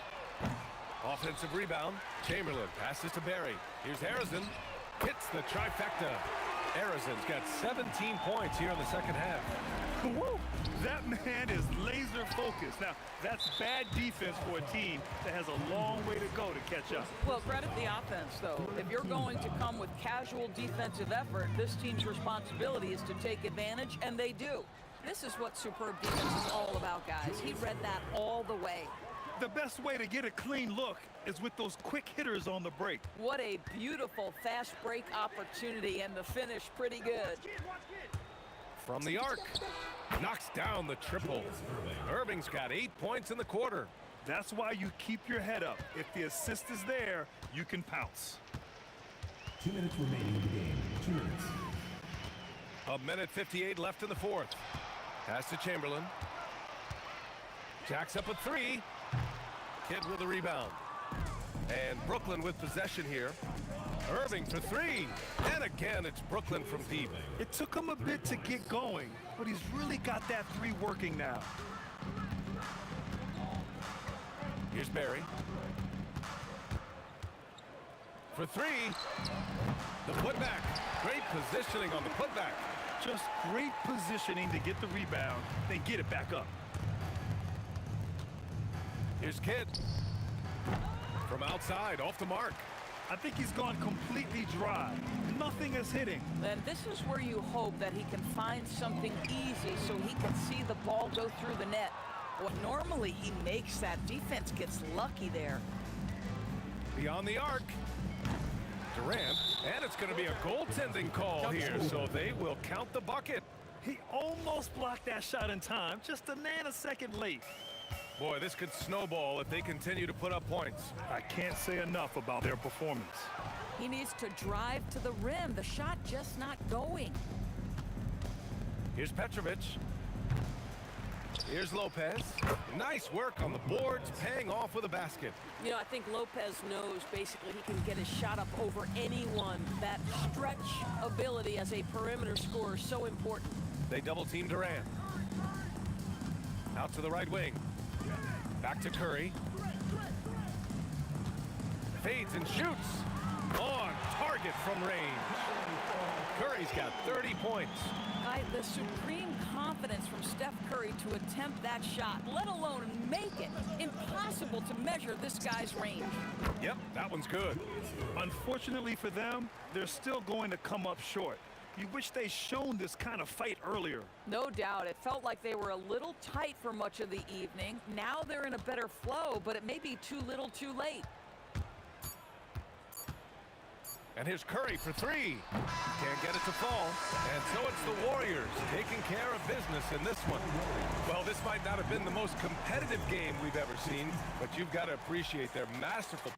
Offensive rebound. Chamberlain passes to Barry. Here's Harrison. Hits the trifecta. Harrison's got 17 points here in the second half. Woo! That man is laser focused. Now, that's bad defense for a team that has a long way to go to catch up. Well, credit the offense, though. If you're going to come with casual defensive effort, this team's responsibility is to take advantage, and they do. This is what superb defense is all about, guys. He read that all the way. The best way to get a clean look is with those quick hitters on the break. What a beautiful fast break opportunity, and the finish pretty good. From the arc, knocks down the triple. Irving's got 8 points in the quarter. That's why you keep your head up. If the assist is there, you can pounce. 2 minutes remaining in the game. 2 minutes. A minute 58 left in the fourth. Pass to Chamberlain. Jacks up a three. Kidd with a rebound. And Brooklyn with possession here. Irving for three. And again, it's Brooklyn from deep. It took him a bit to get going, but he's really got that three working now. Here's Barry. For three. The putback. Great positioning on the putback. Just great positioning to get the rebound, then get it back up. Here's Kidd. From outside, off the mark. I think he's gone completely dry. Nothing is hitting. And this is where you hope that he can find something easy so he can see the ball go through the net. Well, normally he makes that. Defense gets lucky there. Beyond the arc. Durant, and it's going to be a goaltending call here, so they will count the bucket. He almost blocked that shot in time, just a nanosecond late. Boy, this could snowball if they continue to put up points. I can't say enough about their performance. He needs to drive to the rim. The shot just not going. Here's Petrovic. Here's Lopez. Nice work on the boards, paying off with a basket. You know, I think Lopez knows basically he can get his shot up over anyone. That stretch ability as a perimeter scorer is so important. They double team Durant. Out to the right wing. Back to Curry. Fades and shoots. On target from range. Curry's got 30 points. The supreme confidence from Steph Curry to attempt that shot, let alone make it. Impossible to measure this guy's range. Yep, that one's good. Unfortunately for them, they're still going to come up short. You wish they'd shown this kind of fight earlier. No doubt. It felt like they were a little tight for much of the evening. Now they're in a better flow, but it may be too little too late. And here's Curry for three. Can't get it to fall. And so it's the Warriors taking care of business in this one. Well, this might not have been the most competitive game we've ever seen, but you've got to appreciate their masterful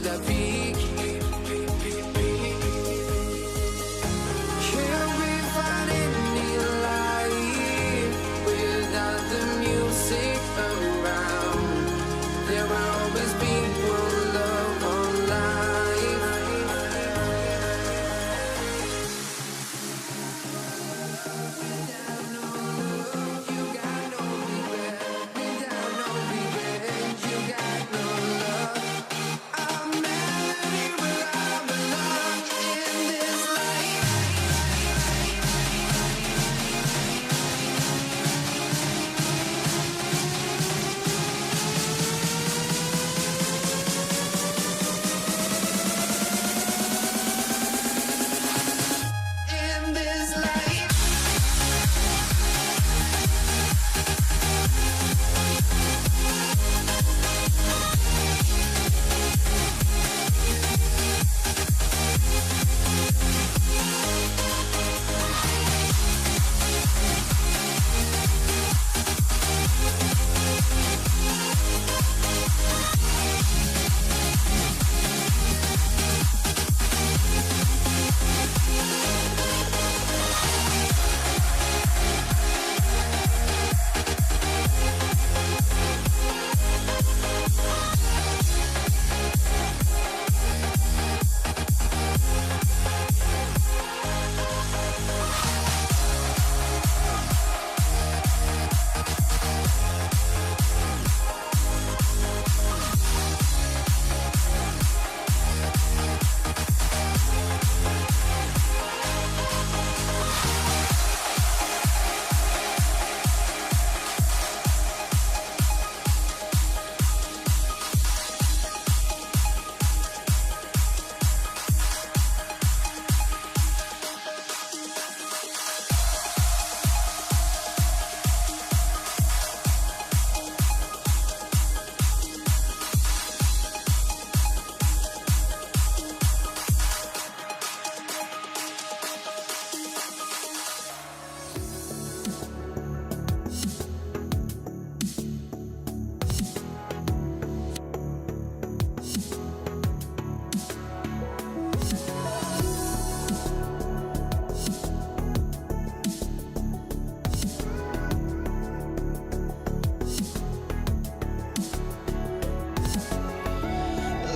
with a peak. Can we find any light without the music around? There will always be one love, one life. Without no love, you got no regret. Without no regret, you got no love. I'm melody where I belong in this life. In this life.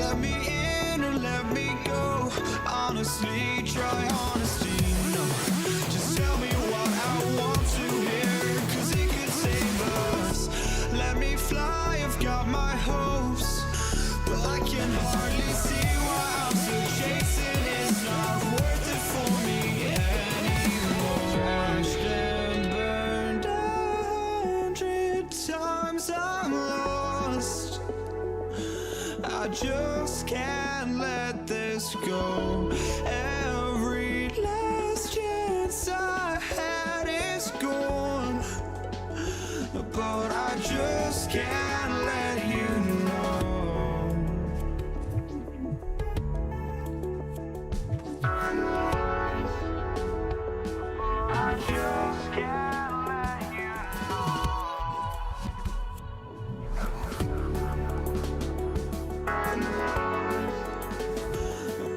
Let me in or let me go. Honestly, try honesty. No, just tell me what I want to hear, 'cause it could save us. Let me fly, I've got my hopes, but I can hardly see why I'm still chasing. It's not worth it for me anymore. Crashed and burned 100 times, I'm lost. I just can't let this go. Every last chance I had is gone, but I just can't let you know. I just can't let you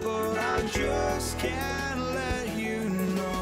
but I just can't let you know.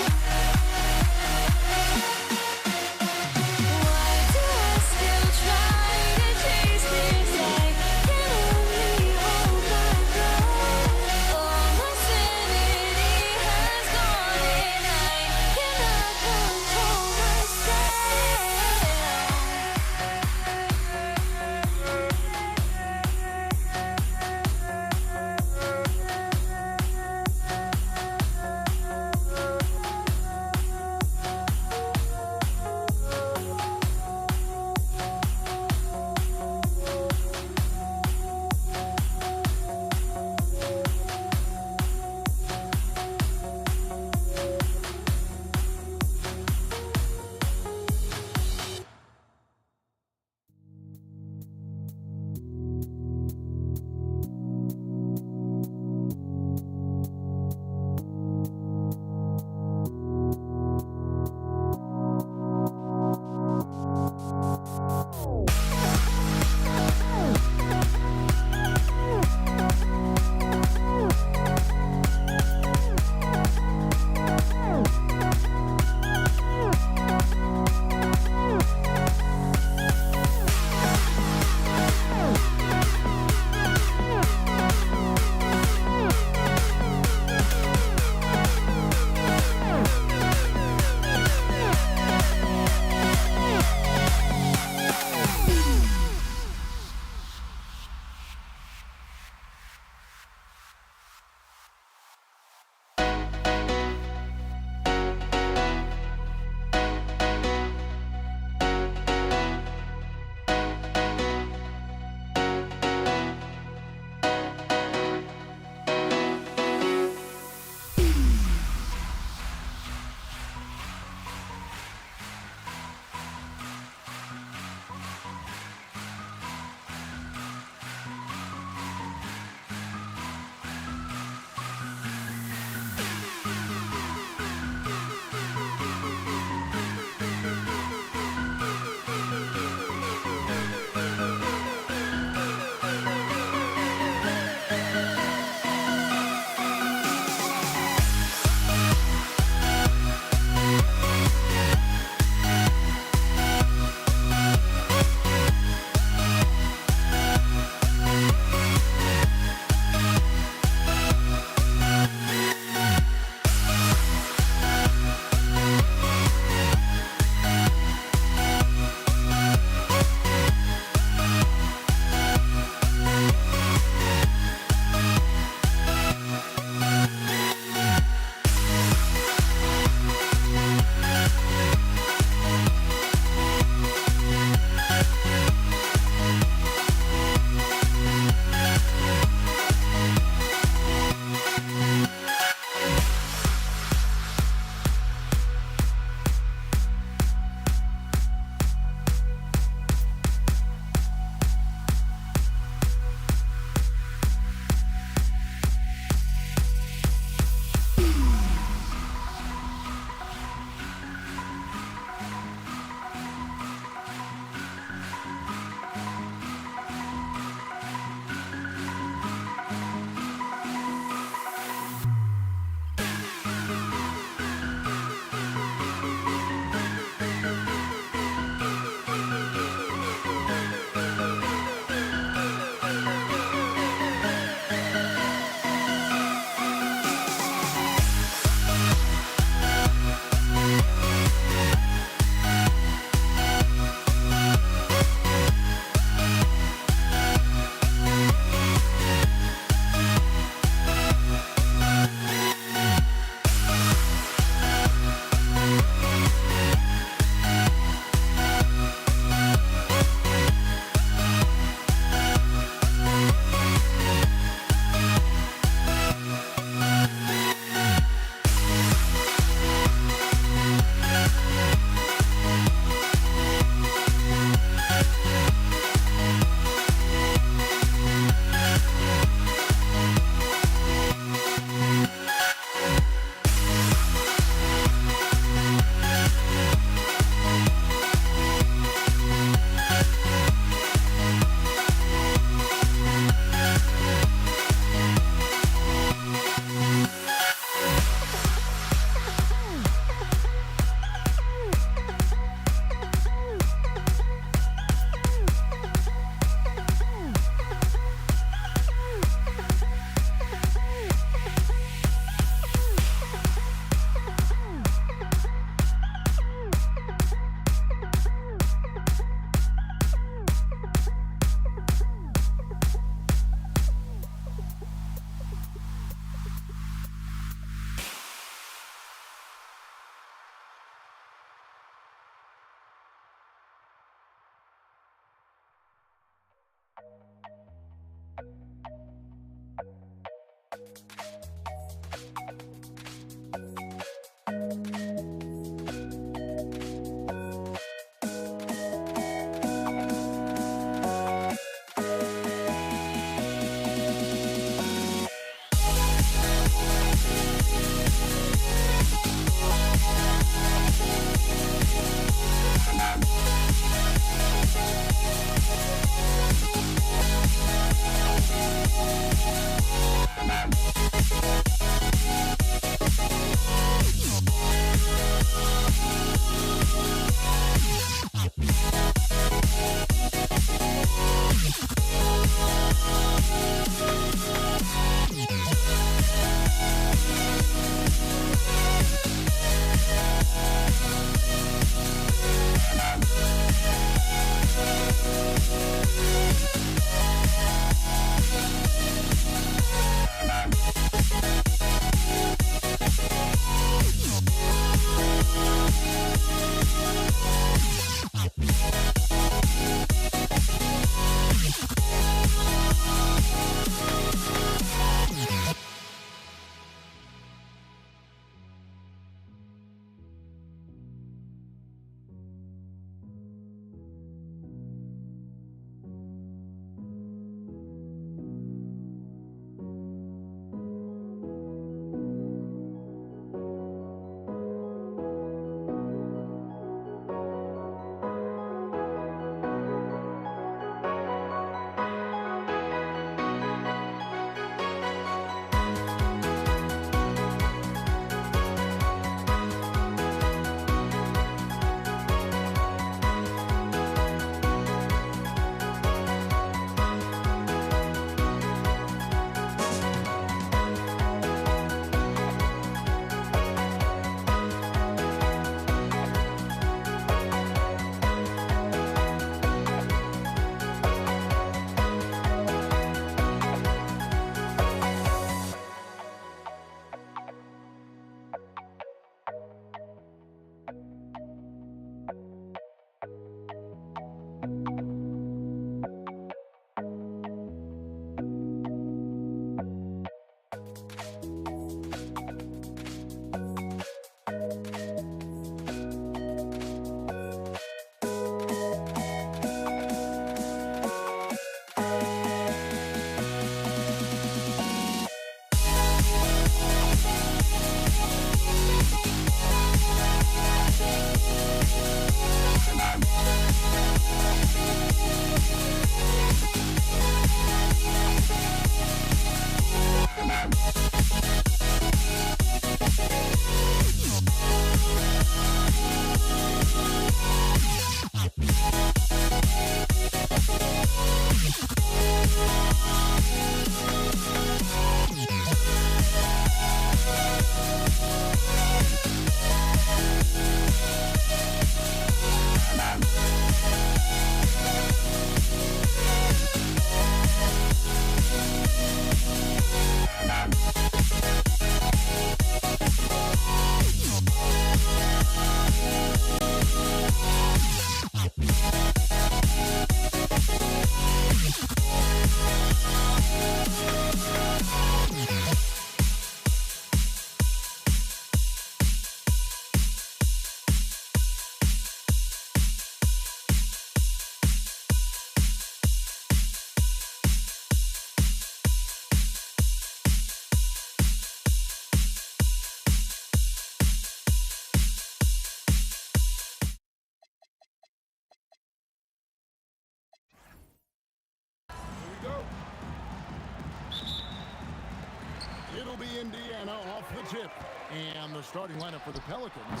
It'll be Indiana off the tip. And the starting lineup for the Pelicans,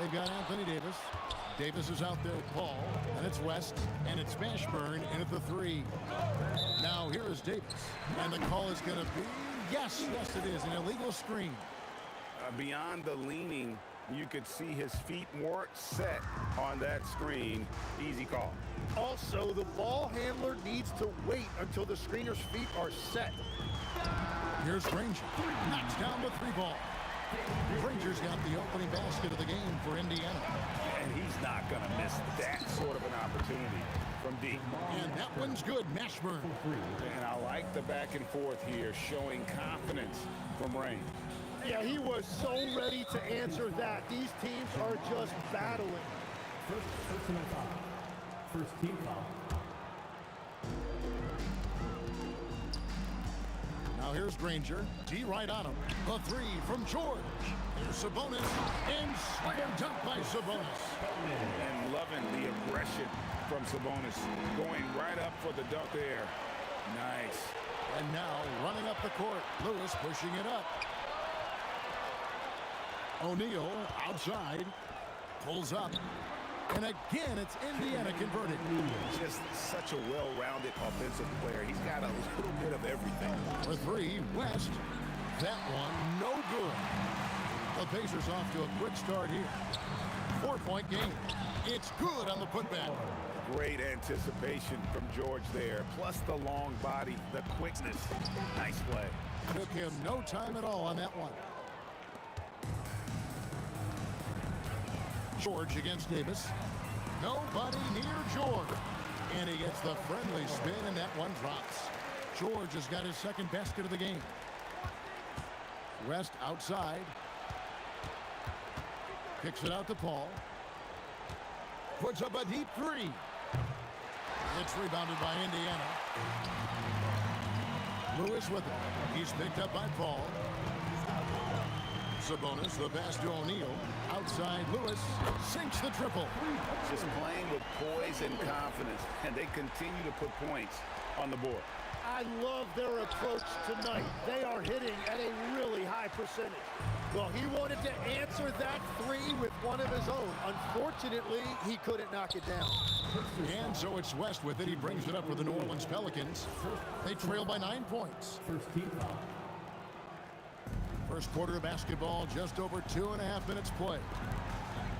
they've got Anthony Davis. Davis is out there with Paul, and it's West, and it's Mashburn in at the 3. Now here is Davis, and the call is going to be, yes, it is, an illegal screen. Beyond the leaning, you could see his feet weren't set on that screen. Easy call. Also, the ball handler needs to wait until the screener's feet are set. Here's Granger. Knocks down the 3 ball. Granger's got the opening basket of the game for Indiana. And he's not going to miss that sort of an opportunity from deep. And that one's good. Mashburn. And I like the back and forth here, showing confidence from Rain. Yeah, he was so ready to answer that. These teams are just battling. First personal foul. First team foul. Now here's Granger. D right on him. A 3 from George. Here's Sabonis. And slam dunk by Sabonis. And loving the aggression from Sabonis. Going right up for the dunk there. Nice. And now running up the court. Lewis pushing it up. O'Neal outside. Pulls up. And again, it's Indiana converted. Just such a well-rounded offensive player. He's got a little bit of everything. For 3, West. That one, no good. The Pacers off to a quick start here. 4-point game. It's good on the putback. Great anticipation from George there. Plus the long body, the quickness. Nice play. Took him no time at all on that one. George against Davis. Nobody near George. And he gets the friendly spin, and that one drops. George has got his second basket of the game. West outside. Kicks it out to Paul. Puts up a deep 3. It's rebounded by Indiana. Lewis with it. He's picked up by Paul. Sabonis, the pass to O'Neal. Outside, Lewis sinks the triple. Just playing with poise and confidence, and they continue to put points on the board. I love their approach tonight. They are hitting at a really high percentage. Well, he wanted to answer that 3 with one of his own. Unfortunately, he couldn't knock it down. And so it's West with it. He brings it up for the New Orleans Pelicans. They trail by 9 points. First team foul. First quarter of basketball, just over 2.5 minutes play.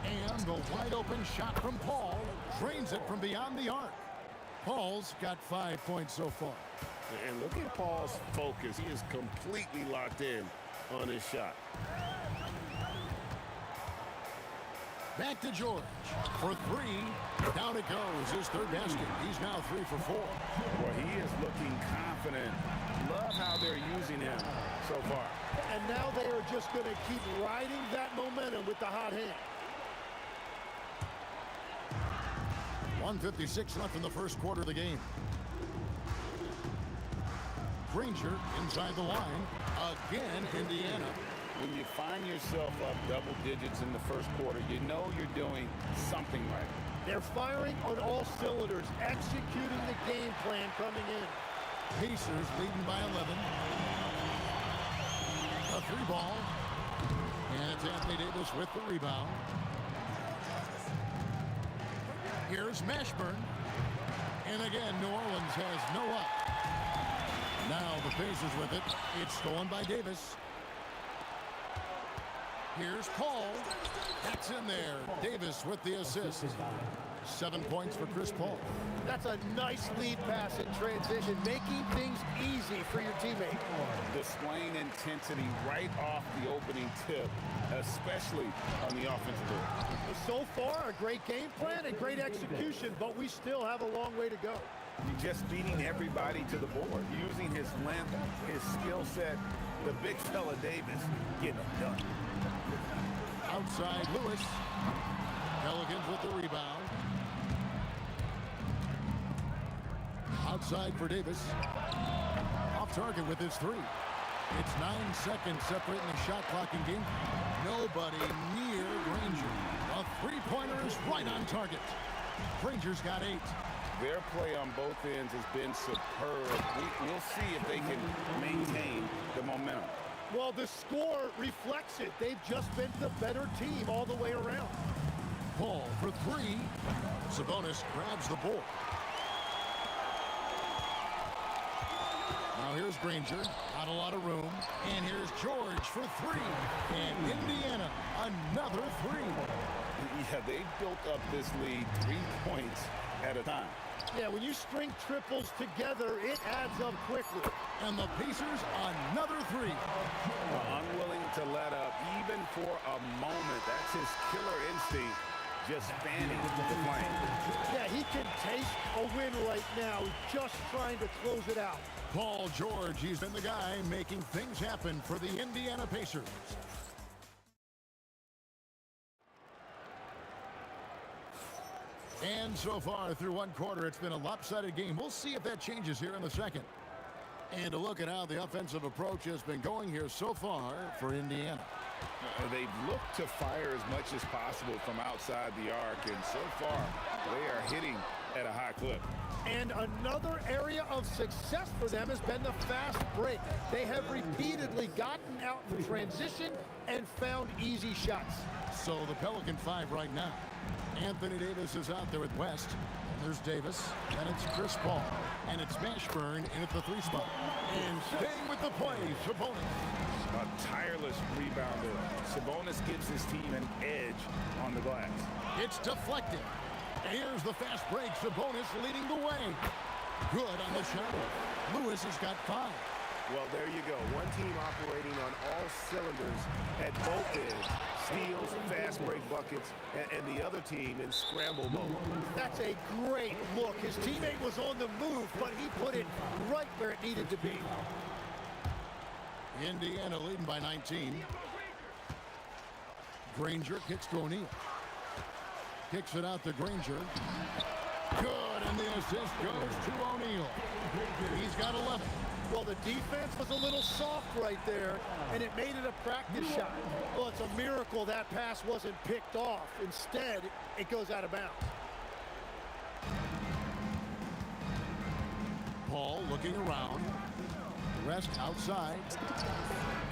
And the wide open shot from Paul drains it from beyond the arc. Paul's got 5 points so far. And look at Paul's focus. He is completely locked in on his shot. Back to George for 3. Down it goes. His third basket. He's now 3 for 4. Well, he is looking confident. Love how they're using him so far. And now they are just going to keep riding that momentum with the hot hand. 1:56 left in the first quarter of the game. Granger inside the line. Again, Indiana. When you find yourself up double digits in the first quarter, you know you're doing something right. They're firing on all cylinders, executing the game plan coming in. Pacers leading by 11. A three ball. And it's Anthony Davis with the rebound. Here's Mashburn. And again, New Orleans has no up. Now the Pacers with it. It's stolen by Davis. Here's Paul. That's in there. Davis with the assist. 7 points for Chris Paul. That's a nice lead pass in transition, making things easy for your teammate. Displaying intensity right off the opening tip, especially on the offensive end. So far, a great game plan and great execution, but we still have a long way to go. Just beating everybody to the board, using his length, his skill set, the big fella Davis getting it done. Outside Lewis. Pelicans with the rebound. Outside for Davis. Off target with his three. It's 9 seconds separating the shot clock in game. Nobody near Granger. A three-pointer is right on target. Granger's got 8. Their play on both ends has been superb. We'll see if they can maintain the momentum. Well, the score reflects it. They've just been the better team all the way around. Paul for 3. Sabonis grabs the board. Now here's Granger. Not a lot of room. And here's George for 3. And Indiana, another 3. Yeah, they built up this lead 3 points at a time. Yeah, when you string triples together, it adds up quickly. And the Pacers, another 3. Unwilling to let up even for a moment. That's his killer instinct, just fanning the flame. Yeah, he can taste a win right now, just trying to close it out. Paul George, he's been the guy making things happen for the Indiana Pacers. And so far through one quarter, it's been a lopsided game. We'll see if that changes here in the second. And to look at how the offensive approach has been going here so far for Indiana. They've looked to fire as much as possible from outside the arc, and so far they are hitting at a high clip. And another area of success for them has been the fast break. They have repeatedly gotten out in transition and found easy shots. So the Pelican 5 right now. Anthony Davis is out there with West. And there's Davis. And it's Chris Paul. And it's Mashburn in at the 3 spot. And staying with the play, Sabonis. A tireless rebounder. Sabonis gives his team an edge on the glass. It's deflected. Here's the fast break. Sabonis leading the way. Good on the shot. Lewis has got 5. Well, there you go. One team operating on all cylinders at both ends. Steals, fast break buckets, and the other team in scramble mode. That's a great look. His teammate was on the move, but he put it right where it needed to be. Indiana leading by 19. Granger kicks to O'Neal. Kicks it out to Granger. Good, and the assist goes to O'Neal. He's got 11. Well, the defense was a little soft right there, and it made it a practice shot. Well, it's a miracle that pass wasn't picked off. Instead, it goes out of bounds. Paul looking around. Rest outside.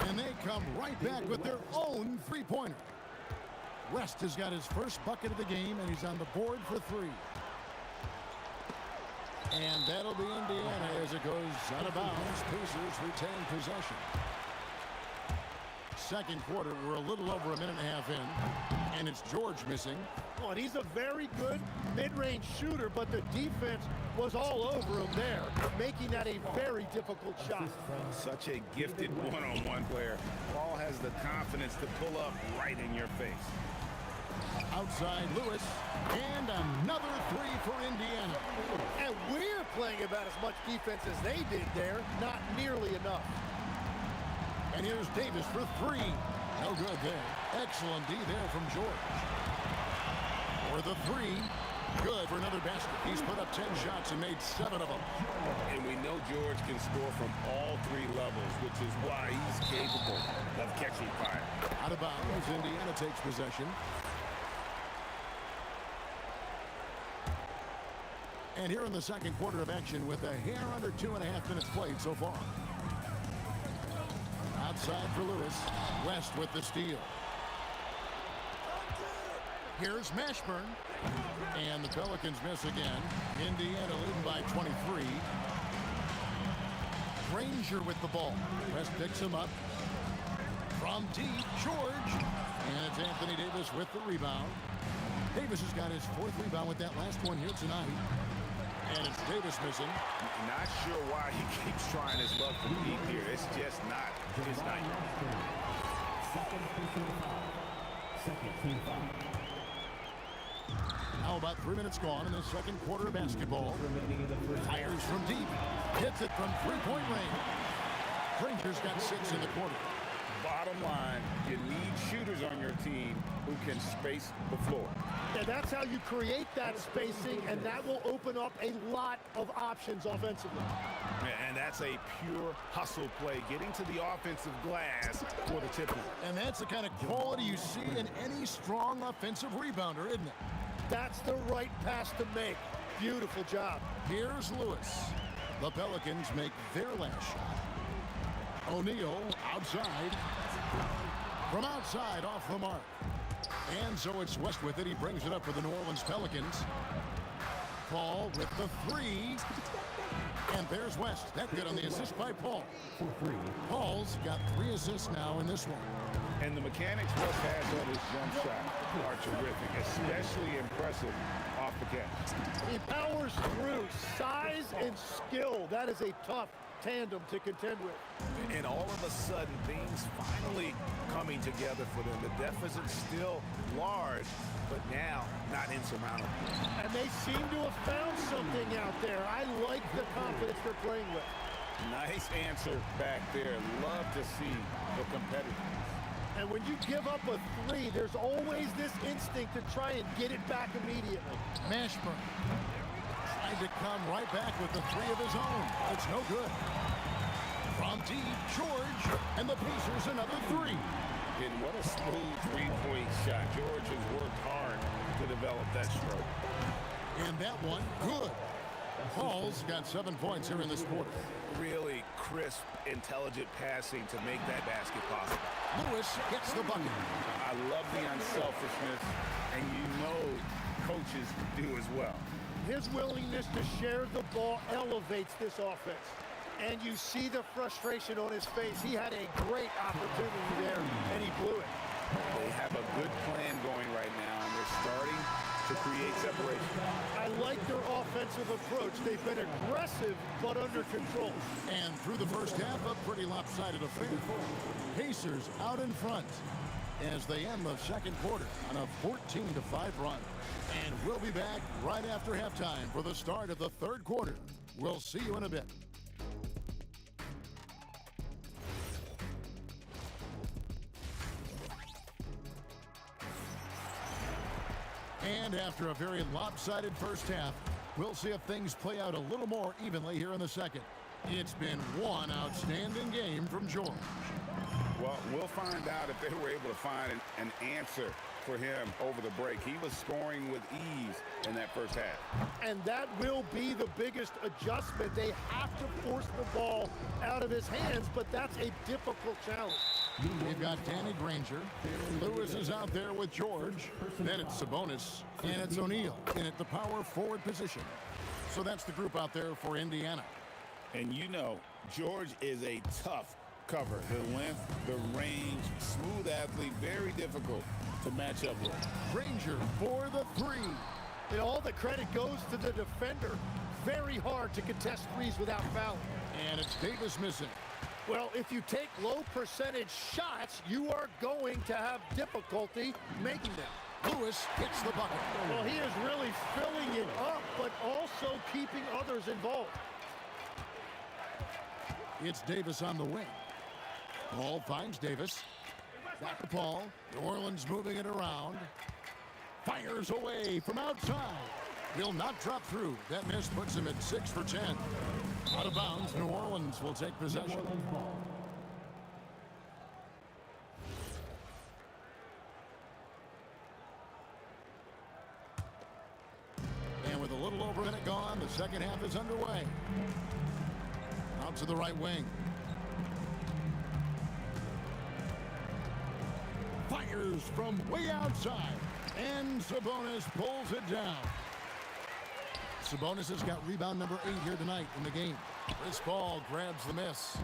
And they come right back with their own three-pointer. West has got his first bucket of the game, and he's on the board for 3. And that'll be Indiana as it goes out of bounds. Pacers retain possession. Second quarter, we're a little over a minute and a half in, and it's George missing. Well, and he's a very good mid-range shooter, but the defense was all over him there, making that a very difficult shot. Such a gifted one-on-one player. Paul has the confidence to pull up right in your face. Outside Lewis, and another 3 for Indiana. And we're playing about as much defense as they did there, not nearly enough. And here's Davis for 3. No good there. Excellent D there from George. For the 3, Good for another basket. He's put up 10 shots and made 7 of them. And we know George can score from all 3 levels, which is why he's capable of catching fire. Out of bounds, Indiana takes possession. And here in the second quarter of action with a hair under 2.5 minutes played so far. Outside for Lewis. West with the steal. Here's Mashburn. And the Pelicans miss again. Indiana leading by 23. Granger with the ball. West picks him up. From deep, George. And it's Anthony Davis with the rebound. Davis has got his 4th rebound with that last one here tonight. And it's Davis missing. Not sure why he keeps trying his luck from deep here. It's just not his night. Second team foul. Now about 3 minutes gone in the second quarter of basketball. Fires from deep. Hits it from 3-point range. Granger's got 6 in the quarter. Bottom line, you need shooters on your team who can space the floor. And that's how you create that spacing, and that will open up a lot of options offensively. And that's a pure hustle play, getting to the offensive glass for the tip. And that's the kind of quality you see in any strong offensive rebounder, isn't it? That's the right pass to make. Beautiful job. Here's Lewis. The Pelicans make their last shot. O'Neal outside. From outside off the mark. And so it's West with it. He brings it up for the New Orleans Pelicans. Paul with the 3. And there's West. That good on the assist by Paul. Paul's got 3 assists now in this one. And the mechanics West has on his jump shot are terrific, especially impressive off the catch. He powers through. Size and skill. That is a tough tandem to contend with. And all of a sudden, things finally coming together for them. The deficit's still large, but now not insurmountable. And they seem to have found something out there. I like the confidence they're playing with. Nice answer back there. Love to see the competitiveness. And when you give up a 3, there's always this instinct to try and get it back immediately. Mashburn tried to come right back with the 3 of his own. It's no good. From deep, George, and the Pacers another 3. And what a smooth 3-point shot. George has worked hard to develop that stroke. And that one, good. Paul's got 7 points here in this quarter. Really crisp, intelligent passing to make that basket possible. Lewis gets the bucket. I love the unselfishness, and you know coaches do as well. His willingness to share the ball elevates this offense. And you see the frustration on his face. He had a great opportunity there, and he blew it. They have a good plan going right now, and they're starting to create separation. I like their offensive approach. They've been aggressive, but under control. And through the first half, a pretty lopsided affair. Pacers out in front as they end the second quarter on a 14-5 run. And we'll be back right after halftime for the start of the third quarter. We'll see you in a bit. And after a very lopsided first half, we'll see if things play out a little more evenly here in the second. It's been one outstanding game from George. Well, we'll find out if they were able to find an answer for him over the break. He was scoring with ease in that first half. And that will be the biggest adjustment. They have to force the ball out of his hands, but that's a difficult challenge. We've got Danny Granger. Lewis is out there with George. Then it's Sabonis. And it's O'Neal in at the power forward position. So that's the group out there for Indiana. And you know, George is a tough cover. The length, the range, smooth athlete, very difficult to match up with. Granger for the 3. And all the credit goes to the defender. Very hard to contest threes without fouling. And it's Davis missing. Well, if you take low percentage shots, you are going to have difficulty making them. Lewis hits the bucket. Well, he is really filling it up, but also keeping others involved. It's Davis on the wing. Paul finds Davis. Back to Paul. New Orleans moving it around. Fires away from outside. will not drop through. That miss puts him at 6 for 10. Out of bounds, New Orleans will take possession. And with a little over a minute gone, the second half is underway. Out to the right wing. Fires from way outside. And Sabonis pulls it down. Sabonis has got rebound number 8 here tonight in the game. Chris Paul grabs the miss.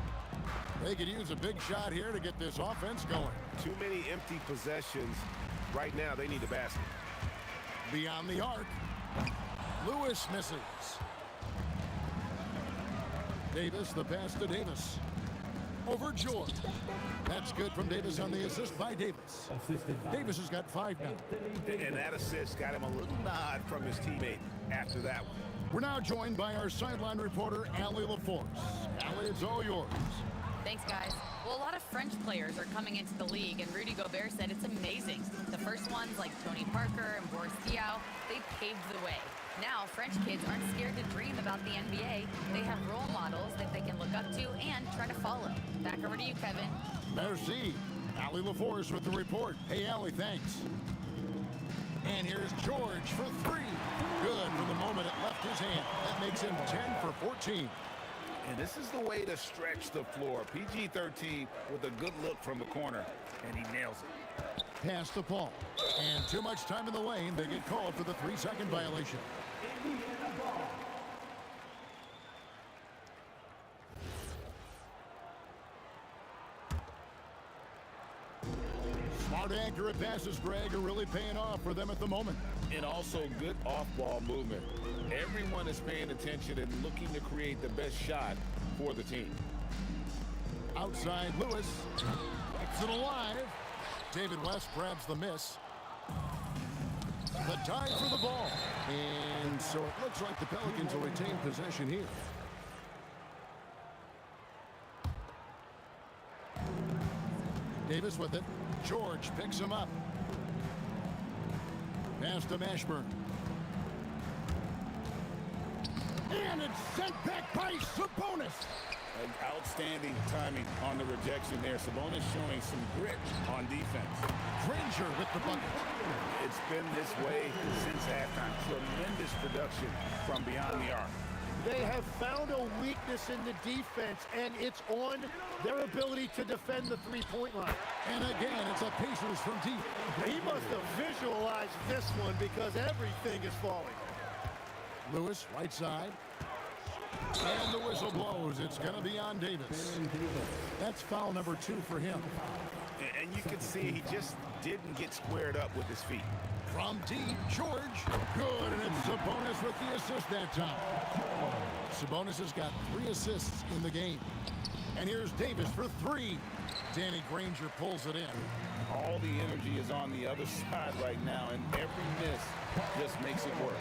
They could use a big shot here to get this offense going. Too many empty possessions. Right now, they need the basket. Beyond the arc. Lewis misses. Davis, the pass to Davis. Over George. That's good from Davis on the assist by Davis. Davis has got 5 now. And that assist got him a little nod from his teammate after that one. We're now joined by our sideline reporter, Allie LaForce. Allie, it's all yours. Thanks, guys. Well, a lot of French players are coming into the league, and Rudy Gobert said it's amazing. The first ones, like Tony Parker and Boris Diaw, they paved the way. Now, French kids aren't scared to dream about the NBA. They have role models that they can look up to and try to follow. Back over to you, Kevin. Merci. Allie LaForce with the report. Hey, Allie, thanks. And here's George for 3. Good from the moment it left his hand. That makes him 10 for 14. And this is the way to stretch the floor. PG-13 with a good look from the corner, and he nails it. Pass to Paul. And too much time in the lane. They get called for the 3-second violation. Smart, accurate passes, Greg, are really paying off for them at the moment. And also good off-ball movement. Everyone is paying attention and looking to create the best shot for the team. Outside Lewis. Keeps it alive. David West grabs the miss. The tie for the ball. And so it looks like the Pelicans will retain possession here. Davis with it. George picks him up. Pass to Mashburn. And it's sent back by Sabonis. Outstanding timing on the rejection there. Sabonis showing some grit on defense. Granger with the bucket. It's been this way since halftime. Tremendous production from beyond the arc. They have found a weakness in the defense, and it's on their ability to defend the three-point line. And again, it's a Pacers from deep. He must have visualized this one because everything is falling. Lewis, right side. And the whistle blows. It's going to be on Davis. That's foul number 2 for him. And you can see he just didn't get squared up with his feet. From deep, George. Good, and it's Sabonis with the assist that time. Sabonis has got 3 assists in the game. And here's Davis for 3. Danny Granger pulls it in. All the energy is on the other side right now, and every miss just makes it work.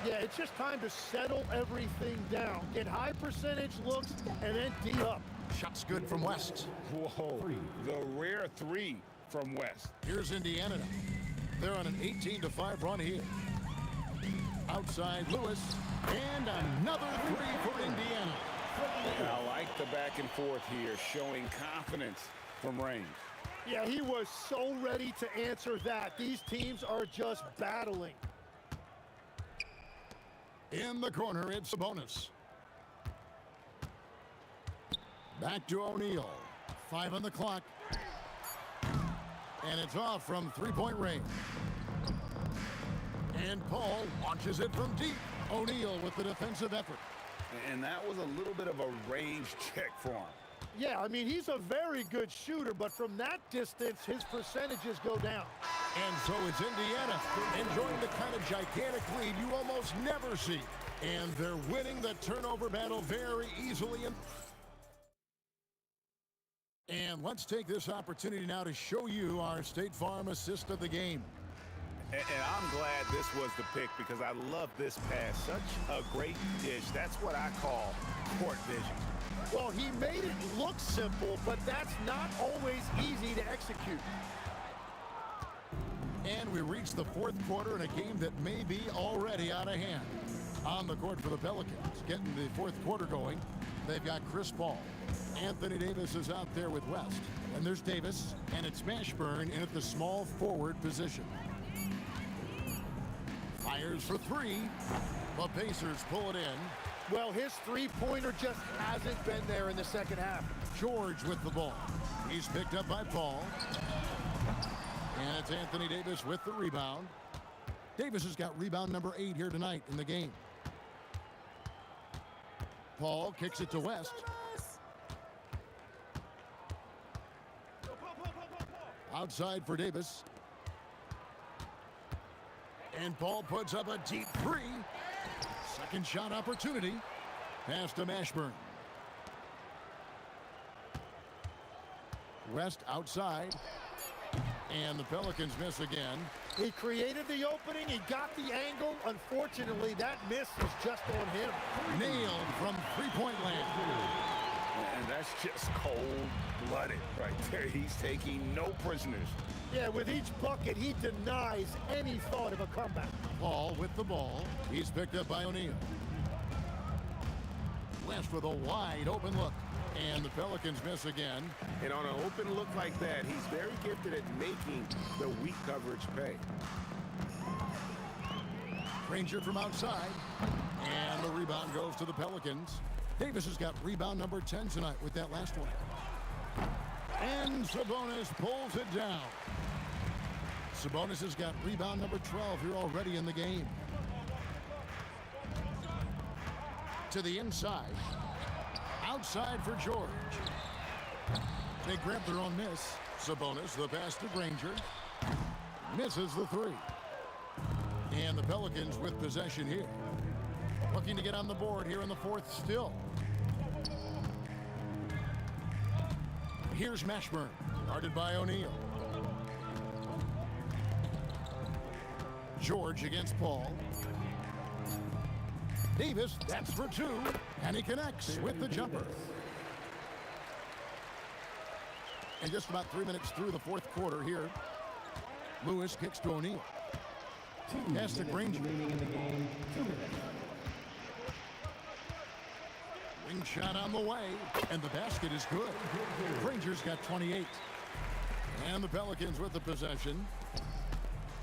Yeah, it's just time to settle everything down. Get high percentage looks and then D up. Shots good from West. Whoa, the rare 3 from West. Here's Indiana. They're on an 18-5 run here. Outside Lewis. And another 3 for Indiana. I like the back and forth here, showing confidence from range. Yeah, he was so ready to answer that. These teams are just battling. In the corner, it's Sabonis. Back to O'Neal. 5 on the clock. And it's off from 3-point range. And Paul launches it from deep. O'Neal with the defensive effort. And that was a little bit of a range check for him. Yeah, I mean, he's a very good shooter, but from that distance, his percentages go down. And so it's Indiana enjoying the kind of gigantic lead you almost never see. And they're winning the turnover battle very easily. And let's take this opportunity now to show you our State Farm assist of the game. And I'm glad this was the pick because I love this pass. Such a great dish. That's what I call court vision. Well, he made it look simple, but that's not always easy to execute. And we reach the fourth quarter in a game that may be already out of hand. On the court for the Pelicans, getting the fourth quarter going, they've got Chris Paul. Anthony Davis is out there with West. And there's Davis, and it's Mashburn in at the small forward position. Fires for three. The Pacers pull it in. Well, his three-pointer just hasn't been there in the second half. George with the ball. He's picked up by Paul. And it's Anthony Davis with the rebound. Davis has got rebound number 8 here tonight in the game. Paul kicks it to West. Outside for Davis. And Paul puts up a deep three. Second shot opportunity. Pass to Mashburn. West outside. And the Pelicans miss again. He created the opening. He got the angle. Unfortunately, that miss was just on him. Nailed from three-point land. And that's just cold-blooded right there. He's taking no prisoners. Yeah, with each bucket, he denies any thought of a comeback. Paul with the ball. He's picked up by O'Neal. West with a wide open look. And the Pelicans miss again. And on an open look like that, he's very gifted at making the weak coverage pay. Granger from outside. And the rebound goes to the Pelicans. Davis has got rebound number 10 tonight with that last one. And Sabonis pulls it down. Sabonis has got rebound number 12 here already in the game. To the inside. Outside for George. They grab their own miss. Sabonis, the pass to Granger. Misses the three. And the Pelicans with possession here. Looking to get on the board here in the fourth still. Here's Mashburn, guarded by O'Neal. George against Paul. Davis, that's for two, and he connects with the jumper. And just about 3 minutes through the fourth quarter here, Lewis kicks to O'Neal. Pass to Granger. Wing shot on the way, and the basket is good. Granger's got 28. And the Pelicans with the possession.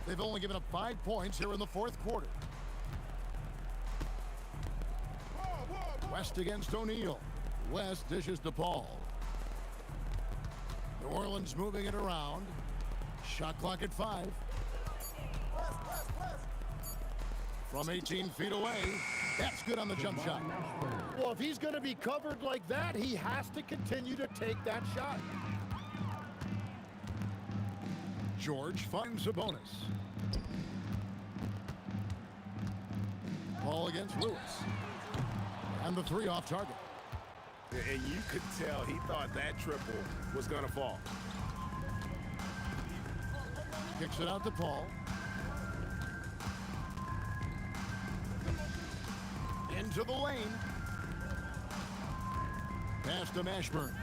They've only given up 5 points here in the fourth quarter. West against O'Neal. West dishes to Paul. New Orleans moving it around. Shot clock at 5. From 18 feet away. That's good on the jump shot. Well, if he's going to be covered like that, he has to continue to take that shot. George finds Sabonis. Paul against Lewis. And the three off target. And you could tell he thought that triple was going to fall. Kicks it out to Paul. Into the lane. Pass to Mashburn.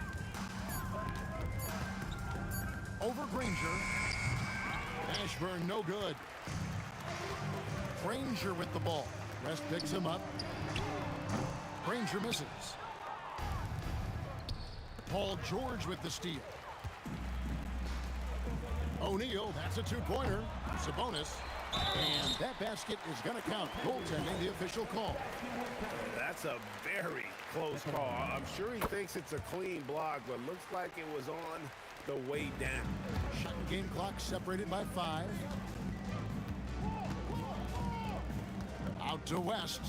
Over Granger. Mashburn no good. Granger with the ball. West picks him up. Granger misses. Paul George with the steal. O'Neal, that's a two-pointer. Sabonis. And that basket is going to count. Goaltending, the official call. That's a very close call. I'm sure he thinks it's a clean block, but looks like it was on the way down. Shot game clock separated by 5. Out to West.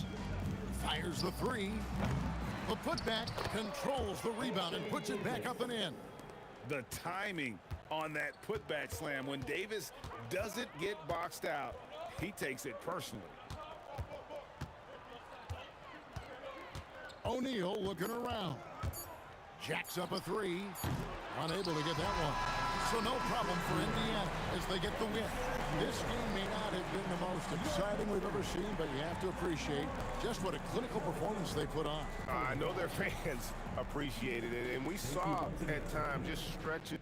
Fires the three. The putback controls the rebound and puts it back up and in. The timing on that putback slam. When Davis doesn't get boxed out, he takes it personally. O'Neal looking around. Jacks up a three. Unable to get that one. So no problem for Indiana as they get the win. This game may not have been the most exciting we've ever seen, but you have to appreciate just what a clinical performance they put on. I know their fans appreciated it, and we saw at times just stretching.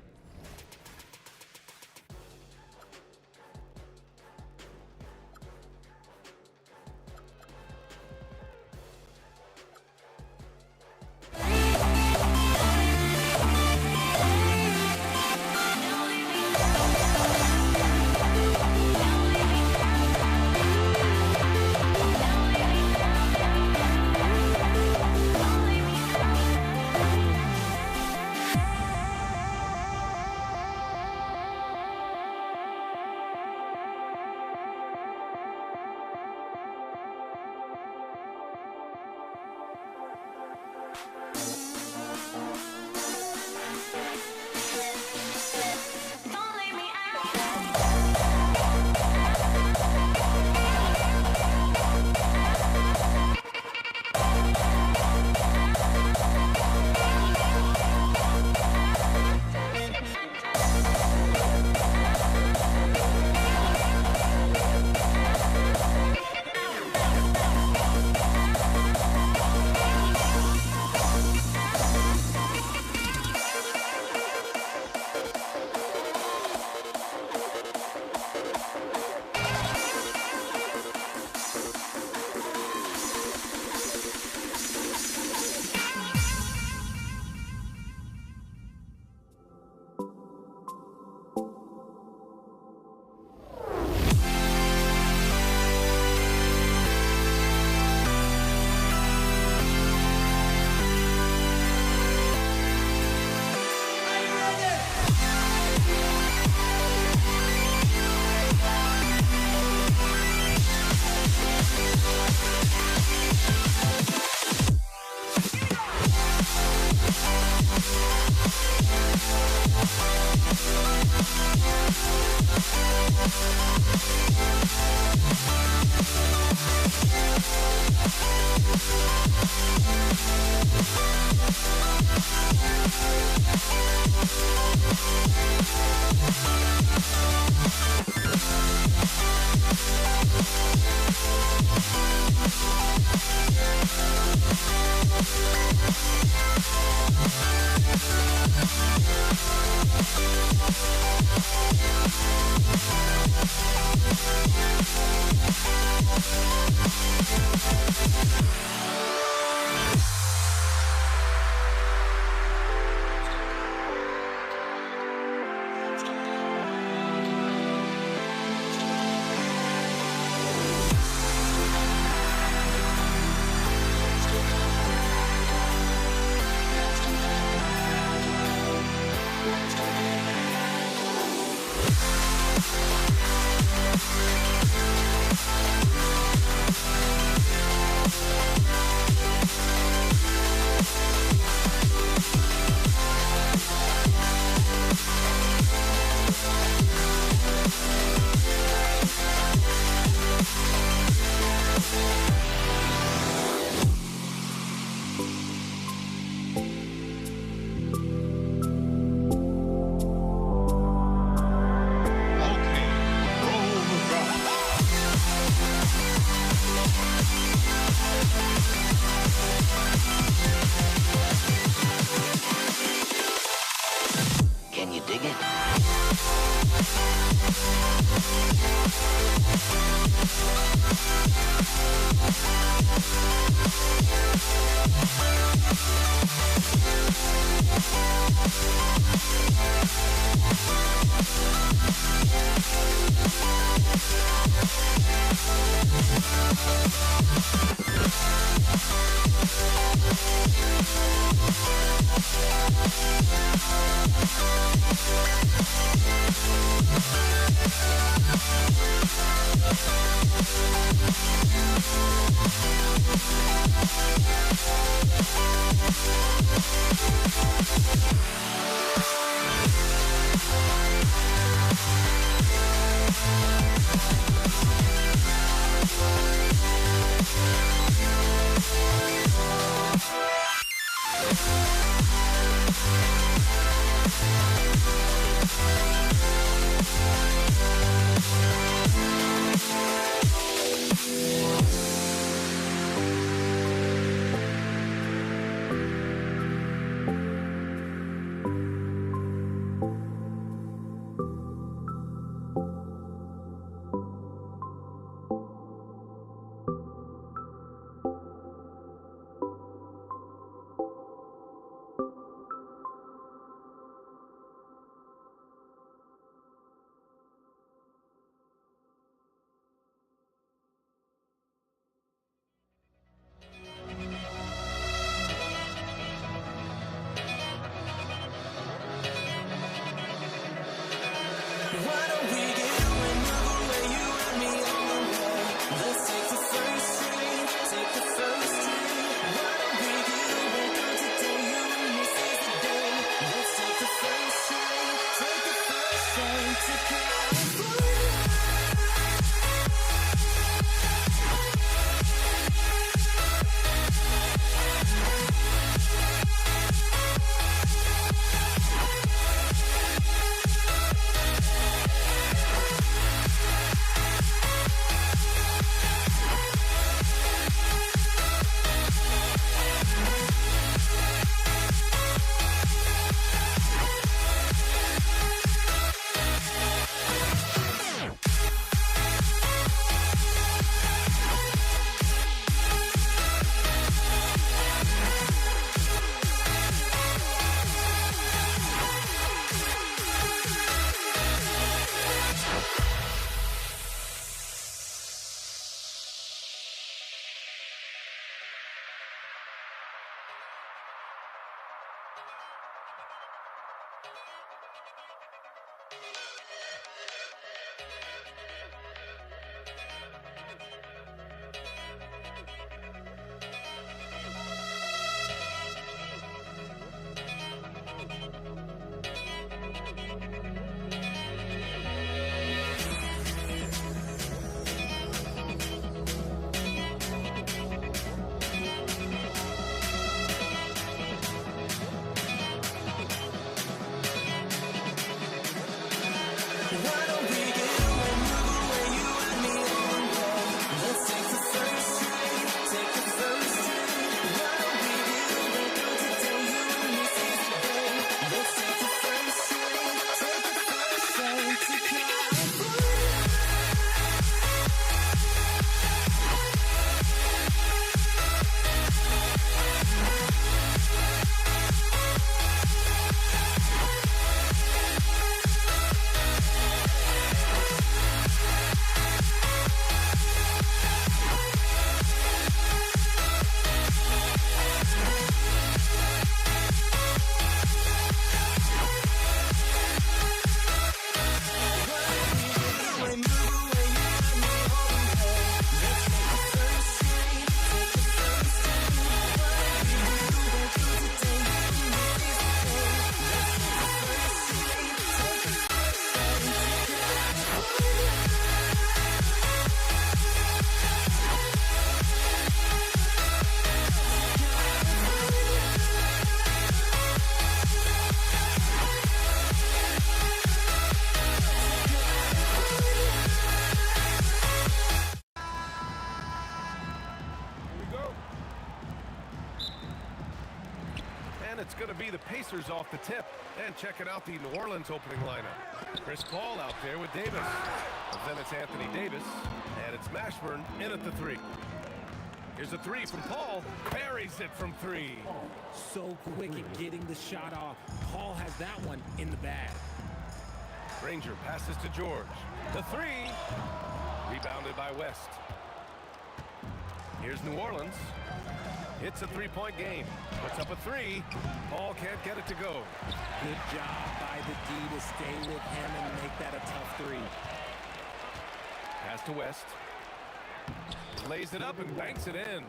Why don't we get away, move away, you and me on play? Let's take the first train, take the first train. Why don't we get away, go today, you and me seize the day. Let's take the first train, take the first train to California. It's going to be the Pacers off the tip. And checking out the New Orleans opening lineup. Chris Paul out there with Davis. And then it's Anthony Davis. And it's Mashburn in at the three. Here's a three from Paul. Buries it from three. So quick at getting the shot off. Paul has that one in the bag. Granger passes to George. The three. Rebounded by West. Here's New Orleans. It's a three-point game. Puts up a three. Paul can't get it to go. Good job by the D to stay with him and make that a tough three. Pass to West. Lays it up and banks it in.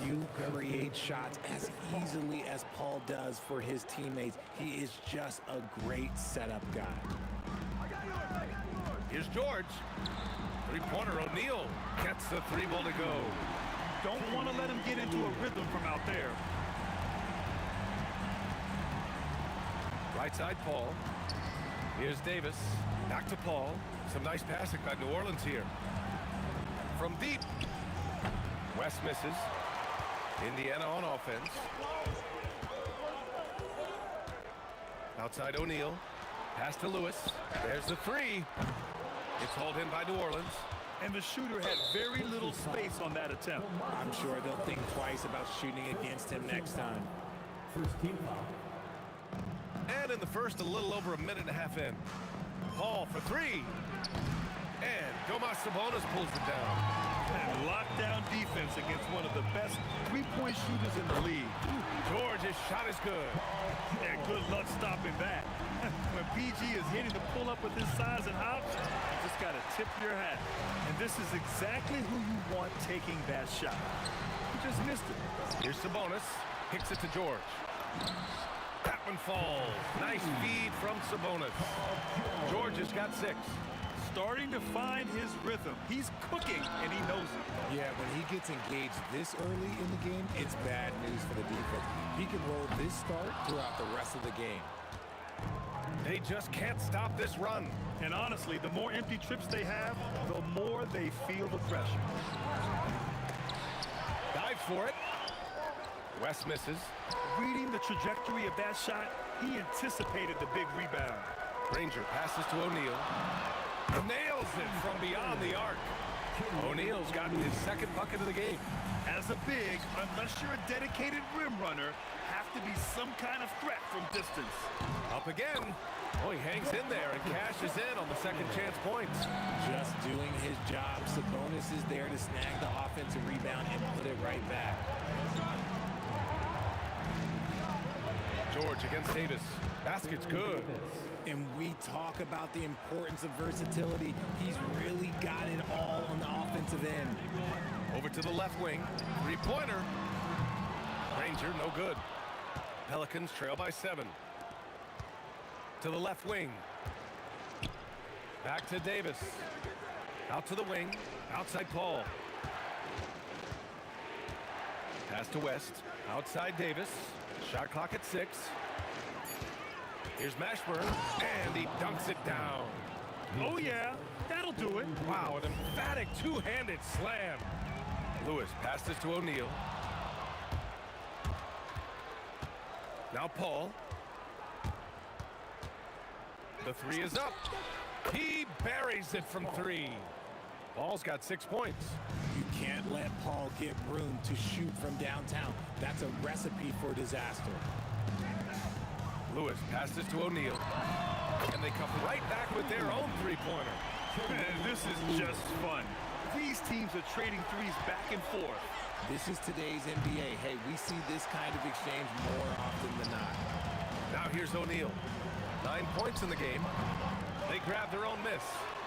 Few create shots as easily as Paul does for his teammates. He is just a great setup guy. Here's George. Three-pointer O'Neal gets the three ball to go. Don't want to let him get into a rhythm from out there. Right side, Paul. Here's Davis. Back to Paul. Some nice passing by New Orleans here. From deep. West misses. Indiana on offense. Outside O'Neal. Pass to Lewis. There's the three. It's hauled in by New Orleans. And the shooter had very little space on that attempt. I'm sure they'll think twice about shooting against him next time. First team foul. And in the first, a little over a minute and a half in. Paul for three. And Domas Sabonis pulls it down. And lockdown defense against one of the best three-point shooters in the league. George, his shot is good. And good luck stopping that. When PG is hitting the pull-up with his size and hops, you just got to tip your hat. And this is exactly who you want taking that shot. You just missed it. Here's Sabonis. Kicks it to George. That one falls. Nice feed from Sabonis. George has got 6. Starting to find his rhythm. He's cooking, and he knows it. Yeah, when he gets engaged this early in the game, it's bad news for the defense. He can roll this start throughout the rest of the game. They just can't stop this run. And honestly, the more empty trips they have, the more they feel the pressure. Dive for it. West misses. Reading the trajectory of that shot, he anticipated the big rebound. Granger passes to O'Neal. Nails it from beyond the arc. O'Neal's gotten his second bucket of the game. As a big, unless you're a dedicated rim runner, have to be some kind of threat from distance. Up again. Oh, he hangs in there and cashes in on the second chance points. Just doing his job. Sabonis is there to snag the offensive rebound and put it right back. George against Davis. Basket's good. And we talk about the importance of versatility. He's really got it all on the offensive end. Over to the left wing. Three-pointer. Granger, no good. Pelicans trail by 7. To the left wing. Back to Davis. Out to the wing. Outside Paul. Pass to West. Outside Davis. Shot clock at 6. Here's Mashburn, and he dunks it down. Oh, yeah, that'll do it. Wow, an emphatic two-handed slam. Lewis passes to O'Neal. Now Paul. The three is up. He buries it from three. Paul's got 6 points. You can't let Paul get room to shoot from downtown. That's a recipe for disaster. Lewis passes to O'Neal. And they come right back with their own three-pointer. This is just fun. These teams are trading threes back and forth. This is today's NBA. Hey, we see this kind of exchange more often than not. Now here's O'Neal. 9 points in the game. They grab their own miss.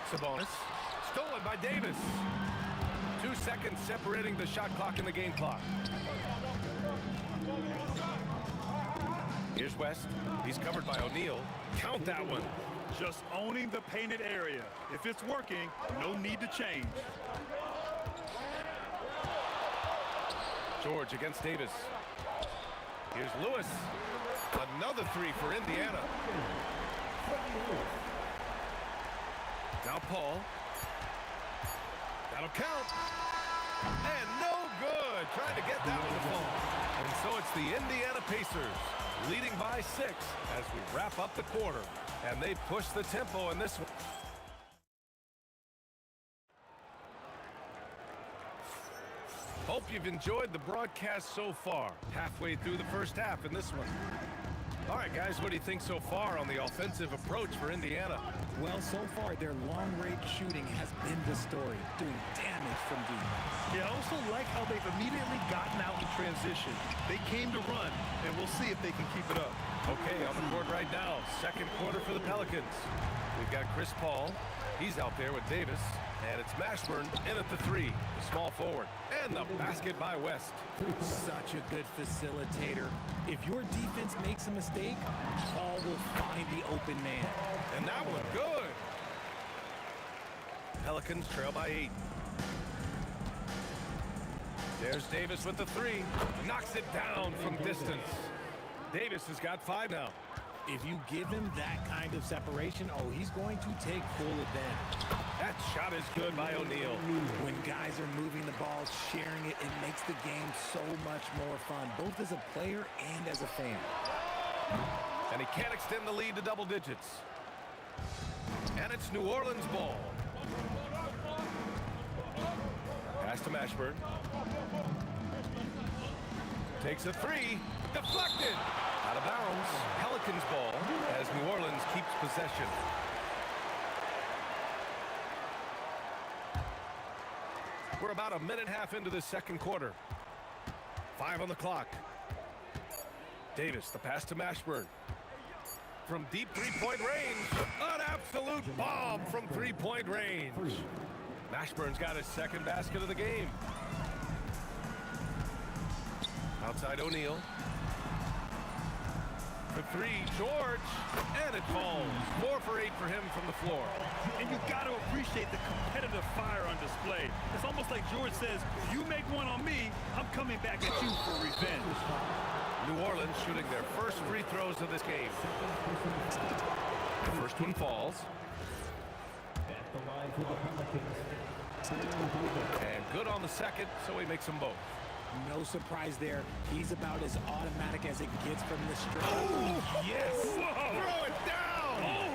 Sabonis. Stolen by Davis. 2 seconds separating the shot clock and the game clock. Here's West. He's covered by O'Neal. Count that one. Just owning the painted area. If it's working, no need to change. George against Davis. Here's Lewis. Another three for Indiana. Now Paul. That'll count. And no good. Trying to get that one to fall. And so it's the Indiana Pacers leading by 6 as we wrap up the quarter. And they push the tempo in this one. Hope you've enjoyed the broadcast so far. Halfway through the first half in this one. All right, guys, what do you think so far on the offensive approach for Indiana? Well, so far, their long-range shooting has been the story, doing damage from deep. Yeah, I also like how they've immediately gotten out in transition. They came to run, and we'll see if they can keep it up. Okay, on the court right now, second quarter for the Pelicans. We've got Chris Paul. He's out there with Davis. And it's Mashburn in at the three, the small forward. And the basket by West. Such a good facilitator. If your defense makes a mistake, Paul will find the open man. And that one good. Pelicans trail by 8. There's Davis with the three. Knocks it down from distance. Davis has got 5 now. If you give him that kind of separation, oh, he's going to take full advantage. That shot is good by O'Neal. When guys are moving the ball, sharing it, it makes the game so much more fun, both as a player and as a fan. And he can't extend the lead to double digits. And it's New Orleans ball. Pass to Mashburn. Takes a three. Deflected. Out of bounds. Pelicans ball as New Orleans keeps possession. We're about a minute and a half into the second quarter. 5 on the clock. Davis, the pass to Mashburn. From deep three-point range. An absolute bomb from three-point range. Mashburn's got his second basket of the game. Outside O'Neal. For three, George, and it falls. 4 for 8 for him from the floor. And you got to appreciate the competitive fire on display. It's almost like George says, you make one on me, I'm coming back at you for revenge. New Orleans shooting their first free throws of this game. The first one falls. And good on the second, so he makes them both. No surprise there. He's about as automatic as it gets from the straight. Oh, yes! Whoa. Throw it down! Oh.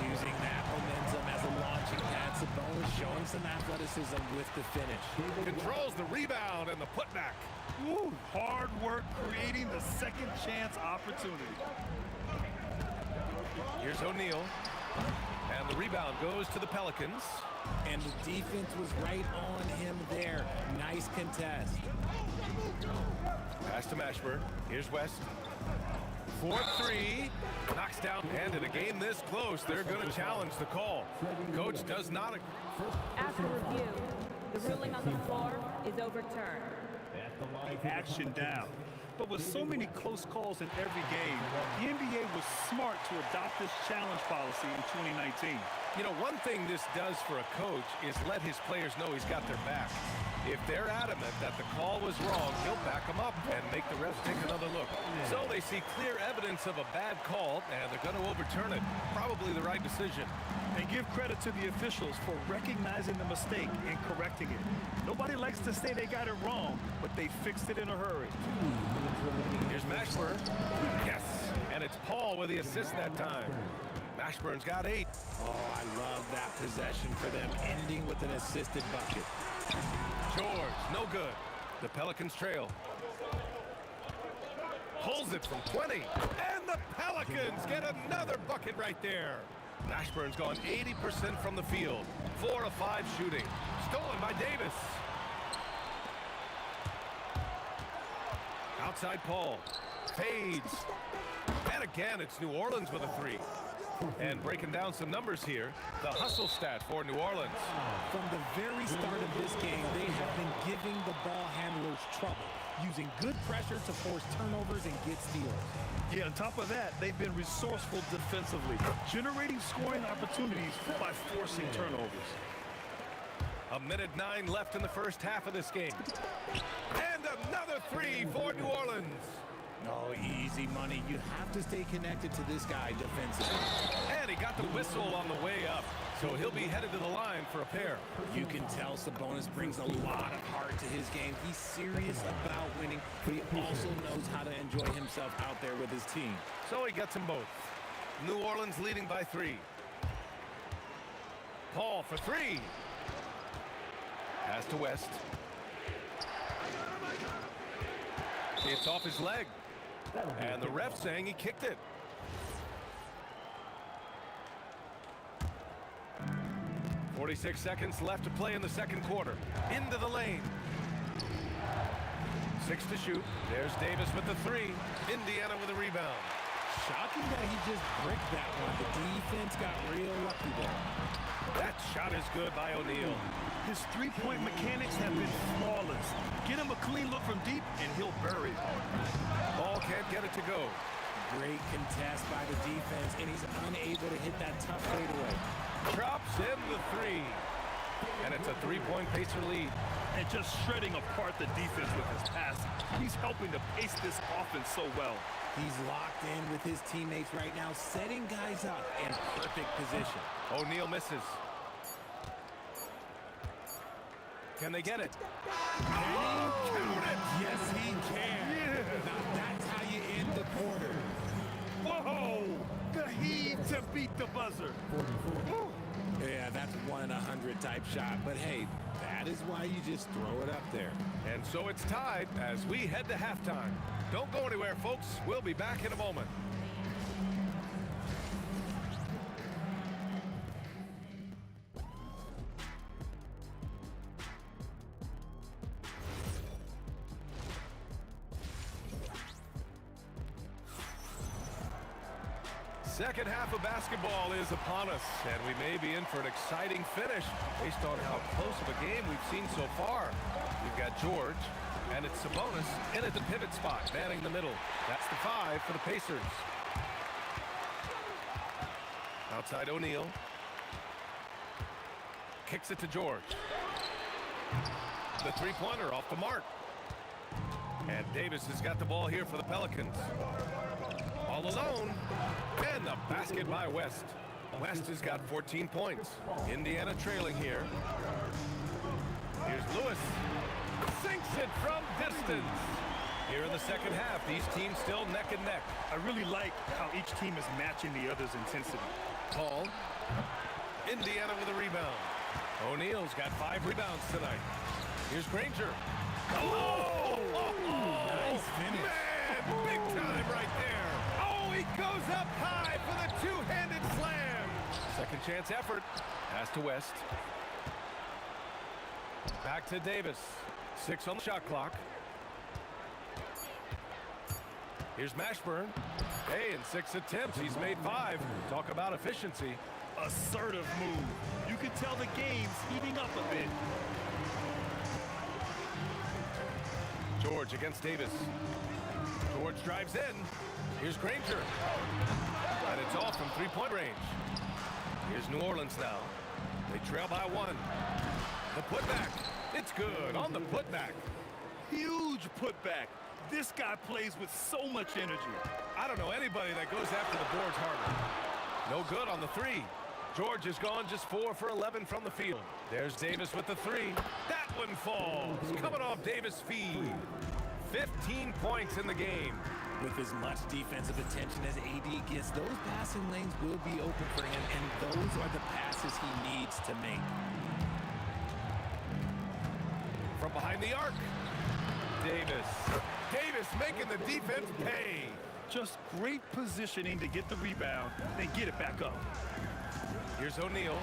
Using that momentum as a launching pad, Sabonis showing some athleticism with the finish. Controls the rebound and the putback. Woo. Hard work creating the second chance opportunity. Here's O'Neal. And the rebound goes to the Pelicans. And the defense was right on him there. Nice contest. Pass to Mashburn. Here's West. 4-3. Knocks down. And in a game this close, they're going to challenge the call. Coach does not. After review, the ruling on the floor is overturned. Action down. But with so many close calls in every game, the NBA was smart to adopt this challenge policy in 2019. You know, one thing this does for a coach is let his players know he's got their back. If they're adamant that the call was wrong, he'll back them up and make the refs take another look. So they see clear evidence of a bad call, and they're going to overturn it. Probably the right decision. And give credit to the officials for recognizing the mistake and correcting it. Nobody likes to say they got it wrong, but they fixed it in a hurry. Here's Mashburn. Yes. And it's Paul with the assist that time. Mashburn's got 8. Oh, I love that possession for them, ending with an assisted bucket. George, no good. The Pelicans trail. Pulls it from 20. And the Pelicans get another bucket right there. Mashburn's gone 80% from the field. 4 of 5 shooting. Stolen by Davis. Outside Paul. Fades. And again, it's New Orleans with a 3. And breaking down some numbers here, the hustle stat for New Orleans. From the very start of this game, they have been giving the ball handlers trouble, using good pressure to force turnovers and get steals. Yeah, on top of that, they've been resourceful defensively, generating scoring opportunities by forcing turnovers. 1:09 left in the first half of this game. And another 3 for New Orleans. Oh, easy money. You have to stay connected to this guy defensively. And he got the whistle on the way up, so he'll be headed to the line for a pair. You can tell Sabonis brings a lot of heart to his game. He's serious about winning, but he also knows how to enjoy himself out there with his team. So he gets them both. New Orleans leading by 3. Paul for 3. Pass to West. It's off his leg. And the ref saying he kicked it. .46 seconds left to play in the second quarter. Into the lane. 6 to shoot. There's Davis with the 3. Indiana with a rebound. Shocking that he just bricked that one. The defense got real lucky there. That shot is good by O'Neal. His three-point mechanics have been flawless. Get him a clean look from deep, and he'll bury it. Ball can't get it to go. Great contest by the defense, and he's unable to hit that tough fadeaway. Drops in the 3. And it's a 3-point Pacer lead. And just shredding apart the defense with his passing. He's helping to pace this offense so well. He's locked in with his teammates right now, setting guys up in perfect position. O'Neal misses. Can they get it? Oh, count it! Yes, he can. Yeah. Now that's how you end the quarter. Whoa! The heave to beat the buzzer. Woo. Yeah, that's 1 in 100 type shot. But hey, that is why you just throw it up there. And so it's tied as we head to halftime. Don't go anywhere, folks. We'll be back in a moment. Second half of basketball is upon us, and we may be in for an exciting finish based on how close of a game we've seen so far. We've got George, and it's Sabonis in at the pivot spot, manning the middle. That's the 5 for the Pacers. Outside O'Neal. Kicks it to George. The three-pointer off the mark. And Davis has got the ball here for the Pelicans. All alone. And the basket by West. West has got 14 points. Indiana trailing here. Here's Lewis. Sinks it from distance. Here in the second half, these teams still neck and neck. I really like how each team is matching the other's intensity. Paul. Indiana with a rebound. O'Neal's got 5 rebounds tonight. Here's Granger. Oh! Nice finish. Man, big time right there. Oh, he goes up high for the two-handed slam. Second chance effort. Pass to West. Back to Davis. 6 on the shot clock. Here's Mashburn. Hey, in 6 attempts, he's made 5. Talk about efficiency. Assertive move. You can tell the game's heating up a bit. George against Davis. George drives in. Here's Granger. And it's off from three-point range. Here's New Orleans now. They trail by 1. The putback. It's good on the putback. Huge putback. This guy plays with so much energy. I don't know anybody that goes after the boards harder. No good on the 3. George has gone just 4 for 11 from the field. There's Davis with the 3. That one falls. Coming off Davis' feed. 15 points in the game. With as much defensive attention as AD gets, those passing lanes will be open for him, and those are the passes he needs to make. From behind the arc, Davis. Davis making the defense pay. Just great positioning to get the rebound, then get it back up. Here's O'Neal.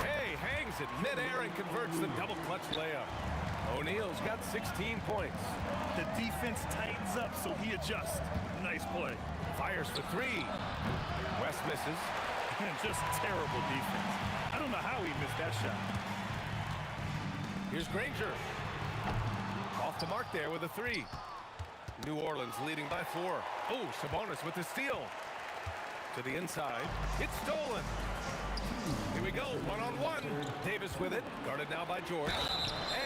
Hey, hangs it midair and converts the double clutch layup. O'Neal's got 16 points. The defense tightens up, so he adjusts. Nice play. Fires for 3. West misses. Just terrible defense. I don't know how he missed that shot. Here's Granger. Off the mark there with a 3. New Orleans leading by 4. Oh, Sabonis with the steal. To the inside. It's stolen. Here we go, one-on-one. Davis with it, guarded now by George.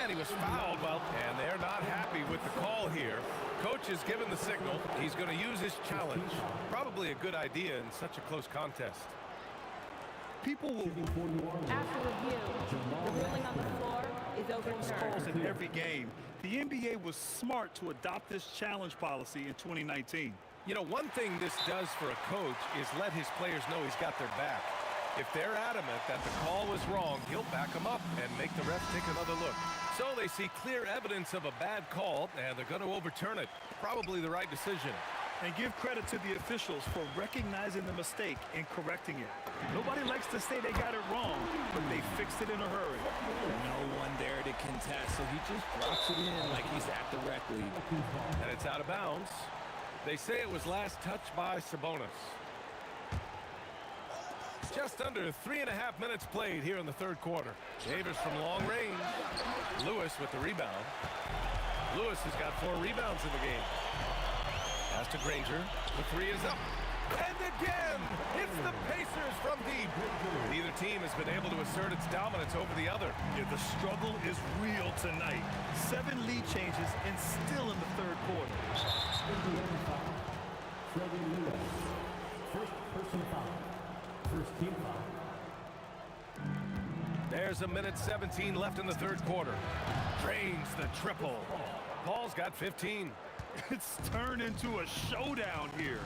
And he was fouled, and they're not happy with the call here. Coach has given the signal. He's going to use his challenge. Probably a good idea in such a close contest. People will After review, the ruling on the floor is overturned. calls in every game. The NBA was smart to adopt this challenge policy in 2019. You know, one thing this does for a coach is let his players know he's got their back. If they're adamant that the call was wrong, he'll back them up and make the ref take another look. So they see clear evidence of a bad call, and they're going to overturn it. Probably the right decision. And give credit to the officials for recognizing the mistake and correcting it. Nobody likes to say they got it wrong, but they fixed it in a hurry. No one there to contest, so he just drops it in like he's at the rec league. And it's out of bounds. They say it was last touched by Sabonis. Just under 3.5 minutes played here in the third quarter. Davis from long range. Lewis with the rebound. Lewis has got 4 rebounds in the game. Pass to Granger. The 3 is up. And again, it's the Pacers from deep. Neither team has been able to assert its dominance over the other. Yeah, the struggle is real tonight. 7 lead changes and still in the third quarter. First personal foul. First team foul. There's a minute 17 left in the third quarter. Drains the triple. Paul's got 15. It's turned into a showdown here.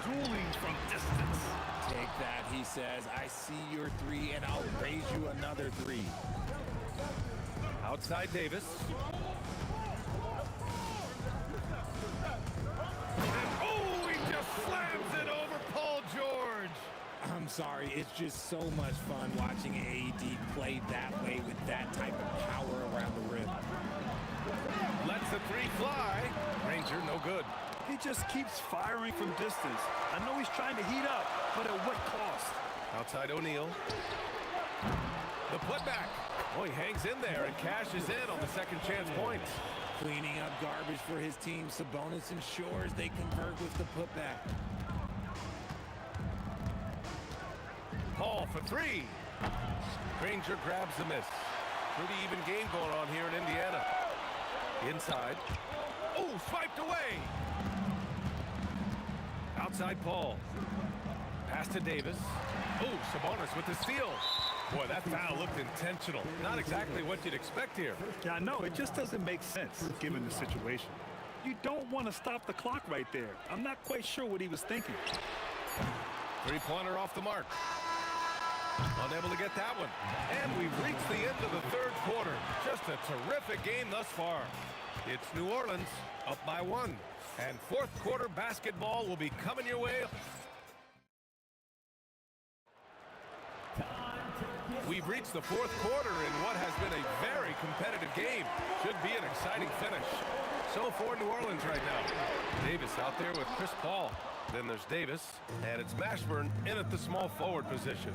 Dueling from distance. Take that, he says. I see your 3, and I'll raise you another 3. Outside Davis. Oh, he just slams it over Paul George. I'm sorry, it's just so much fun watching AD play that way with that type of power around the rim. Lets the 3 fly. Granger, no good. He just keeps firing from distance. I know he's trying to heat up, but at what cost? Outside O'Neal. The putback. Oh, he hangs in there and cashes in on the second chance points. Cleaning up garbage for his team. Sabonis ensures they convert with the putback. Paul for 3. Granger grabs the miss. Pretty even game going on here in Indiana. Inside. Oh, swiped away. Outside Paul. Pass to Davis. Oh, Sabonis with the steal. Boy, that foul looked intentional. Not exactly what you'd expect here. Yeah, I know. It just doesn't make sense, given the situation. You don't want to stop the clock right there. I'm not quite sure what he was thinking. 3-pointer off the mark. Unable to get that one. And we've reached the end of the third quarter. Just a terrific game thus far. It's New Orleans up by 1. And fourth quarter basketball will be coming your way. We've reached the fourth quarter in what has been a very competitive game. Should be an exciting finish. So for New Orleans right now. Davis out there with Chris Paul. Then there's Davis, and it's Mashburn in at the small forward position.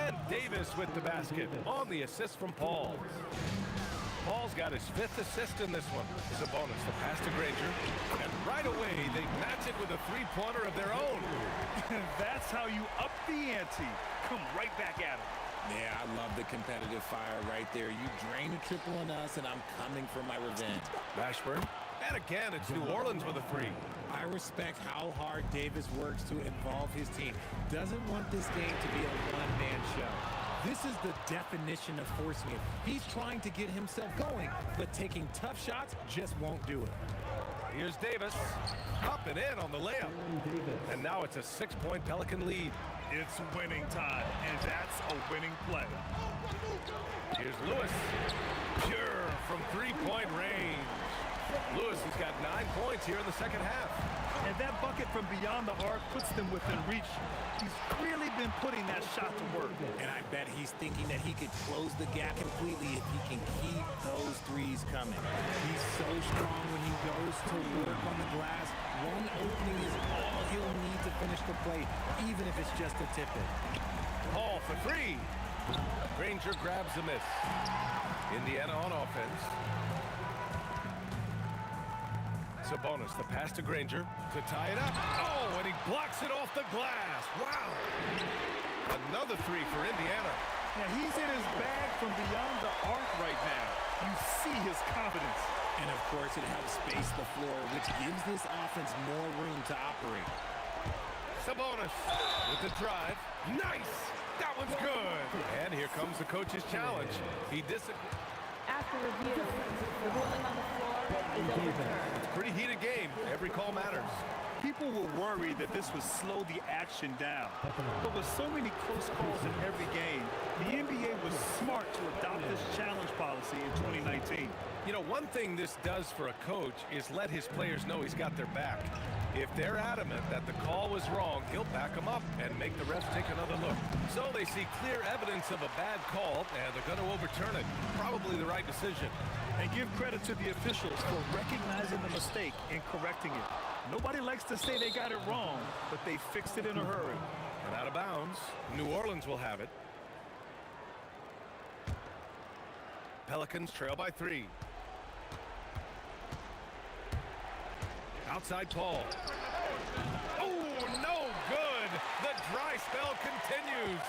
And Davis with the basket on the assist from Paul. Paul's got his 5th assist in this one. Sabonis, the pass to Granger. And right away, they match it with a 3-pointer of their own. That's how you up the ante. Come right back at him. Yeah, I love the competitive fire right there. You drain a triple on us, and I'm coming for my revenge. Mashburn. And again, it's New Orleans with a 3. I respect how hard Davis works to involve his team. Doesn't want this game to be a one-man show. This is the definition of forcing it. He's trying to get himself going, but taking tough shots just won't do it. Here's Davis. Up and in on the layup. And now it's a 6-point Pelican lead. It's winning time, and that's a winning play. Here's Lewis. Pure from 3-point range. Lewis has got 9 points here in the second half. And that bucket from beyond the arc puts them within reach. He's really been putting that shot to work. And I bet he's thinking that he could close the gap completely if he can keep those threes coming. He's so strong when he goes to work on the glass. One opening is all he'll need to finish the play, even if it's just a tip-in. Hall for 3. Granger grabs the miss. Indiana on offense. Sabonis, the pass to Granger to tie it up. Oh, and he blocks it off the glass. Wow. Another 3 for Indiana. Yeah, he's in his bag from beyond the arc right now. You see his confidence. And of course, it helps space the floor, which gives this offense more room to operate. Sabonis with the drive. Nice. That one's good. And here comes the coach's challenge. He disagrees. After review, the ruling on the floor is overturned. It's a pretty heated game. Every call matters. People were worried that this would slow the action down. But with so many close calls in every game, the NBA was smart to adopt this challenge policy in 2019. You know, one thing this does for a coach is let his players know he's got their back. If they're adamant that the call was wrong, he'll back them up and make the refs take another look. So they see clear evidence of a bad call, and they're going to overturn it. Probably the right decision. And give credit to the officials for recognizing the mistake and correcting it. Nobody likes to say they got it wrong, but they fixed it in a hurry. And out of bounds, New Orleans will have it. Pelicans trail by 3. Outside Paul. Oh, no good. The dry spell continues.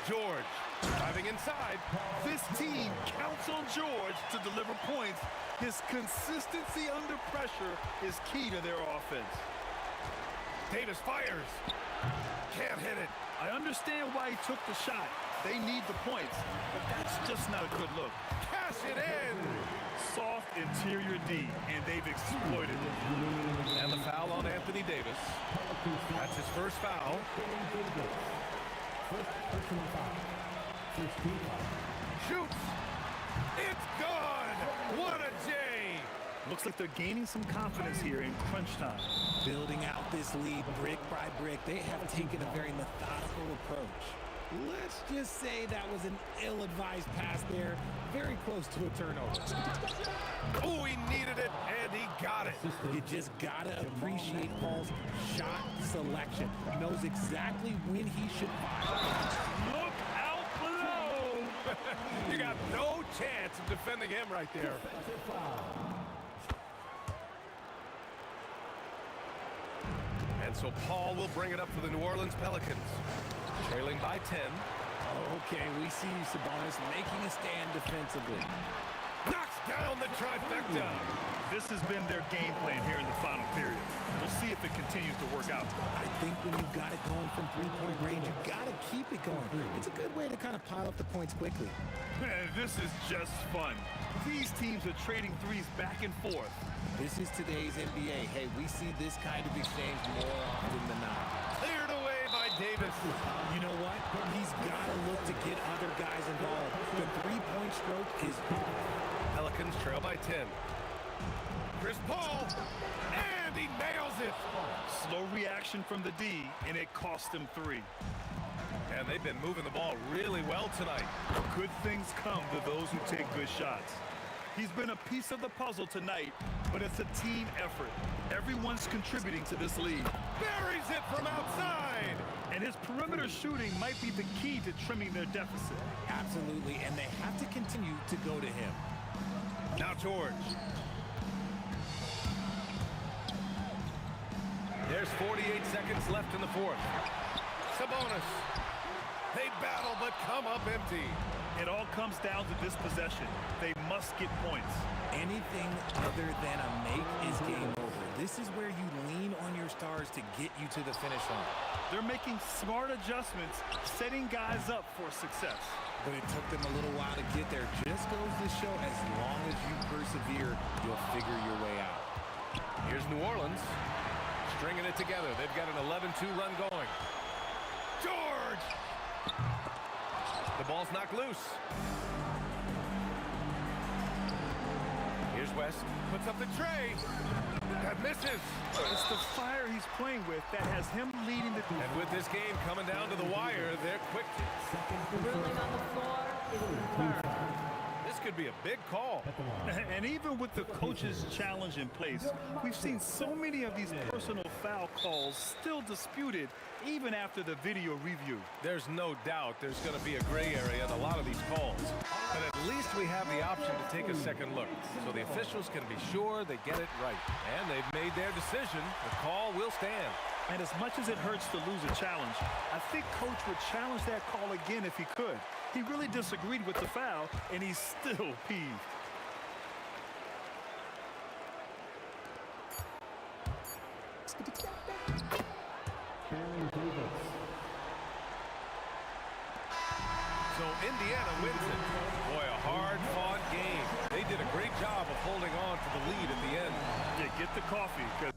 George driving inside. This team counts on George to deliver points. His consistency under pressure is key to their offense. Davis fires. Can't hit it. I understand why he took the shot. They need the points, but that's just not a good look. Cash it in. Soft interior D, and they've exploited it. And the foul on Anthony Davis. That's his first foul. Shoots. It's good. What a day. Looks like they're gaining some confidence here in crunch time. Building out this lead brick by brick, they have taken a very methodical approach. Let's just say that was an ill-advised pass there. Very close to a turnover. Oh, he needed it, and he got it. You just gotta appreciate Paul's shot selection. Knows exactly when he should fire. Look out below! You got no chance of defending him right there. And so Paul will bring it up for the New Orleans Pelicans. Trailing by 10. Okay, we see you, Sabonis, making a stand defensively. Knocks down the trifecta. This has been their game plan here in the final period. We'll see if it continues to work out. I think when you've got it going from three-point range, you've got to keep it going. It's a good way to kind of pile up the points quickly. Man, this is just fun. These teams are trading threes back and forth. This is today's NBA. Hey, we see this kind of exchange more often than not. Cleared away by Davis. You know what? He's got to look to get other guys involved. The three-point stroke is... Pelicans trail by 10. Chris Paul, and he nails it. Slow reaction from the D, and it cost him 3. And they've been moving the ball really well tonight. Good things come to those who take good shots. He's been a piece of the puzzle tonight, but it's a team effort. Everyone's contributing to this lead. Buries it from outside. And his perimeter shooting might be the key to trimming their deficit. Absolutely, and they have to continue to go to him. Now George. There's 48 seconds left in the fourth. Sabonis. They battle but come up empty. It all comes down to this possession. They must get points. Anything other than a make is game over. This is where you lean on your stars to get you to the finish line. They're making smart adjustments, setting guys up for success. But it took them a little while to get there. Just goes to show, as long as you persevere, you'll figure your way out. Here's New Orleans, stringing it together. They've got an 11-2 run going. George! The ball's knocked loose. Here's West, puts up the tray. That misses. It's the fire he's playing with that has him leading the... And with this game coming down to the wire, they're quick. The ruling on the floor is confirmed. This could be a big call. And even with the coach's challenge in place, we've seen so many of these personal foul calls still disputed even after the video review. There's no doubt there's going to be a gray area in a lot of these calls. But at least we have the option to take a second look, so the officials can be sure they get it right. And they've made their decision. The call will stand. And as much as it hurts to lose a challenge, I think Coach would challenge that call again if he could. He really disagreed with the foul, and he's still peeved. So Indiana wins it. Boy, a hard-fought game. They did a great job of holding on to the lead at the end. Yeah, get the coffee, 'cause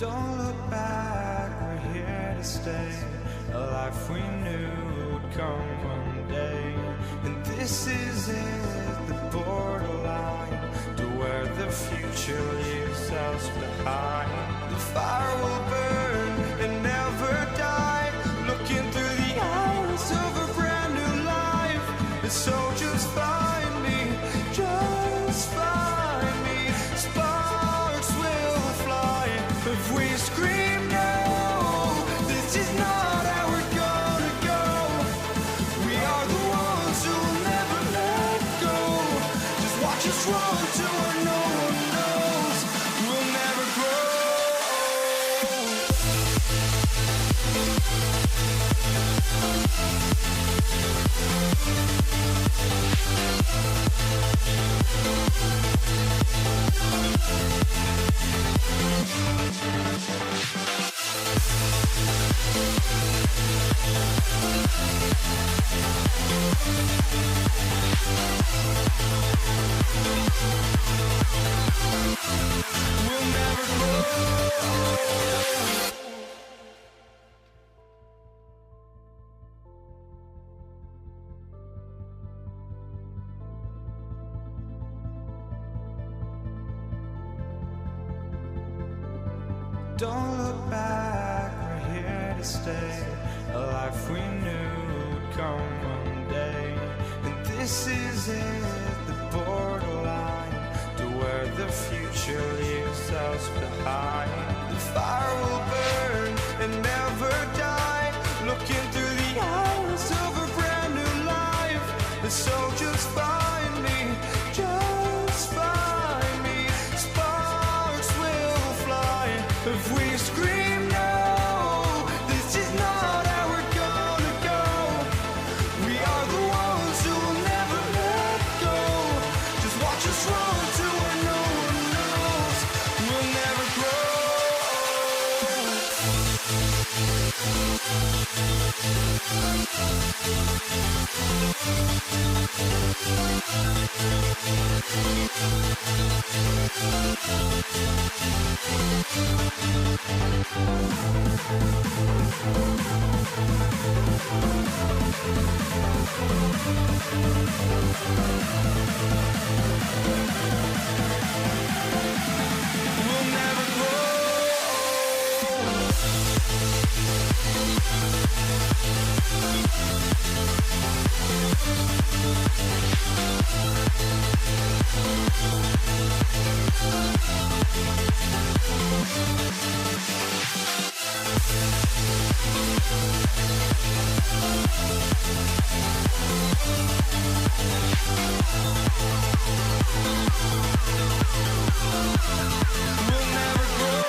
Don't look back, we're here to stay. A life we knew would come one day. And this is it, the borderline, to where the future leaves us behind. The fire will burn and never die, looking through the eyes of a brand new life. And so just find me, just find me. Sparks will fly if we scream no. This is not how we're gonna go. We are the ones who will never let go. Just watch us run to where no one knows. We'll never grow. We'll never grow. Don't look back, we're here to stay. A life we knew would come one day. And this is it, the borderline, to where the future leaves us behind. The fire will burn and never die, looking through the eyes of a brand new life. And so just find me, just find me. Sparks will fly if we scream no. This is not how we're gonna go. We are the ones who will never let go. Just watch us run to where no one knows. We'll never grow. We'll never grow. We'll never grow.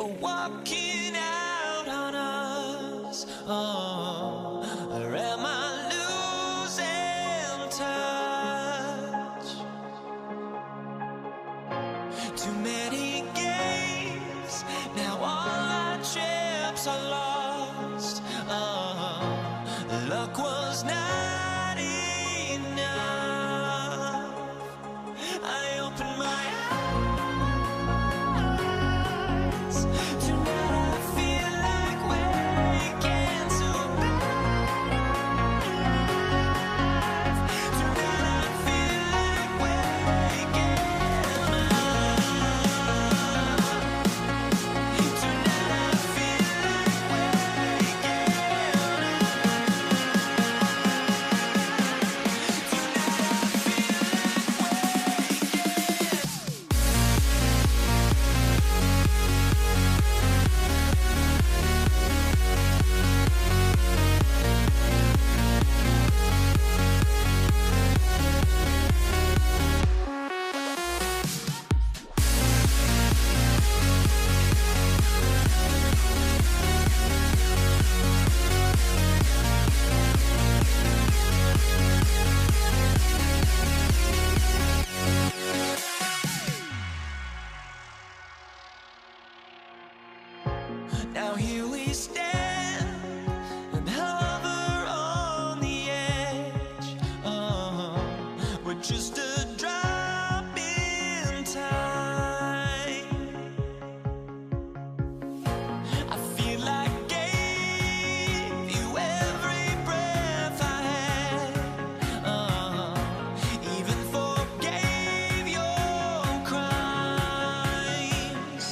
for walking out on us? Oh, or am I losing touch? Too many games, now all our chips are lost. Oh, luck was not enough. I opened my eyes. Now here we stand and hover on the edge. Oh, we're just a drop in time. I feel like I gave you every breath I had. Oh, even forgave your crimes.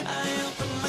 I opened my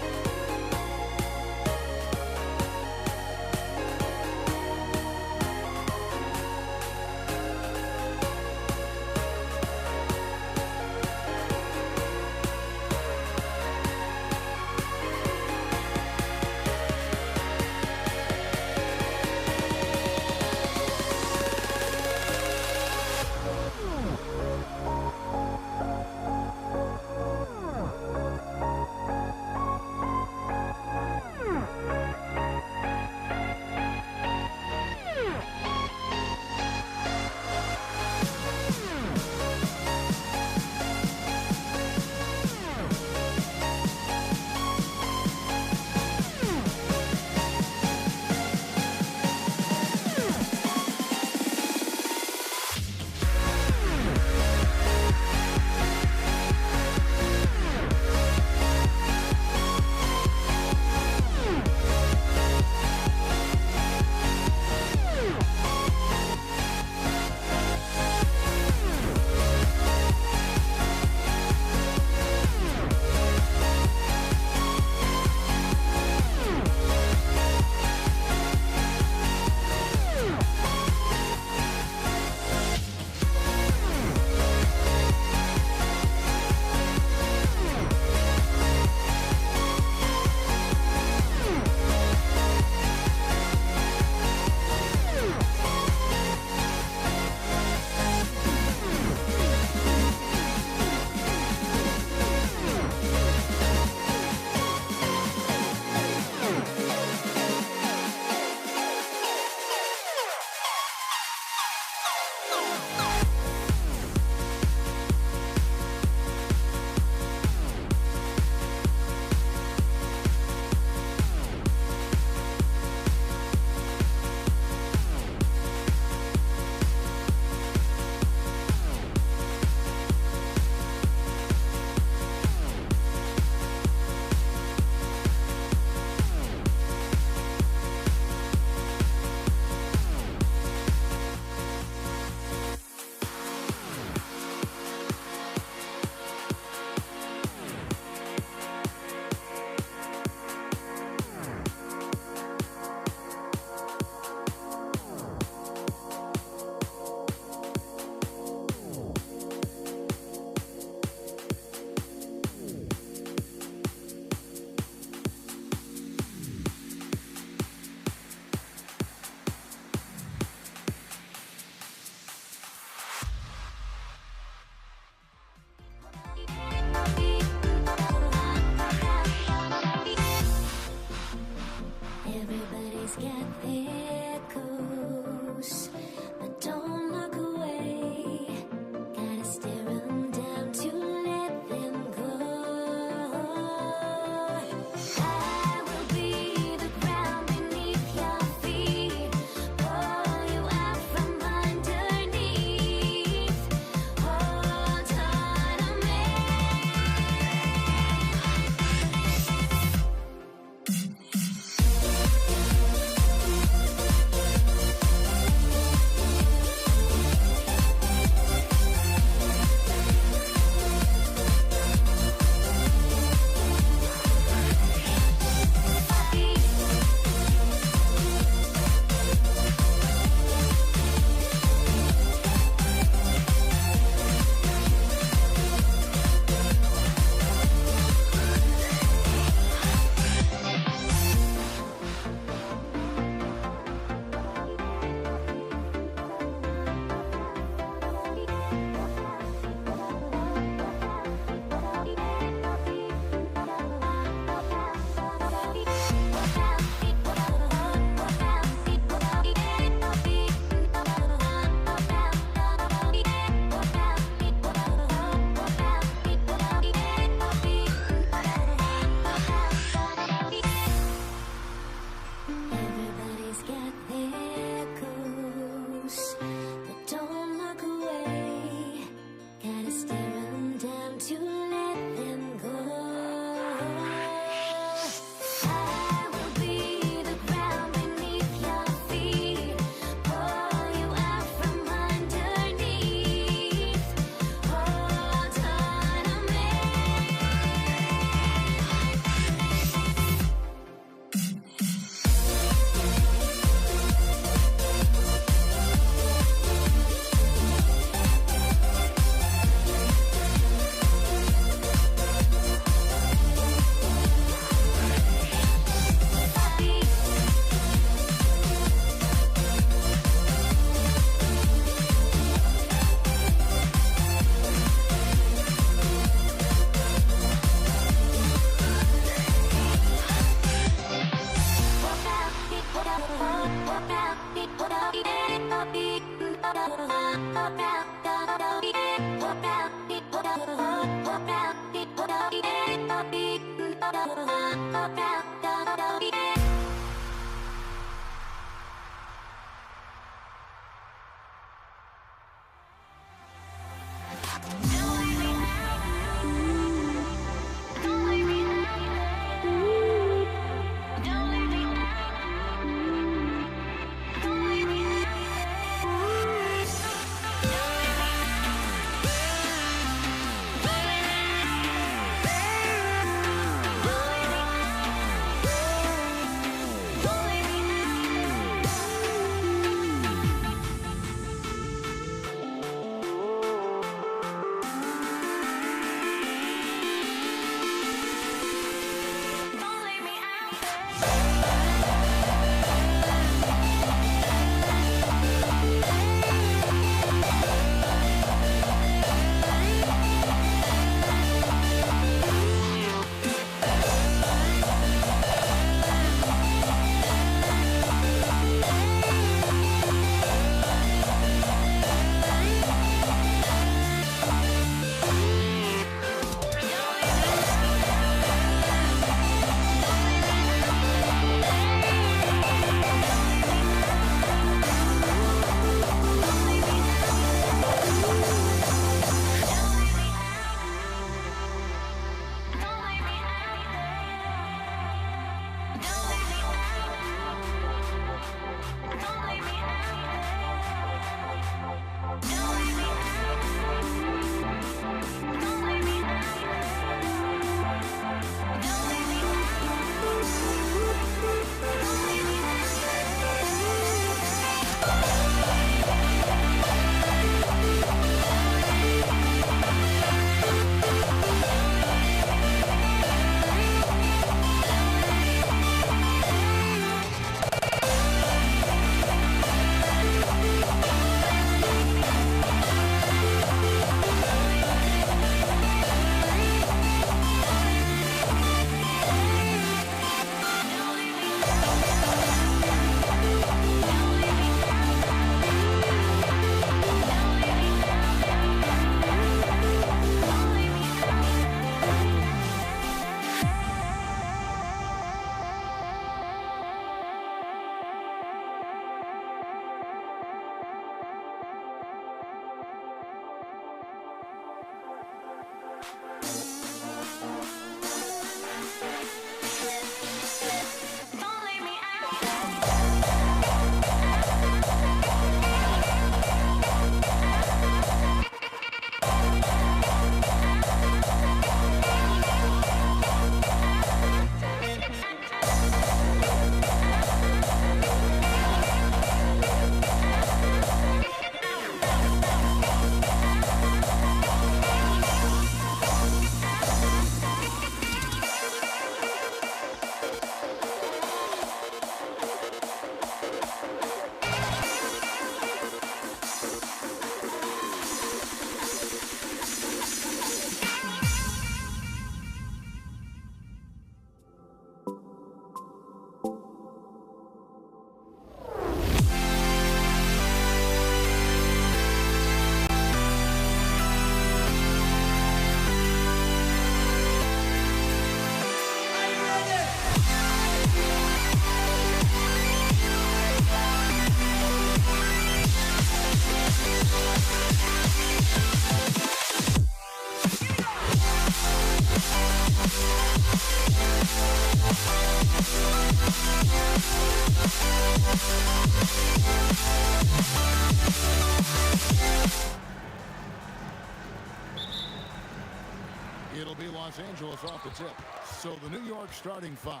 It'll be Los Angeles off the tip. So the New York starting five.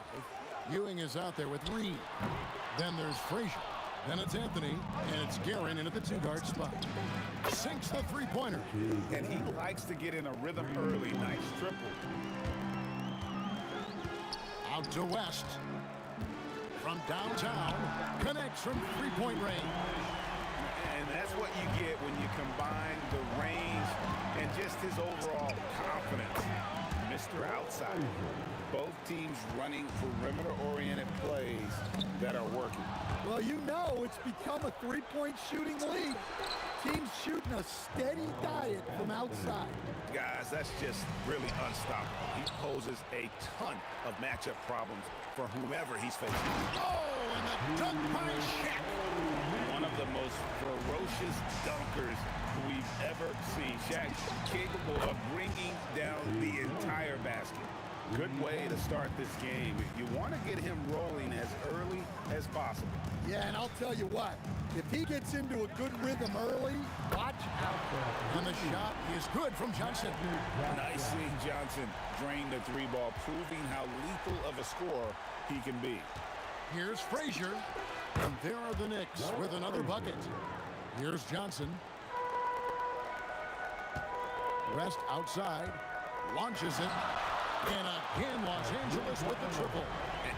Ewing is out there with Reed. Then there's Frazier. Then it's Anthony, and it's Guerin in at the two-guard spot. Sinks the three-pointer. And he likes to get in a rhythm early. Nice triple. Out to West. From downtown. Connects from three-point range. And that's what you get when you combine the range and just his overall confidence. Mr. Outside. Both teams running perimeter-oriented plays that are working. Well, you know it's become a three-point shooting league. Teams shooting a steady diet from outside. Guys, that's just really unstoppable. He poses a ton of matchup problems for whomever he's facing. Oh, and the dunk by Shaq. One of the most ferocious dunkers we've ever seen. Shaq capable of bringing down the entire basket. Good way to start this game. You want to get him rolling as early as possible. Yeah, and I'll tell you what, if he gets into a good rhythm early, watch out. And the shot is good from Johnson. Nice seeing Johnson drain the three ball, proving how lethal of a scorer he can be. Here's Frazier, and there are the Knicks with another bucket. Here's Johnson. West outside, launches it, and again Los Angeles with the triple.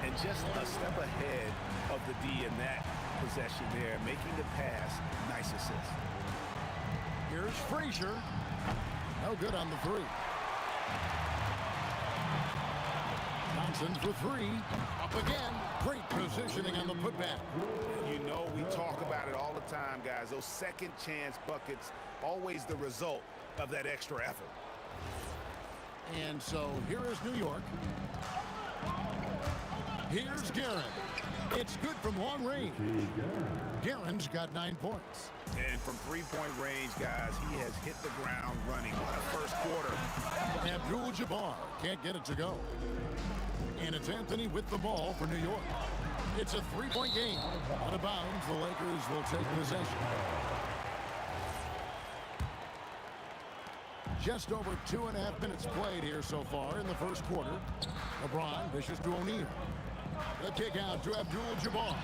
And just a step ahead of the D in that possession there, making the pass. Nice assist. Here's Frazier. No good on the three. Johnson for three. Up again. Great positioning on the putback. You know we talk about it all the time, guys. Those second chance buckets, always the result of that extra effort. And so here is New York. Here's Guerin. It's good from long range. Guerin's got 9 points. And from three-point range, guys, he has hit the ground running. What a first quarter. Abdul-Jabbar can't get it to go. And it's Anthony with the ball for New York. It's a three-point game. Out of bounds, the Lakers will take possession. Just over 2.5 minutes played here so far in the first quarter. LeBron dishes to O'Neal. The kick out to Abdul-Jabbar.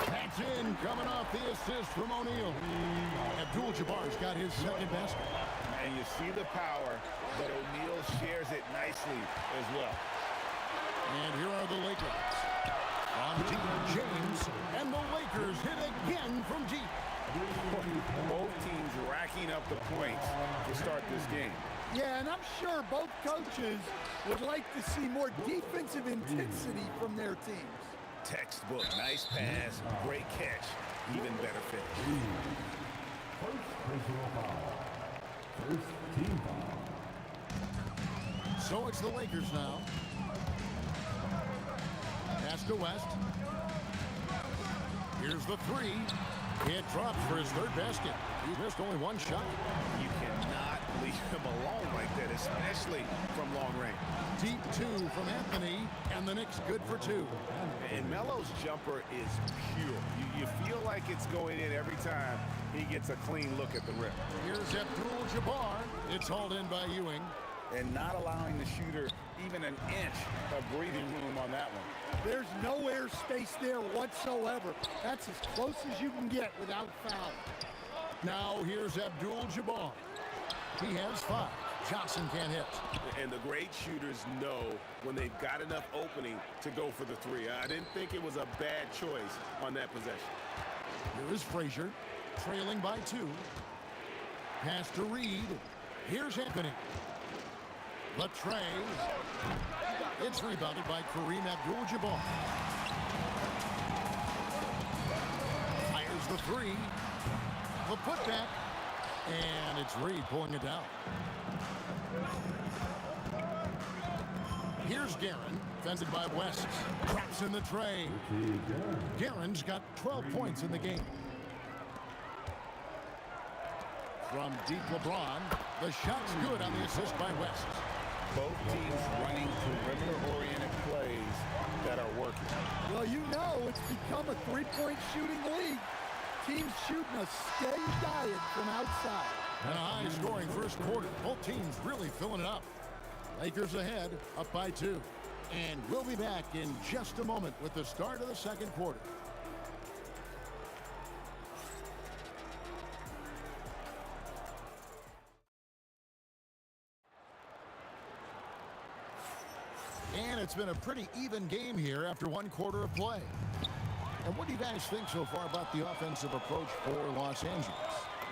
That's in, coming off the assist from O'Neal. Abdul-Jabbar's got his second basket. And you see the power, but O'Neal shares it nicely as well. And here are the Lakers. On deep, James, and the Lakers hit again from deep. Both teams racking up the points to start this game. Yeah, and I'm sure both coaches would like to see more defensive intensity from their teams. Textbook, nice pass, great catch, even better finish. First personal foul. First team foul. So it's the Lakers now. Pass to West. Here's the three. It drops for his third basket. He missed only one shot. You cannot leave him alone like that, especially from long range. Deep two from Anthony, and the Knicks good for two. And Melo's jumper is pure. You feel like it's going in every time he gets a clean look at the rim. Here's Abdul-Jabbar. It's hauled in by Ewing. And not allowing the shooter even an inch of breathing room on that one. There's no airspace there whatsoever. That's as close as you can get without foul. Now here's Abdul-Jabbar. He has 5. Johnson can't hit. And the great shooters know when they've got enough opening to go for the three. I didn't think it was a bad choice on that possession. Here is Frazier, trailing by 2. Pass to Reed. Here's Anthony. Latrey. It's rebounded by Kareem Abdul-Jabbar. Fires the three. The putback. And it's Reed pulling it down. Here's Guerin, fended by West. Traps in the tray. Guerin's got 12 points in the game. From deep LeBron, the shot's good on the assist by West. Both teams running perimeter-oriented plays that are working. Well, you know it's become a three-point shooting league. Teams shooting a steady diet from outside. And a high-scoring first quarter. Both teams really filling it up. Lakers ahead, up by 2. And we'll be back in just a moment with the start of the second quarter. And it's been a pretty even game here after one quarter of play. And what do you guys think so far about the offensive approach for Los Angeles?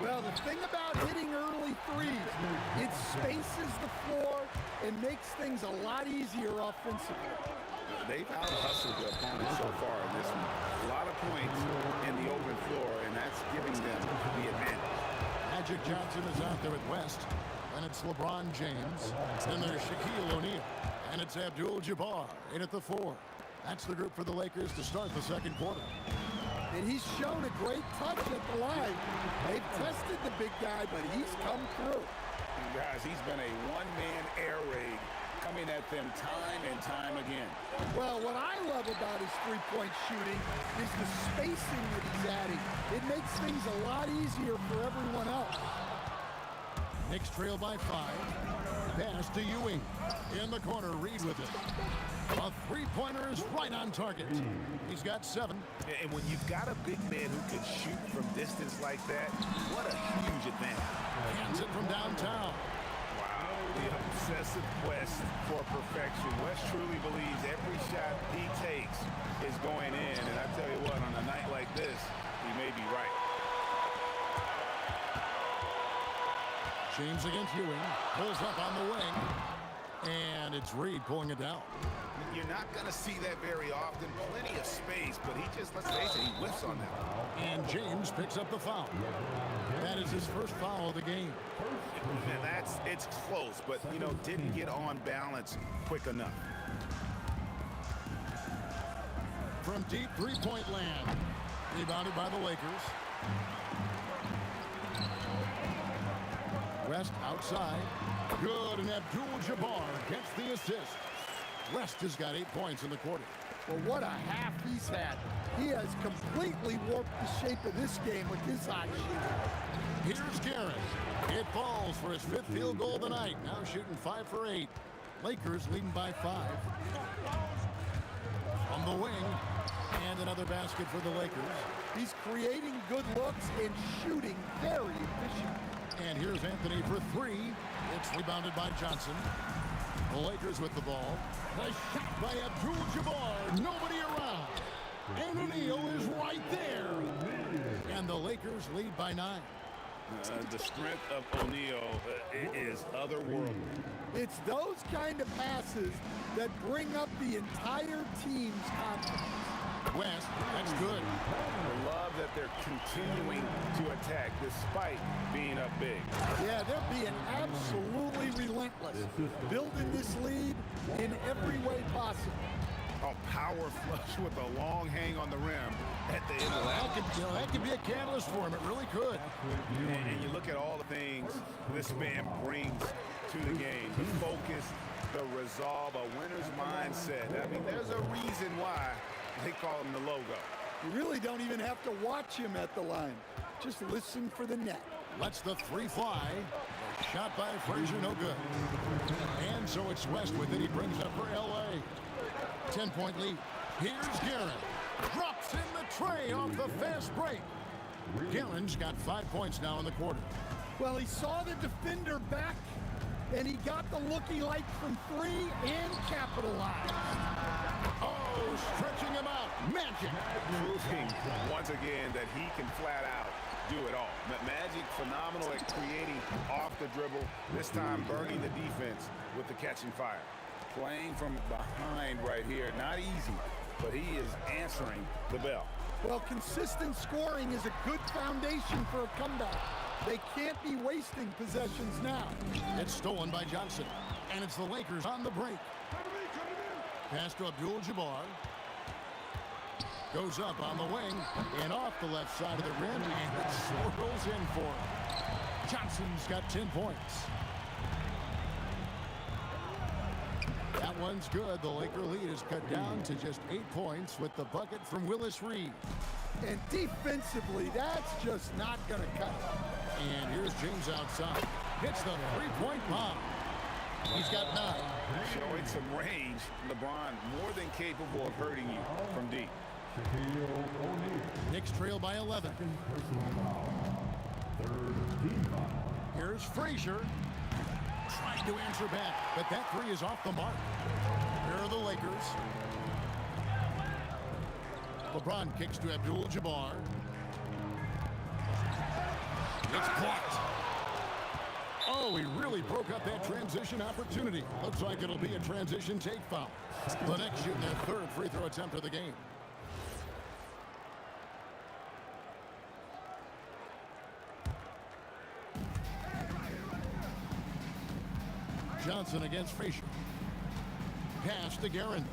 Well, the thing about hitting early threes, it spaces the floor and makes things a lot easier offensively. They've out-hustled their opponents so far in this one. A lot of points in the open floor, and that's giving them the advantage. Magic Johnson is out there at West. And it's LeBron James. Then there's Shaquille O'Neal. And it's Abdul-Jabbar in at the 4. That's the group for the Lakers to start the second quarter. And he's shown a great touch at the line. They've tested the big guy, but he's come through. And guys, he's been a one-man air raid coming at them time and time again. Well, what I love about his three-point shooting is the spacing that he's adding. It makes things a lot easier for everyone else. Knicks trail by 5. Pass to Ewing. In the corner, Reed with it. A three-pointer is right on target. He's got 7. And when you've got a big man who can shoot from distance like that, what a huge advantage. Hands it from downtown. Wow, the obsessive quest for perfection. West truly believes every shot he takes is going in. And I tell you what, on a night like this, he may be right. James against Ewing. Pulls up on the wing. And it's Reed pulling it down. You're not going to see that very often. Plenty of space, but he just, let's face it, he whiffs on that. And James picks up the foul. That is his first foul of the game. And it's close, but, you know, didn't get on balance quick enough. From deep three-point land. Rebounded by the Lakers. West outside. Good, and Abdul-Jabbar gets the assist. West has got 8 points in the quarter. Well, what a half he's had. He has completely warped the shape of this game with his hot shooting. Here's Garrett. It falls for his 5th field goal of the night. Now shooting 5 for 8. Lakers leading by 5. From the wing. And another basket for the Lakers. He's creating good looks and shooting very efficient. And here's Anthony for 3. It's rebounded by Johnson. The Lakers with the ball. The shot by Abdul-Jabbar. Nobody around. And O'Neal is right there. And the Lakers lead by 9. The strength of O'Neal is otherworldly. It's those kind of passes that bring up the entire team's confidence. West, that's good. I love that they're continuing to attack despite being up big. Yeah, they're being absolutely relentless. Building this lead in every way possible. A power flush with a long hang on the rim at the end of that. That could be a catalyst for him. It really could. And you look at all the things this man brings to the game. The focus, the resolve, a winner's mindset. I mean, there's a reason why they call him the logo. You really don't even have to watch him at the line. Just listen for the net. Lets the 3 fly. Shot by Frazier, no good. And so it's West with it. He brings up for L.A. 10-point lead. Here's Guerin. Drops in the tray off the fast break. Guerin's got 5 points now in the quarter. Well, he saw the defender back, and he got the look he liked from 3 and capitalized. Oh, stretching him out. Magic. Proving once again that he can flat out do it all. Magic phenomenal at creating off the dribble. This time burning the defense with the catching fire. Playing from behind right here. Not easy, but he is answering the bell. Well, consistent scoring is a good foundation for a comeback. They can't be wasting possessions now. It's stolen by Johnson, and it's the Lakers on the break. Pass to Abdul-Jabbar. Goes up on the wing and off the left side of the rim, and it swirls in for him. Johnson's got 10 points. That one's good. The Laker lead is cut down to just 8 points with the bucket from Willis Reed. And defensively, that's just not going to cut it. And here's James outside. Hits the three-point bomb. He's got 9. Showing some range, LeBron more than capable of hurting you from deep. Knicks trail by 11. Here's Frazier. Trying to answer back, but that 3 is off the mark. Here are the Lakers. LeBron kicks to Abdul-Jabbar. It's blocked. Oh, he really broke up that transition opportunity. Looks like it'll be a transition take foul. The Knicks shooting their 3rd free throw attempt of the game. Johnson against Frazier. Pass to Guerin.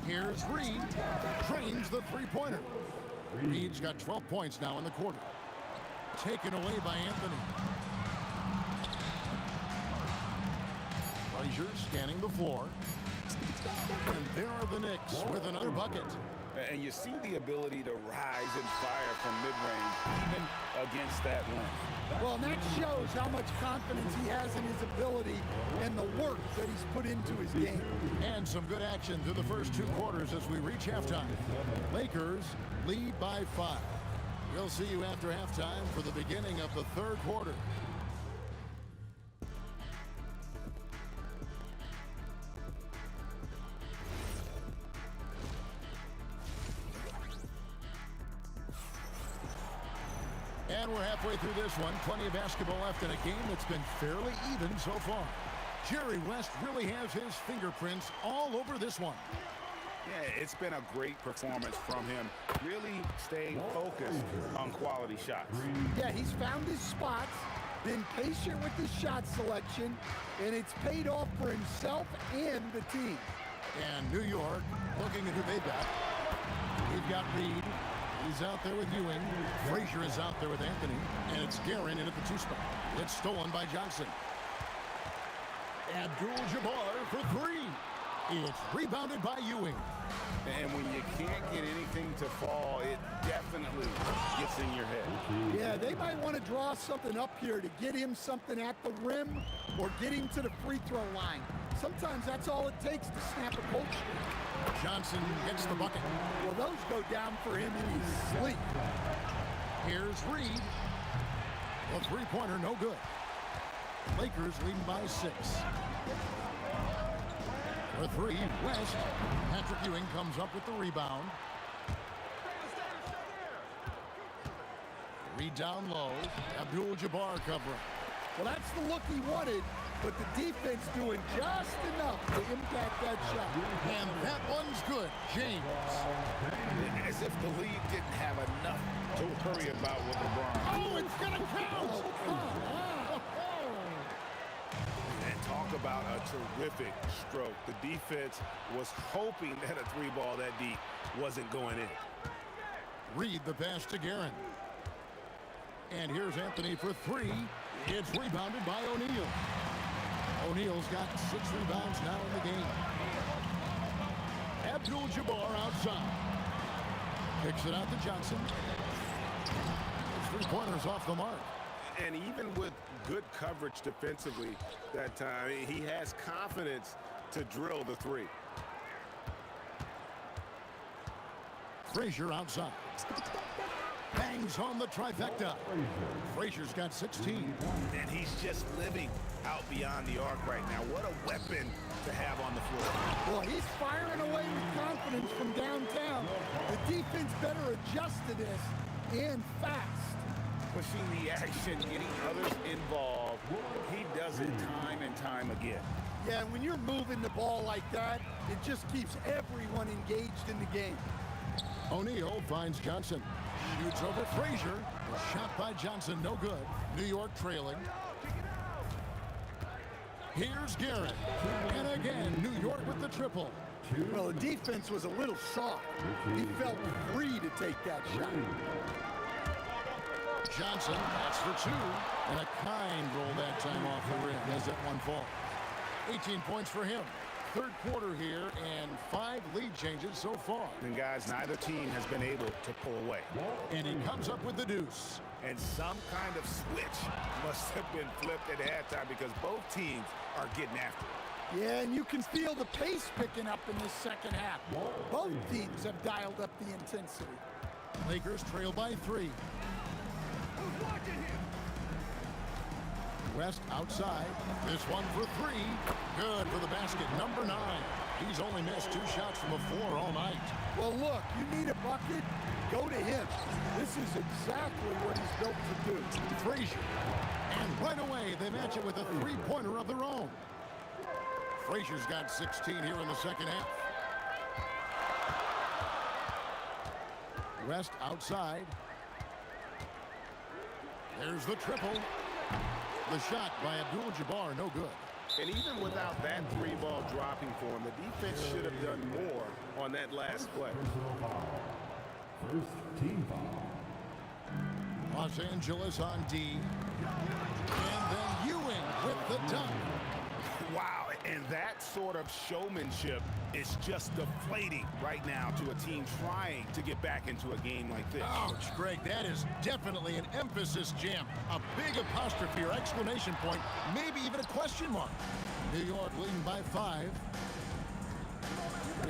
Here's Reed. Trains the three-pointer. Reed's got 12 points now in the quarter. Taken away by Anthony. Frazier scanning the floor. And there are the Knicks with another bucket. And you see the ability to rise and fire from mid-range, even against that length. Well, and that shows how much confidence he has in his ability and the work that he's put into his game. And some good action through the first 2 quarters as we reach halftime. Lakers lead by 5. We'll see you after halftime for the beginning of the 3rd quarter. And we're halfway through this one. Plenty of basketball left in a game that's been fairly even so far. Jerry West really has his fingerprints all over this one. Yeah, it's been a great performance from him. Really staying focused on quality shots. Yeah, he's found his spots, been patient with his shot selection, and it's paid off for himself and the team. And New York looking at who they've got. We've got Reed. He's out there with Ewing. Frazier is out there with Anthony. And it's Guerin in at the 2 spot. It's stolen by Johnson. Abdul-Jabbar for 3. It's rebounded by Ewing. And when you can't get anything to fall, it definitely gets in your head. Yeah, they might want to draw something up here to get him something at the rim or get him to the free throw line. Sometimes that's all it takes to snap a cold streak. Johnson gets the bucket. Well, those go down for him in his sleep. Here's Reed. The three-pointer, no good. Lakers leading by 6. For 3, West. Patrick Ewing comes up with the rebound. Reed down low. Abdul-Jabbar covering. Well, that's the look he wanted, but the defense doing just enough to impact that shot. And that one's good. James. As if the league didn't have enough to worry about with LeBron. Oh, it's going to count. And talk about a terrific stroke. The defense was hoping that a 3-ball that deep wasn't going in. Reed the pass to Guerin. And here's Anthony for 3. It's rebounded by O'Neal. O'Neal's got 6 rebounds now in the game. Abdul-Jabbar outside. Kicks it out to Johnson. His 3-pointer's off the mark. And even with good coverage defensively that time, he has confidence to drill the 3. Frazier outside. Bangs home the trifecta. Frazier's got 16. And he's just living out beyond the arc right now. What a weapon to have on the floor. Well, he's firing away with confidence from downtown. The defense better adjust to this, and fast. Pushing the action, getting others involved. He does it time and time again. Yeah, and when you're moving the ball like that, it just keeps everyone engaged in the game. O'Neal finds Johnson. Shoots over Frazier. Shot by Johnson, no good. New York trailing. Here's Guerin. And again, New York with the triple. Well, the defense was a little soft. He felt free to take that shot. Johnson, that's for 2. And a kind roll that time off the rim as that one falls. 18 points for him. 3rd quarter here and 5 lead changes so far. And guys, neither team has been able to pull away. And he comes up with the deuce. And some kind of switch must have been flipped at halftime because both teams are getting after it. Yeah, and you can feel the pace picking up in this second half. Both teams have dialed up the intensity. Lakers trail by 3. West outside. This one for 3. Good for the basket. Number 9. He's only missed 2 shots from a 4 all night. Well, look, you need a bucket, go to him. This is exactly what he's built to do. Frazier. And right away, they match it with a 3-pointer of their own. Frazier's got 16 here in the second half. West outside. There's the triple. The shot by Abdul-Jabbar, no good. And even without that 3-ball dropping for him, the defense should have done more on that last play. First team foul. Los Angeles on D. And then Ewing with the dunk. Wow, and that sort of showmanship is just deflating right now to a team trying to get back into a game like this. Ouch, Greg, that is definitely an emphasis jam. A big apostrophe or exclamation point, maybe even a question mark. New York leading by 5.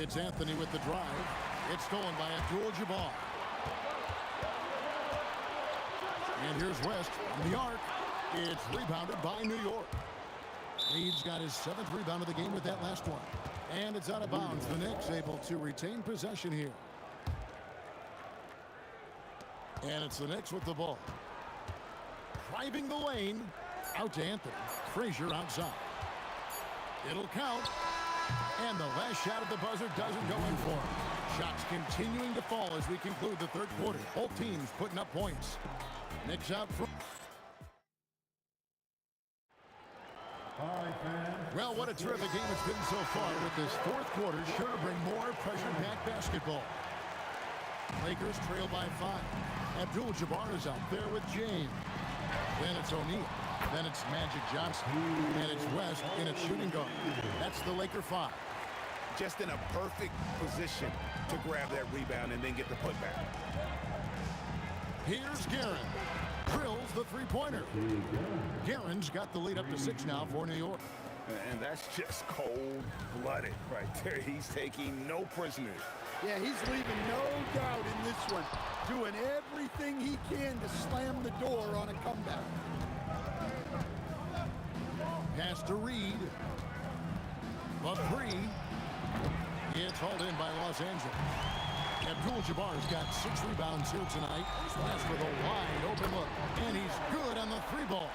It's Anthony with the drive. It's stolen by Abdul-Jabbar. And here's West from the arc. It's rebounded by New York. Reed's got his 7th rebound of the game with that last one. And it's out of bounds. The Knicks able to retain possession here. And it's the Knicks with the ball. Driving the lane. Out to Anthony. Frazier outside. It'll count. And the last shot at the buzzer doesn't go in for him. Shots continuing to fall as we conclude the third quarter. Both teams putting up points. Knicks out front. Well, what a terrific game it's been so far, with this fourth quarter sure to bring more pressure-packed basketball. Lakers trail by 5. Abdul-Jabbar is out there with James. Then it's O'Neal. Then it's Magic Johnson. And it's West in its shooting guard. That's the Laker 5. Just in a perfect position to grab that rebound and then get the putback. Here's Guerin. Drills the 3-pointer. Guerin's got the lead up to 6 now for New York. And that's just cold-blooded right there. He's taking no prisoners. Yeah, he's leaving no doubt in this one. Doing everything he can to slam the door on a comeback. Pass to Reed. The 3. It's hauled in by Los Angeles. Abdul-Jabbar's got 6 rebounds here tonight. That's with a wide open look. And he's good on the 3-ball.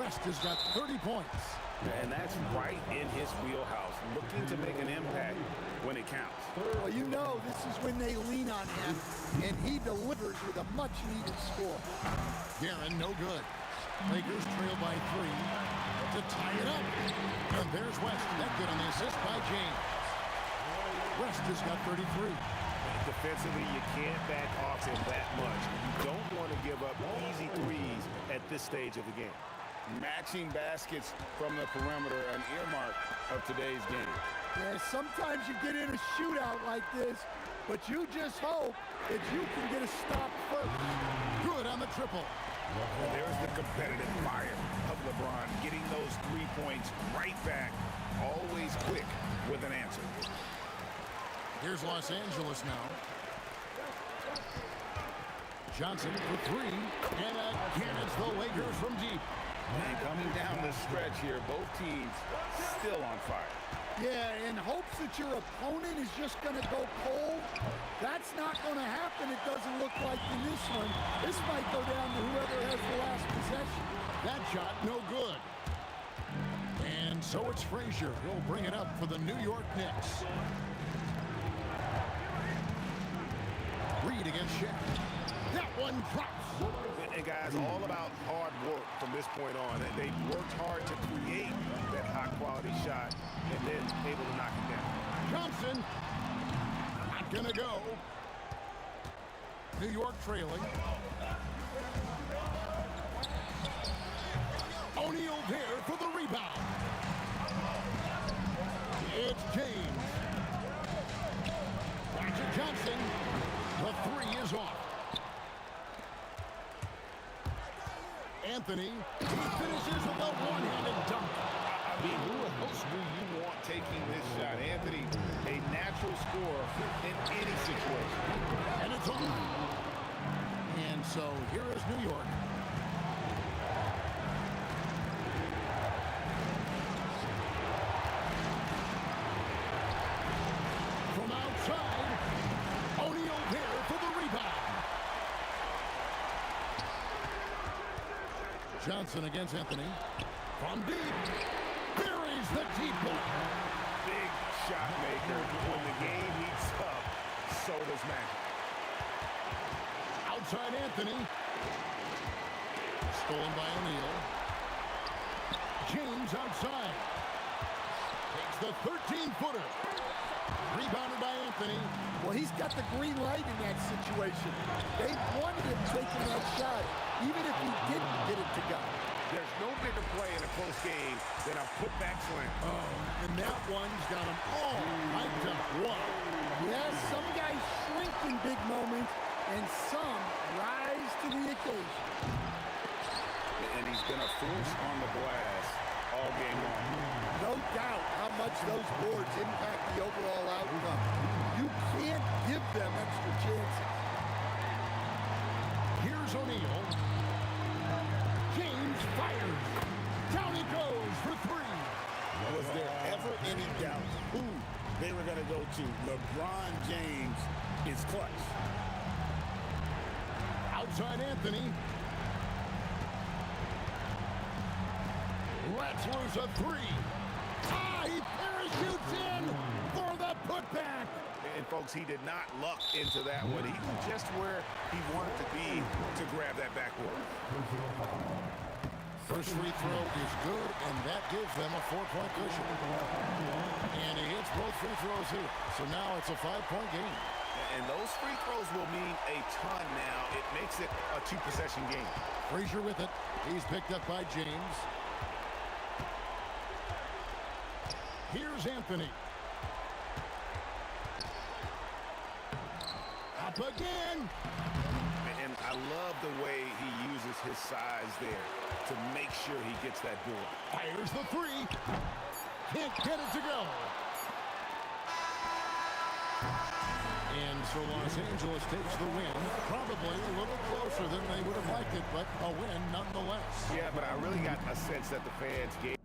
West has got 30 points. And that's right in his wheelhouse, looking to make an impact when it counts. Well, you know, this is when they lean on him, and he delivers with a much-needed score. Guerin, no good. Lakers trail by 3 to tie it up. And there's West. That good on the assist by James. West has got 33. Defensively, you can't back off him that much. You don't want to give up easy threes at this stage of the game. Matching baskets from the perimeter, an earmark of today's game. Yeah, sometimes you get in a shootout like this, but you just hope that you can get a stop first. Good on the triple. And there's the competitive fire of LeBron, getting those 3 points right back, always quick with an answer. Here's Los Angeles now. Johnson for 3, and again it's the Lakers from deep. And coming down the stretch here, both teams still on fire. Yeah, in hopes that your opponent is just going to go cold. That's not going to happen, it doesn't look like in this one. This might go down to whoever has the last possession. That shot, no good. And so it's Frazier. He'll bring it up for the New York Knicks. Reed against Shaq. That one drops. And guys, all about hard work from this point on. And they worked hard to create that high-quality shot and then able to knock it down. Johnson, not gonna go. New York trailing. O'Neal there for the rebound. It's James. Magic Johnson. The 3 is off. Anthony, he finishes with a one-handed dunk. I mean, who else do you want taking this shot? Anthony, a natural scorer in any situation. And it's on. And so here is New York. From outside, O'Neal there for the rebound. Johnson against Anthony. From deep. Buries the deep ball. Big shot maker. When the game heats up, so does Magic. Outside Anthony. Stolen by O'Neal. James outside. Takes the 13-footer. Rebounded by Anthony. Well, he's got the green light in that situation. They wanted him taking that shot, even if he didn't get it to go. There's no bigger play in a close game than a putback slam. Oh, and that one's got him all hyped up. Wow. Yes, some guys shrink in big moments, and some rise to the occasion. And he's been a force on the glass all game long. No doubt how much those boards impact the overall outcome. You can't give them extra chances. Here's O'Neal. James fires. Down he goes for three. Was there ever any doubt who they were going to go to? LeBron James is clutch. Outside Anthony. Lets loose a three. He parachutes in for the putback. And folks, he did not luck into that one. He was just where he wanted to be to grab that backboard. First free throw is good, and that gives them a 4-point cushion. And he hits both free throws here. So now it's a 5-point game. And those free throws will mean a ton now. It makes it a 2-possession game. Frazier with it. He's picked up by James. Here's Anthony. Up again. And I love the way he uses his size there to make sure he gets that board. Fires the three. Can't get it to go. And so Los Angeles takes the win. Probably a little closer than they would have liked it, but a win nonetheless. Yeah, but I really got a sense that the fans gave